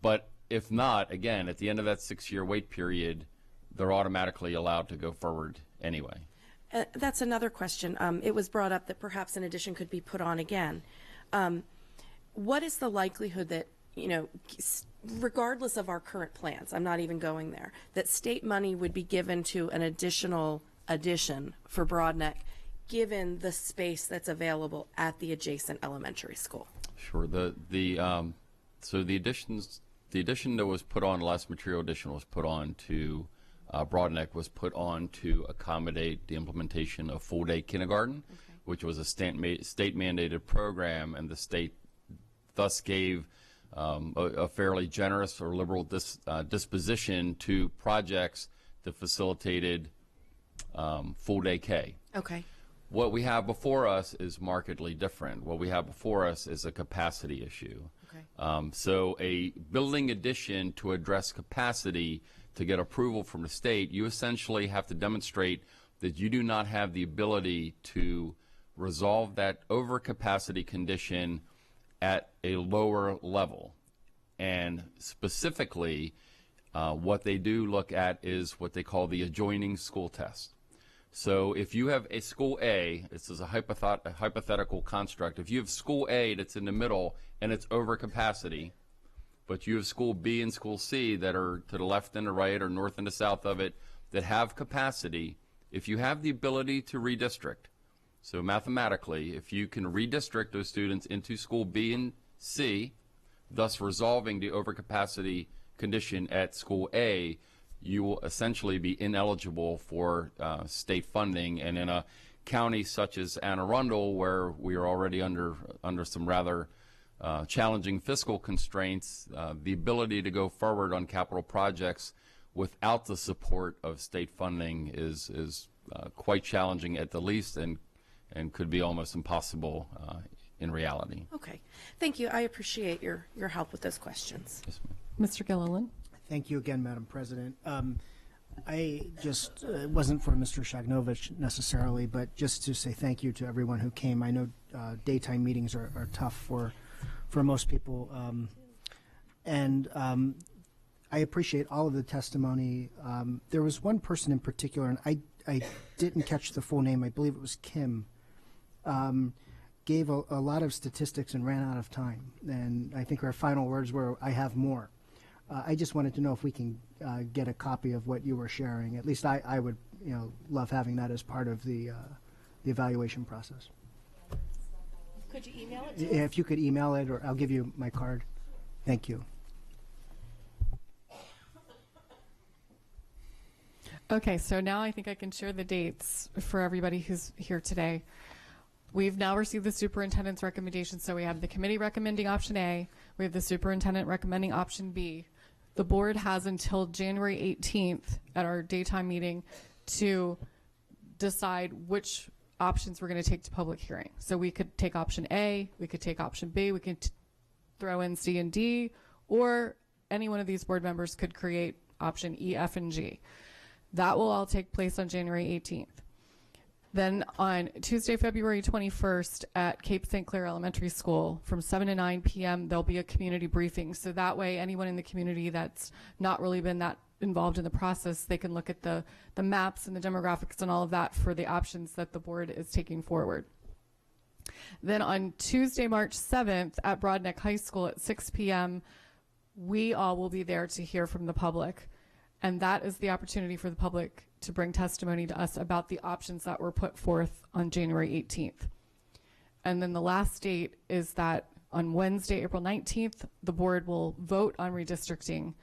But if not, again, at the end of that 6-year wait period, they're automatically allowed to go forward anyway. That's another question. It was brought up that perhaps an addition could be put on again. What is the likelihood that, regardless of our current plans, I'm not even going there, that state money would be given to an additional addition for Broadneck, given the space that's available at the adjacent elementary school? Sure. So the addition that was put on, the last material addition was put on to Broadneck was put on to accommodate the implementation of full-day kindergarten, which was a state-mandated program, and the state thus gave a fairly generous or liberal disposition to projects that facilitated full-day K. Okay. What we have before us is markedly different. What we have before us is a capacity issue. Okay. So a building addition to address capacity to get approval from the state, you essentially have to demonstrate that you do not have the ability to resolve that overcapacity condition at a lower level. And specifically, what they do look at is what they call the adjoining school test. So if you have a school A, this is a hypothetical construct, if you have school A that's in the middle and it's overcapacity, but you have school B and school C that are to the left and the right or north and the south of it that have capacity, if you have the ability to redistrict, So mathematically, if you can redistrict those students into school B and C, thus resolving the overcapacity condition at school A, you will essentially be ineligible for state funding. And in a county such as Anne Arundel, where we are already under some rather challenging fiscal constraints, the ability to go forward on capital projects without the support of state funding is quite challenging at the least, and could be almost impossible in reality. Okay. Thank you. I appreciate your help with those questions. Yes, Mr. Gilliland. Thank you again, Madam President. I just, it wasn't for Mr. Shagnovich necessarily, but just to say thank you to everyone who came. I know daytime meetings are tough for most people. I appreciate all of the testimony. There was one person in particular, and I didn't catch the full name. I believe it was Kim. Gave a lot of statistics and ran out of time. And I think her final words were, "I have more." I just wanted to know if we can get a copy of what you were sharing. At least I would, love having that as part of the evaluation process. Could you email it to us? If you could email it, or I'll give you my card. Thank you. Okay, so now I think I can share the dates for everybody who's here today. We've now received the superintendent's recommendation, so we have the committee recommending option A, we have the superintendent recommending option B. The board has until January 18th at our daytime meeting to decide which options we're going to take to public hearing. So we could take option A, we could take option B, we could throw in C and D, or any one of these board members could create option E, F, and G. That will all take place on January 18th. Then on Tuesday, February 21st at Cape St. Clair Elementary School from 7 to 9 p.m. there'll be a community briefing. So that way anyone in the community that's not really been that involved in the process, they can look at the maps and the demographics and all of that for the options that the board is taking forward. Then on Tuesday, March 7th at Broadneck High School at 6 p.m., we all will be there to hear from the public. And that is the opportunity for the public to bring testimony to us about the options that were put forth on January 18th. And then the last date is that on Wednesday, April 19th, the board will vote on redistricting.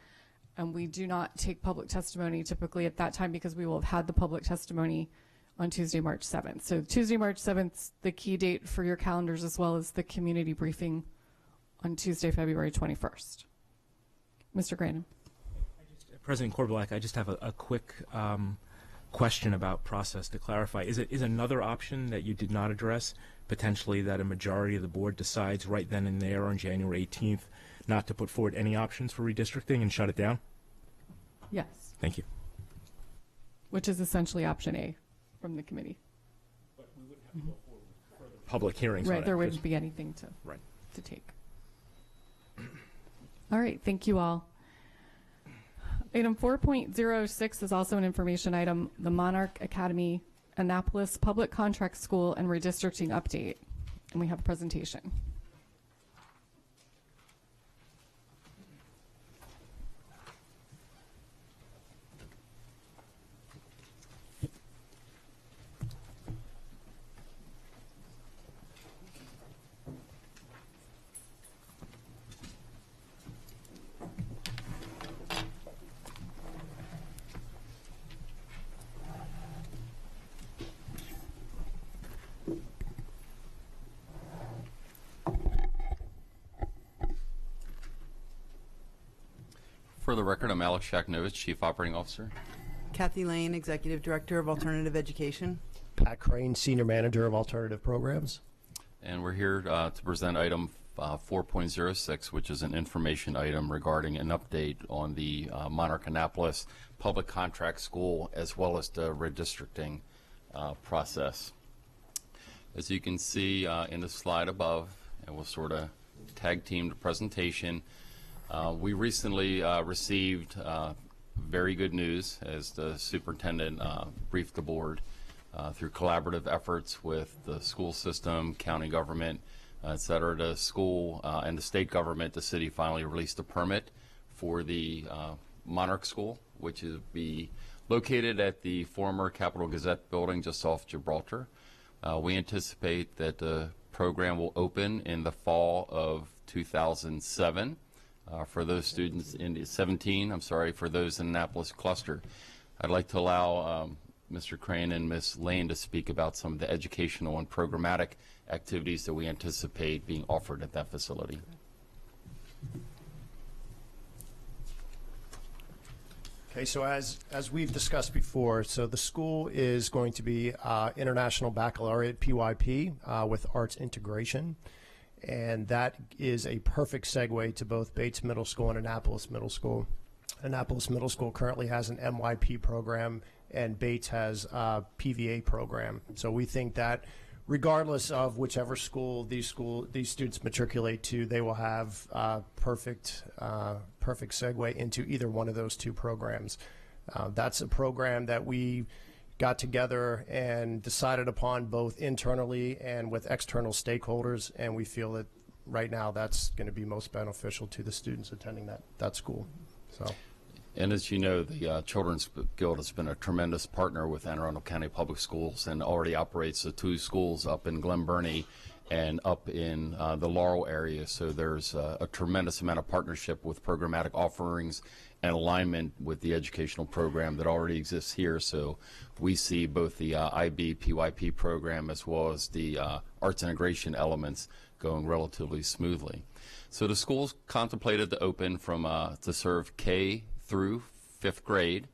And we do not take public testimony typically at that time because we will have had the public testimony on Tuesday, March 7th. So Tuesday, March 7th, the key date for your calendars, as well as the community briefing on Tuesday, February 21st. Mr. Granum. President Korbelak, I just have a quick question about process to clarify. Is another option that you did not address potentially that a majority of the board decides right then and there on January 18th not to put forward any options for redistricting and shut it down? Yes. Thank you. Which is essentially option A from the committee. But we wouldn't have to go forward with further public hearings on Right, it. there wouldn't be anything to take. All right, thank you all. Item 4.06 is also an information item, the Monarch Academy Annapolis Public Contract School and Redistricting Update. And we have a presentation. For the record, I'm Alex Shaknovich, Chief Operating Officer. Kathy Lane, Executive Director of Alternative Education. Pat Crane, Senior Manager of Alternative Programs. And we're here to present item 4.06, which is an information item regarding an update on the Monarch Annapolis Public Contract School, as well as the redistricting process. As you can see in the slide above, and we'll sort of tag team the presentation, we recently received very good news as the superintendent briefed the board through collaborative efforts with the school system, county government, et cetera. The school and the state government, the city finally released a permit for the Monarch School, which is be located at the former Capitol Gazette building just off Gibraltar. We anticipate that the program will open in the fall of 2007 for those students in 17, I'm sorry, for those in Annapolis cluster. I'd like to allow Mr. Crane and Ms. Lane to speak about some of the educational and programmatic activities that we anticipate being offered at that facility. Okay, so as we've discussed before, so the school is going to be International Baccalaureate PYP with arts integration, and that is a perfect segue to both Bates Middle School and Annapolis Middle School. Annapolis Middle School currently has an MYP program, and Bates has a PVA program. So we think that regardless of whichever school these students matriculate to, they will have perfect segue into either one of those two programs. That's a program that we got together and decided upon both internally and with external stakeholders, and we feel that right now that's going to be most beneficial to the students attending that school. So. And as you know, the Children's Guild has been a tremendous partner with Anne Arundel County Public Schools and already operates the two schools up in Glen Burnie and up in the Laurel area. So there's a tremendous amount of partnership with programmatic offerings and alignment with the educational program that already exists here. So we see both the IB PYP program as well as the arts integration elements going relatively smoothly. So the school's contemplated to open from to serve K through 5th grade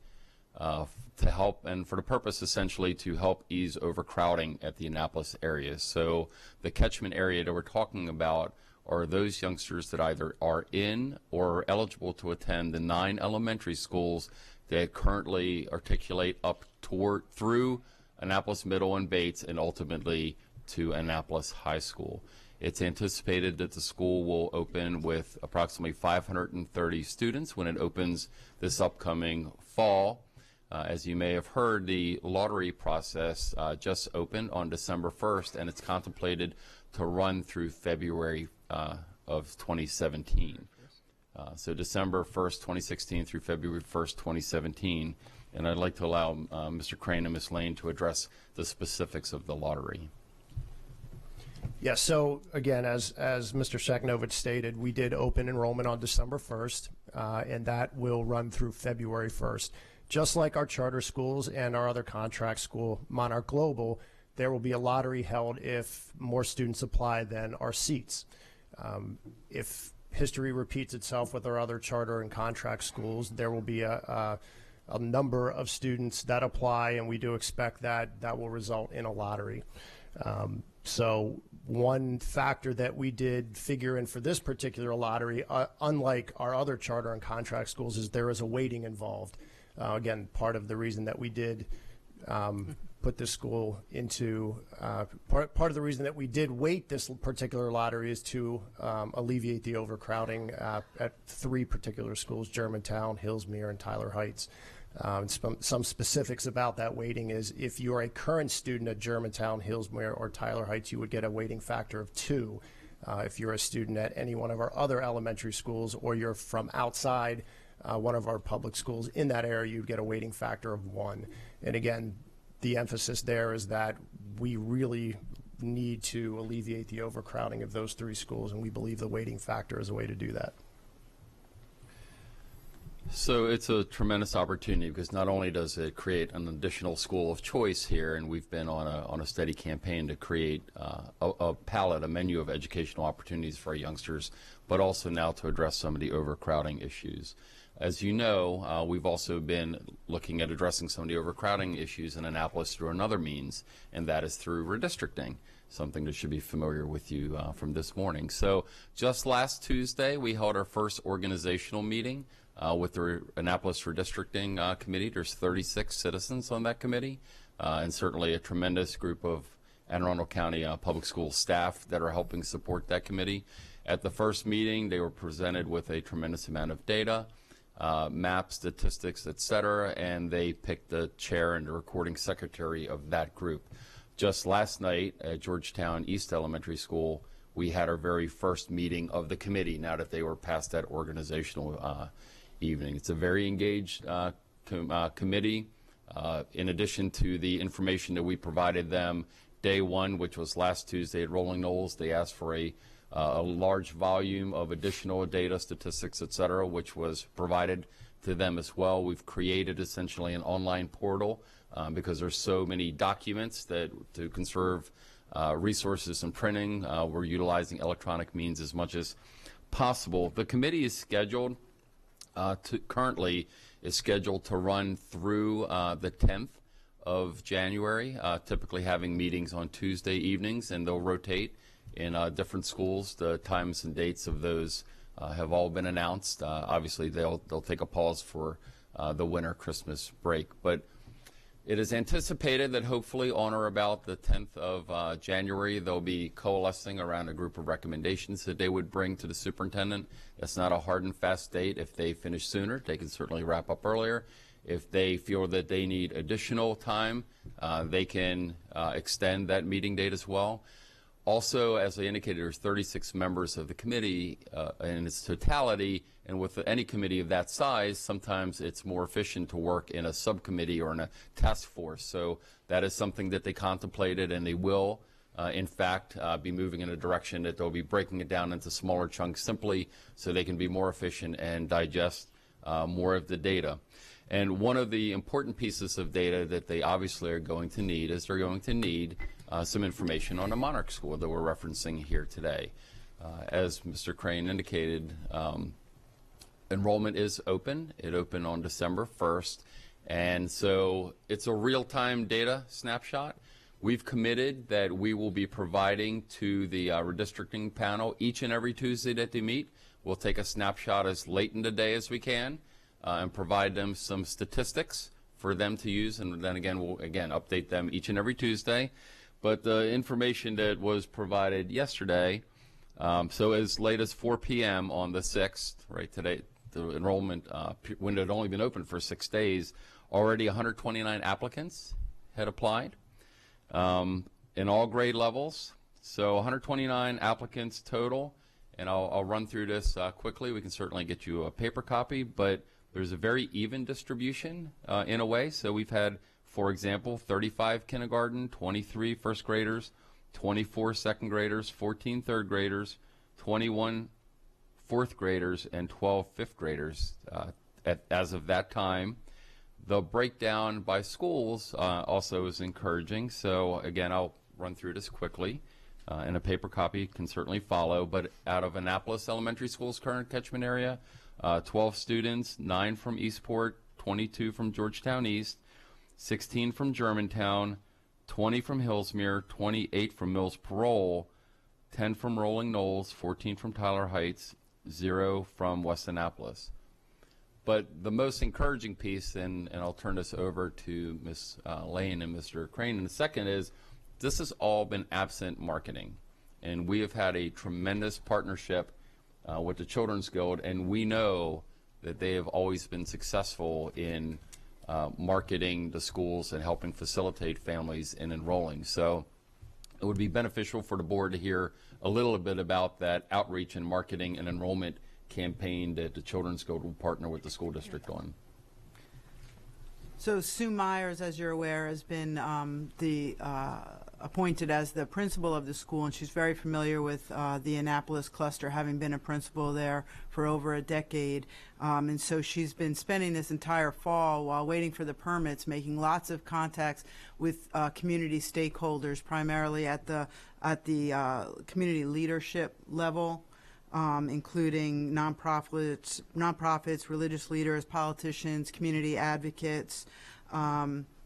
to help, and for the purpose essentially to help ease overcrowding at the Annapolis area. So the catchment area that we're talking about are those youngsters that either are in or are eligible to attend the 9 elementary schools that currently articulate up through Annapolis Middle and Bates and ultimately to Annapolis High School. It's anticipated that the school will open with approximately 530 students when it opens this upcoming fall. As you may have heard, the lottery process just opened on December 1st, and it's contemplated to run through February of 2017. So December 1st, 2016 through February 1st, 2017. And I'd like to allow Mr. Crane and Ms. Lane to address the specifics of the lottery. Yeah, so again, as Mr. Sheknovich stated, we did open enrollment on December 1st, and that will run through February 1st. Just like our charter schools and our other contract school, Monarch Global, there will be a lottery held if more students apply than our seats. If history repeats itself with our other charter and contract schools, there will be a number of students that apply, and we do expect that will result in a lottery. So one factor that we did figure in for this particular lottery, unlike our other charter and contract schools, is there is a weighting involved. Again, part of the reason that we did put this school into, part of the reason that we did weight this particular lottery is to alleviate the overcrowding at 3 particular schools, Germantown, Hillsmere, and Tyler Heights. Some specifics about that weighting is if you're a current student at Germantown, Hillsmere, or Tyler Heights, you would get a weighting factor of 2. If you're a student at any one of our other elementary schools, or you're from outside one of our public schools in that area, you'd get a weighting factor of 1. And again, the emphasis there is that we really need to alleviate the overcrowding of those 3 schools, and we believe the weighting factor is a way to do that. So it's a tremendous opportunity because not only does it create an additional school of choice here, and we've been on a steady campaign to create a palette, a menu of educational opportunities for our youngsters, but also now to address some of the overcrowding issues. As you know, we've also been looking at addressing some of the overcrowding issues in Annapolis through another means, and that is through redistricting, something that should be familiar with you from this morning. So just last Tuesday, we held our first organizational meeting with the Annapolis Redistricting Committee. There's 36 citizens on that committee, and certainly a tremendous group of Anne Arundel County Public School staff that are helping support that committee. At the first meeting, they were presented with a tremendous amount of data, maps, statistics, etc., and they picked the chair and the recording secretary of that group. Just last night at Georgetown East Elementary School, we had our very first meeting of the committee now that they were past that organizational evening. It's a very engaged committee. In addition to the information that we provided them day one, which was last Tuesday at Rolling Knolls, they asked for a large volume of additional data, statistics, et cetera, which was provided to them as well. We've created essentially an online portal because there's so many documents that to conserve resources and printing, we're utilizing electronic means as much as possible. The committee is scheduled currently is scheduled to run through the 10th of January, typically having meetings on Tuesday evenings, and they'll rotate in different schools. The times and dates of those have all been announced. Obviously, they'll take a pause for the winter Christmas break, but it is anticipated that hopefully on or about the 10th of January, they'll be coalescing around a group of recommendations that they would bring to the superintendent. That's not a hard and fast date. If they finish sooner, they can certainly wrap up earlier. If they feel that they need additional time, they can extend that meeting date as well. Also, as I indicated, there's 36 members of the committee in its totality, and with any committee of that size, sometimes it's more efficient to work in a subcommittee or in a task force. So that is something that they contemplated, and they will, in fact, be moving in a direction that they'll be breaking it down into smaller chunks simply so they can be more efficient and digest more of the data. And one of the important pieces of data that they obviously are going to need is they're going to need some information on the Monarch School that we're referencing here today. As Mr. Crane indicated, enrollment is open. It opened on December 1st, and so it's a real-time data snapshot. We've committed that we will be providing to the redistricting panel each and every Tuesday that they meet. We'll take a snapshot as late in the day as we can and provide them some statistics for them to use, and then again, we'll update them each and every Tuesday. But the information that was provided yesterday, so as late as 4 p.m. on the 6th, right today, the enrollment window had only been open for 6 days, already 129 applicants had applied in all grade levels. So 129 applicants total, and I'll run through this quickly. We can certainly get you a paper copy, but there's a very even distribution in a way. So we've had, for example, 35 kindergarten, 23 first graders, 24 second graders, 14 third graders, 21 fourth graders, and 12 fifth graders as of that time. The breakdown by schools also is encouraging. So again, I'll run through this quickly, and a paper copy can certainly follow. But out of Annapolis Elementary School's current catchment area, 12 students, 9 from Eastport, 22 from Georgetown East, 16 from Germantown, 20 from Hillsmere, 28 from Mills Parole, 10 from Rolling Knolls, 14 from Tyler Heights, 0 from West Annapolis. But the most encouraging piece, and I'll turn this over to Ms. Lane and Mr. Crane in a second, is this has all been absent marketing. And we have had a tremendous partnership with the Children's Guild, and we know that they have always been successful in marketing the schools and helping facilitate families in enrolling. So it would be beneficial for the board to hear a little bit about that outreach and marketing and enrollment campaign that the Children's Guild will partner with the school district on. So Sue Myers, as you're aware, has been appointed as the principal of the school, and she's very familiar with the Annapolis cluster, having been a principal there for over a decade. And so she's been spending this entire fall while waiting for the permits, making lots of contacts with community stakeholders, primarily at the community leadership level, including nonprofits, religious leaders, politicians, community advocates,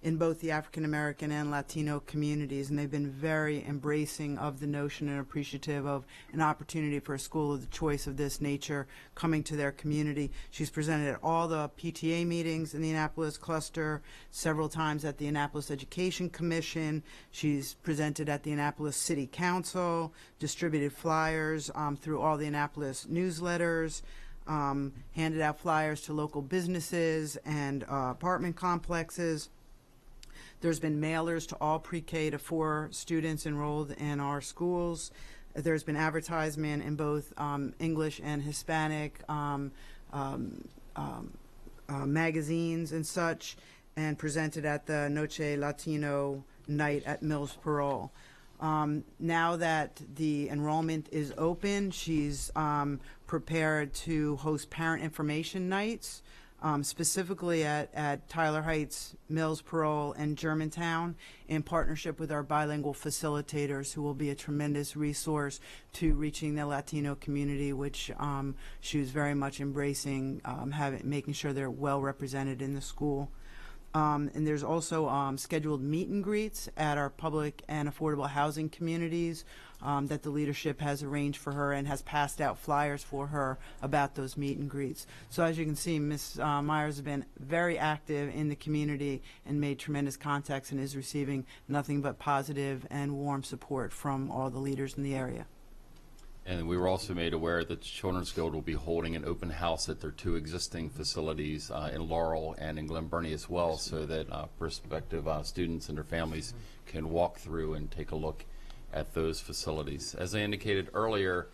in both the African American and Latino communities, and they've been very embracing of the notion and appreciative of an opportunity for a school of the choice of this nature coming to their community. She's presented at all the PTA meetings in the Annapolis cluster, several times at the Annapolis Education Commission. She's presented at the Annapolis City Council, distributed flyers through all the Annapolis newsletters, handed out flyers to local businesses and apartment complexes. There's been mailers to all pre-K to 4 students enrolled in our schools. There's been advertisement in both English and Hispanic magazines and such, and presented at the Noche Latino night at Mills Parole. Now that the enrollment is open, she's prepared to host parent information nights, specifically at Tyler Heights, Mills Parole, and Germantown, in partnership with our bilingual facilitators, who will be a tremendous resource to reaching the Latino community, which she was very much embracing, making sure they're well represented in the school. And there's also scheduled meet and greets at our public and affordable housing communities that the leadership has arranged for her and has passed out flyers for her about those meet and greets. So as you can see, Ms. Myers has been very active in the community and made tremendous contacts and is receiving nothing but positive and warm support from all the leaders in the area. And we were also made aware that the Children's Guild will be holding an open house at their 2 existing facilities in Laurel and in Glen Burnie as well, so that prospective students and their families can walk through and take a look at those facilities. As I indicated earlier,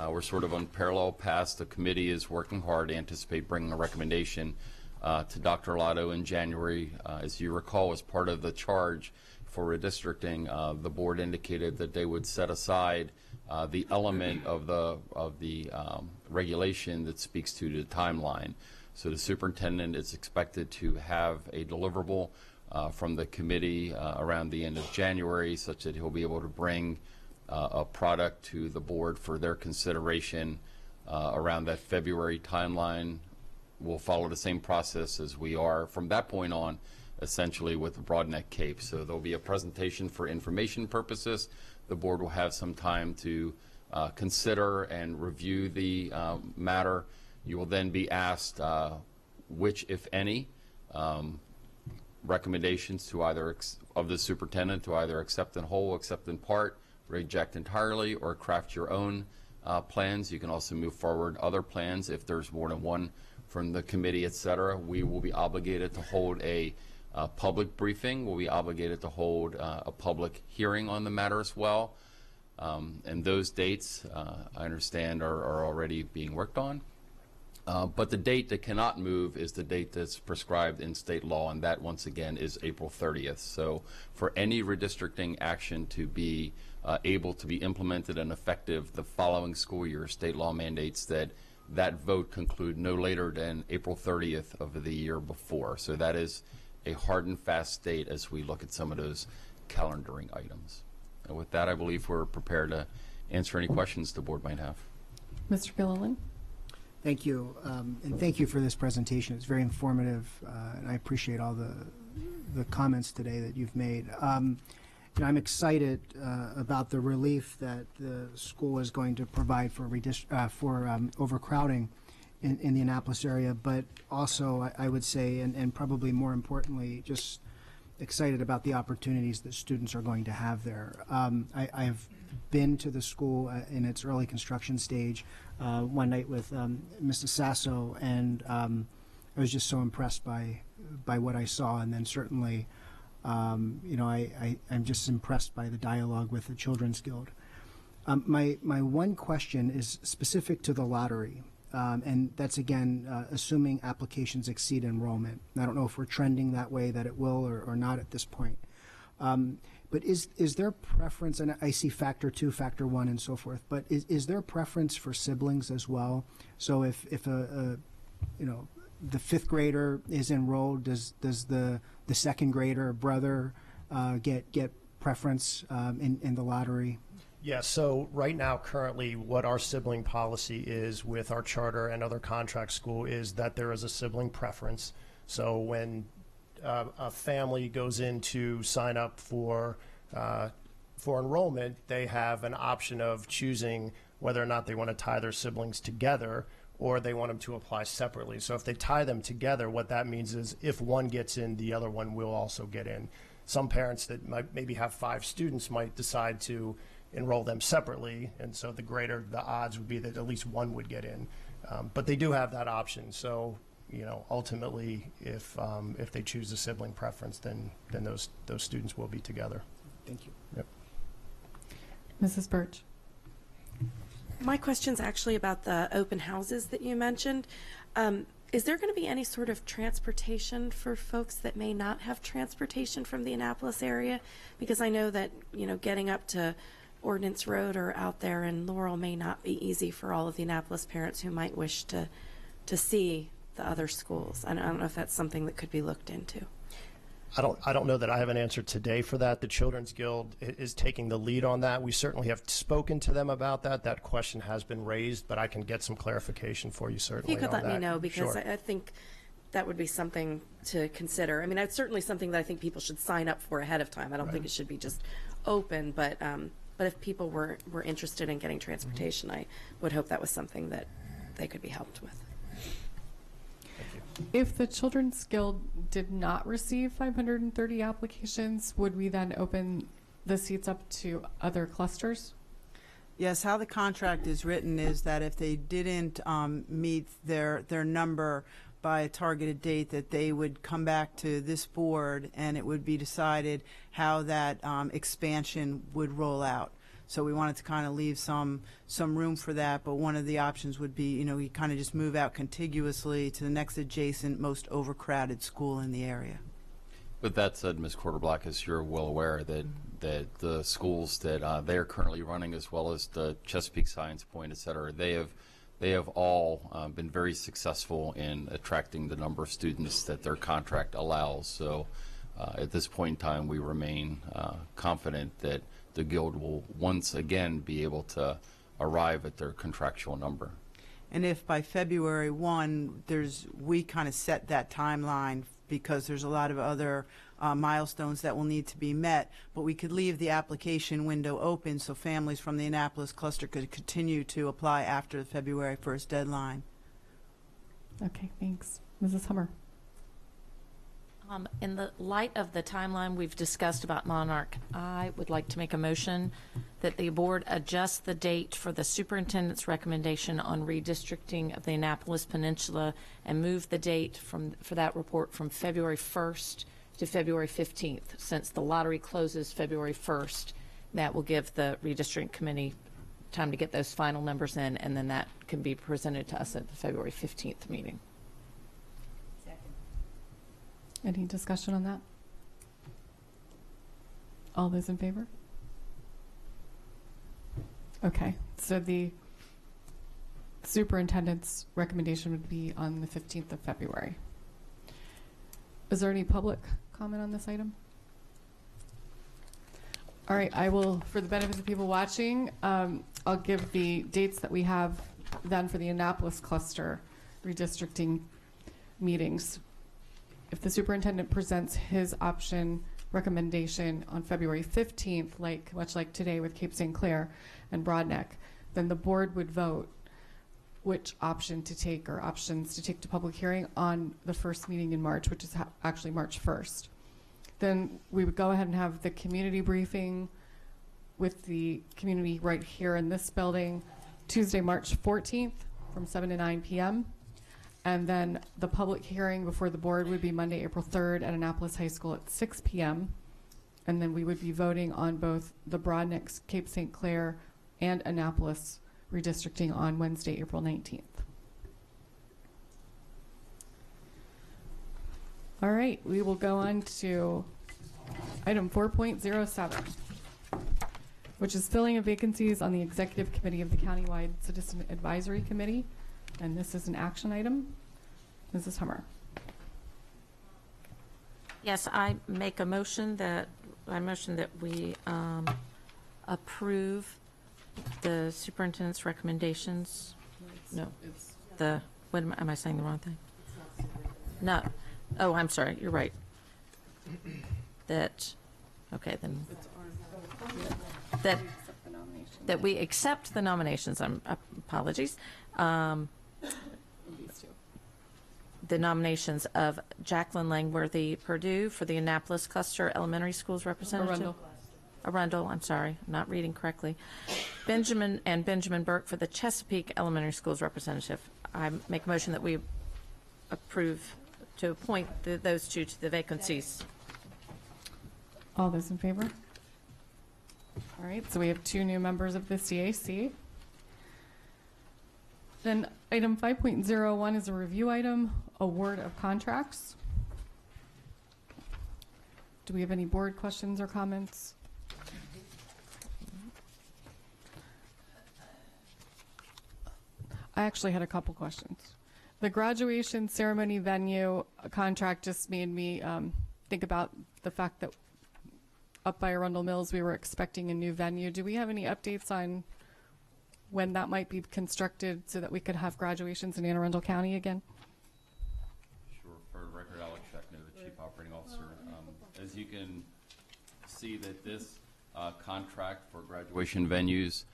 we're sort of on parallel paths. The committee is working hard to anticipate bringing a recommendation to Dr. Arlotto in January. As you recall, as part of the charge for redistricting, the board indicated that they would set aside the element of the regulation that speaks to the timeline. So the superintendent is expected to have a deliverable from the committee around the end of January, such that he'll be able to bring a product to the board for their consideration around that February timeline. We'll follow the same process as we are from that point on, essentially with the Broadneck Cape. So there'll be a presentation for information purposes. The board will have some time to consider and review the matter. You will then be asked which, if any, recommendations to either of the superintendent to either accept in whole, accept in part, reject entirely, or craft your own plans. You can also move forward other plans if there's more than one from the committee, et cetera. We will be obligated to hold a public briefing. We'll be obligated to hold a public hearing on the matter as well. And those dates, I understand, are already being worked on. But the date that cannot move is the date that's prescribed in state law, and that, once again, is April 30th. So for any redistricting action to be able to be implemented and effective the following school year, state law mandates that that vote conclude no later than April 30th of the year before. So that is a hard and fast date as we look at some of those calendaring items. And with that, I believe we're prepared to answer any questions the board might have. Mr. Gilliland? Thank you, and thank you for this presentation. It's very informative, and I appreciate all the comments today that you've made. And I'm excited about the relief that the school is going to provide for overcrowding in the Annapolis area, but also I would say, and probably more importantly, just excited about the opportunities that students are going to have there. I have been to the school in its early construction stage one night with Mrs. Sasso, and I was just so impressed by what I saw, and then certainly you know, I'm just impressed by the dialogue with the Children's Guild. My one question is specific to the lottery, and that's again assuming applications exceed enrollment. I don't know if we're trending that way, that it will or not at this point. But is there preference, and I see factor 2, factor 1, and so forth, but is there preference for siblings as well? So if a you know, the 5th grader is enrolled, does the second grader brother get preference in the lottery? Yeah, so right now, currently, what our sibling policy is with our charter and other contract school is that there is a sibling preference. So when a family goes in to sign up for enrollment, they have an option of choosing whether or not they want to tie their siblings together or they want them to apply separately. So if they tie them together, what that means is if one gets in, the other one will also get in. Some parents that might maybe have 5 students might decide to enroll them separately, and so the greater the odds would be that at least one would get in. But they do have that option. So, you know, ultimately, if they choose a sibling preference, then those students will be together. Thank you. Yep. Mrs. Birch? My question's actually about the open houses that you mentioned. is there going to be any sort of transportation for folks that may not have transportation from the Annapolis area? Because I know that, you know, getting up to Ordnance Road or out there in Laurel may not be easy for all of the Annapolis parents who might wish to see the other schools. I don't know if that's something that could be looked into. I don't know that I have an answer today for that. The Children's Guild is taking the lead on that. We certainly have spoken to them about that. That question has been raised, but I can get some clarification for you certainly. If you could on let me that. know, because Sure. I think that would be something to consider. I mean, it's certainly something that I think people should sign up for ahead of time. I don't think it should be just open, but if people were interested in getting transportation, I would hope that was something that they could be helped with. If the Children's Guild did not receive 530 applications, would we then open the seats up to other clusters? Yes, how the contract is written is that if they didn't meet their number by a targeted date, that they would come back to this board and it would be decided how that expansion would roll out. So we wanted to kind of leave some room for that, but one of the options would be, you know, you kind of just move out contiguously to the next adjacent, most overcrowded school in the area. With that said, Ms. Quarterblack, as you're well aware, that the schools that they are currently running, as well as the Chesapeake Science Point, et cetera, they have all been very successful in attracting the number of students that their contract allows. So at this point in time, we remain confident that the Guild will once again be able to arrive at their contractual number. And if by February 1, we kind of set that timeline because there's a lot of other milestones that will need to be met, but we could leave the application window open so families from the Annapolis cluster could continue to apply after the February 1st deadline. Okay, thanks. Mrs. Hummer. In the light of the timeline we've discussed about Monarch, I would like to make a motion that the board adjust the date for the superintendent's recommendation on redistricting of the Annapolis Peninsula and move the date for that report from February 1st to February 15th. Since the lottery closes February 1st, that will give the redistricting committee time to get those final numbers in, and then that can be presented to us at the February 15th meeting. Any discussion on that? All those in favor? Okay, so the superintendent's recommendation would be on the 15th of February. Is there any public comment on this item? All right, I will, for the benefit of people watching, I'll give the dates that we have then for the Annapolis cluster redistricting meetings. If the superintendent presents his option recommendation on February 15th, much like today with Cape St. Clair and Broadneck, then the board would vote which option to take or options to take to public hearing on the first meeting in March, which is actually March 1st. Then we would go ahead and have the community briefing with the community right here in this building, Tuesday, March 14th from 7 to 9 p.m. And then the public hearing before the board would be Monday, April 3rd at Annapolis High School at 6 p.m. And then we would be voting on both the Broadneck, Cape St. Clair, and Annapolis redistricting on Wednesday, April 19th. All right, we will go on to item 4.07, which is filling of vacancies on the executive committee of the countywide Citizen Advisory Committee. And this is an action item. Mrs. Hummer. Yes, I make a motion that we approve the superintendent's recommendations. What am I saying the wrong thing? No. Oh, I'm sorry. You're right. Okay, then. That we accept the nominations. Apologies. The nominations of Jacqueline Langworthy Purdue for the Annapolis Cluster Elementary Schools representative. Arundel, I'm sorry, I'm not reading correctly. Benjamin Burke for the Chesapeake Elementary Schools representative. I make a motion that we approve to appoint those two to the vacancies. All those in favor? All right, so we have two new members of the CAC. Then item 5.01 is a review item, award of contracts. Do we have any board questions or comments? I actually had a couple questions. The graduation ceremony venue contract just made me think about the fact that up by Arundel Mills we were expecting a new venue. Do we have any updates on when that might be constructed so that we could have graduations in Anne Arundel County again? Sure. For the record, Alex Scheckner, the Chief Operating Officer. As you can see, that this contract for graduation venues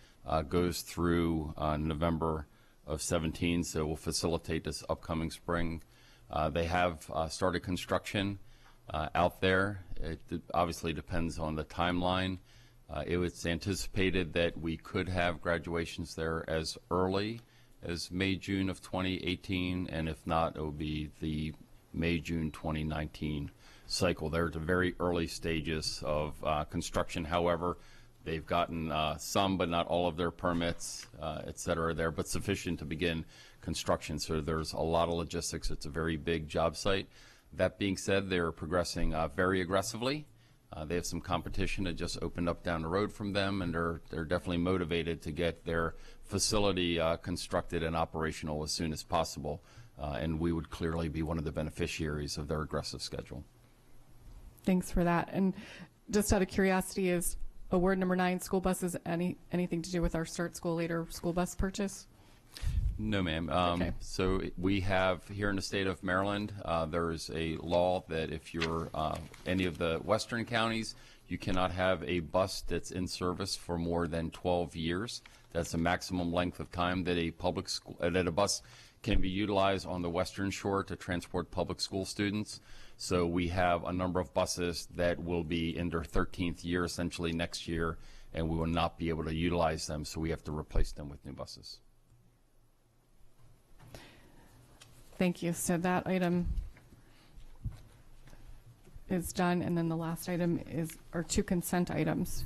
goes through November of 17, so will facilitate this upcoming spring. They have started construction out there. It obviously depends on the timeline. It was anticipated that we could have graduations there as early as May, June of 2018, and if not, it will be the May, June 2019 cycle. They're at the very early stages of construction. However, they've gotten some, but not all of their permits, et cetera, there, but sufficient to begin construction. So there's a lot of logistics. It's a very big job site. That being said, they're progressing very aggressively. They have some competition that just opened up down the road from them, and they're definitely motivated to get their facility constructed and operational as soon as possible. And we would clearly be one of the beneficiaries of their aggressive schedule. Thanks for that. And just out of curiosity, is award number 9 school buses anything to do with our Start School Later school bus purchase? No, ma'am. Okay. So we have here in the state of Maryland, there's a law that if you're any of the western counties, you cannot have a bus that's in service for more than 12 years. That's the maximum length of time that a public school, that a bus can be utilized on the western shore to transport public school students. So we have a number of buses that will be in their 13th year essentially next year, and we will not be able to utilize them, so we have to replace them with new buses. Thank you. So that item is done, and then the last item are 2 consent items.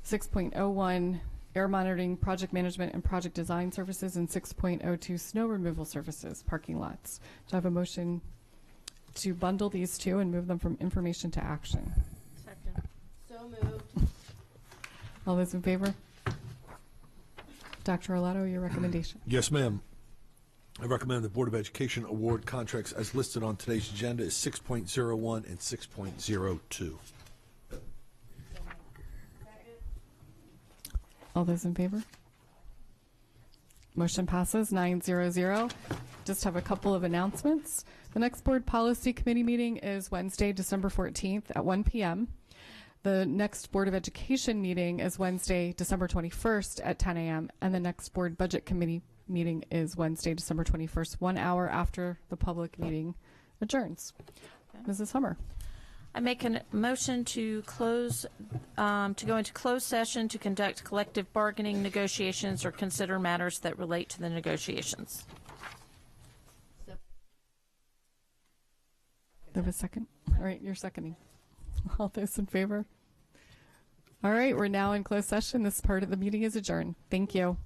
6.01 air monitoring, project management, and project design services, and 6.02 snow removal services, parking lots. Do I have a motion to bundle these 2 and move them from information to action? Second. So moved. All those in favor? Dr. Arlato, your recommendation. Yes, ma'am. I recommend the Board of Education award contracts as listed on today's agenda is 6.01 and 6.02. All those in favor? Motion passes 900. Just have a couple of announcements. The next Board Policy Committee meeting is Wednesday, December 14th at 1 p.m. The next Board of Education meeting is Wednesday, December 21st at 10 a.m. And the next Board Budget Committee meeting is Wednesday, December 21st, 1 hour after the public meeting adjourns. Okay. Mrs. Hummer. I make a motion to close, to go into closed session to conduct collective bargaining negotiations or consider matters that relate to the negotiations. There was a second? All right, you're seconding. All those in favor? All right, we're now in closed session. This part of the meeting is adjourned. Thank you.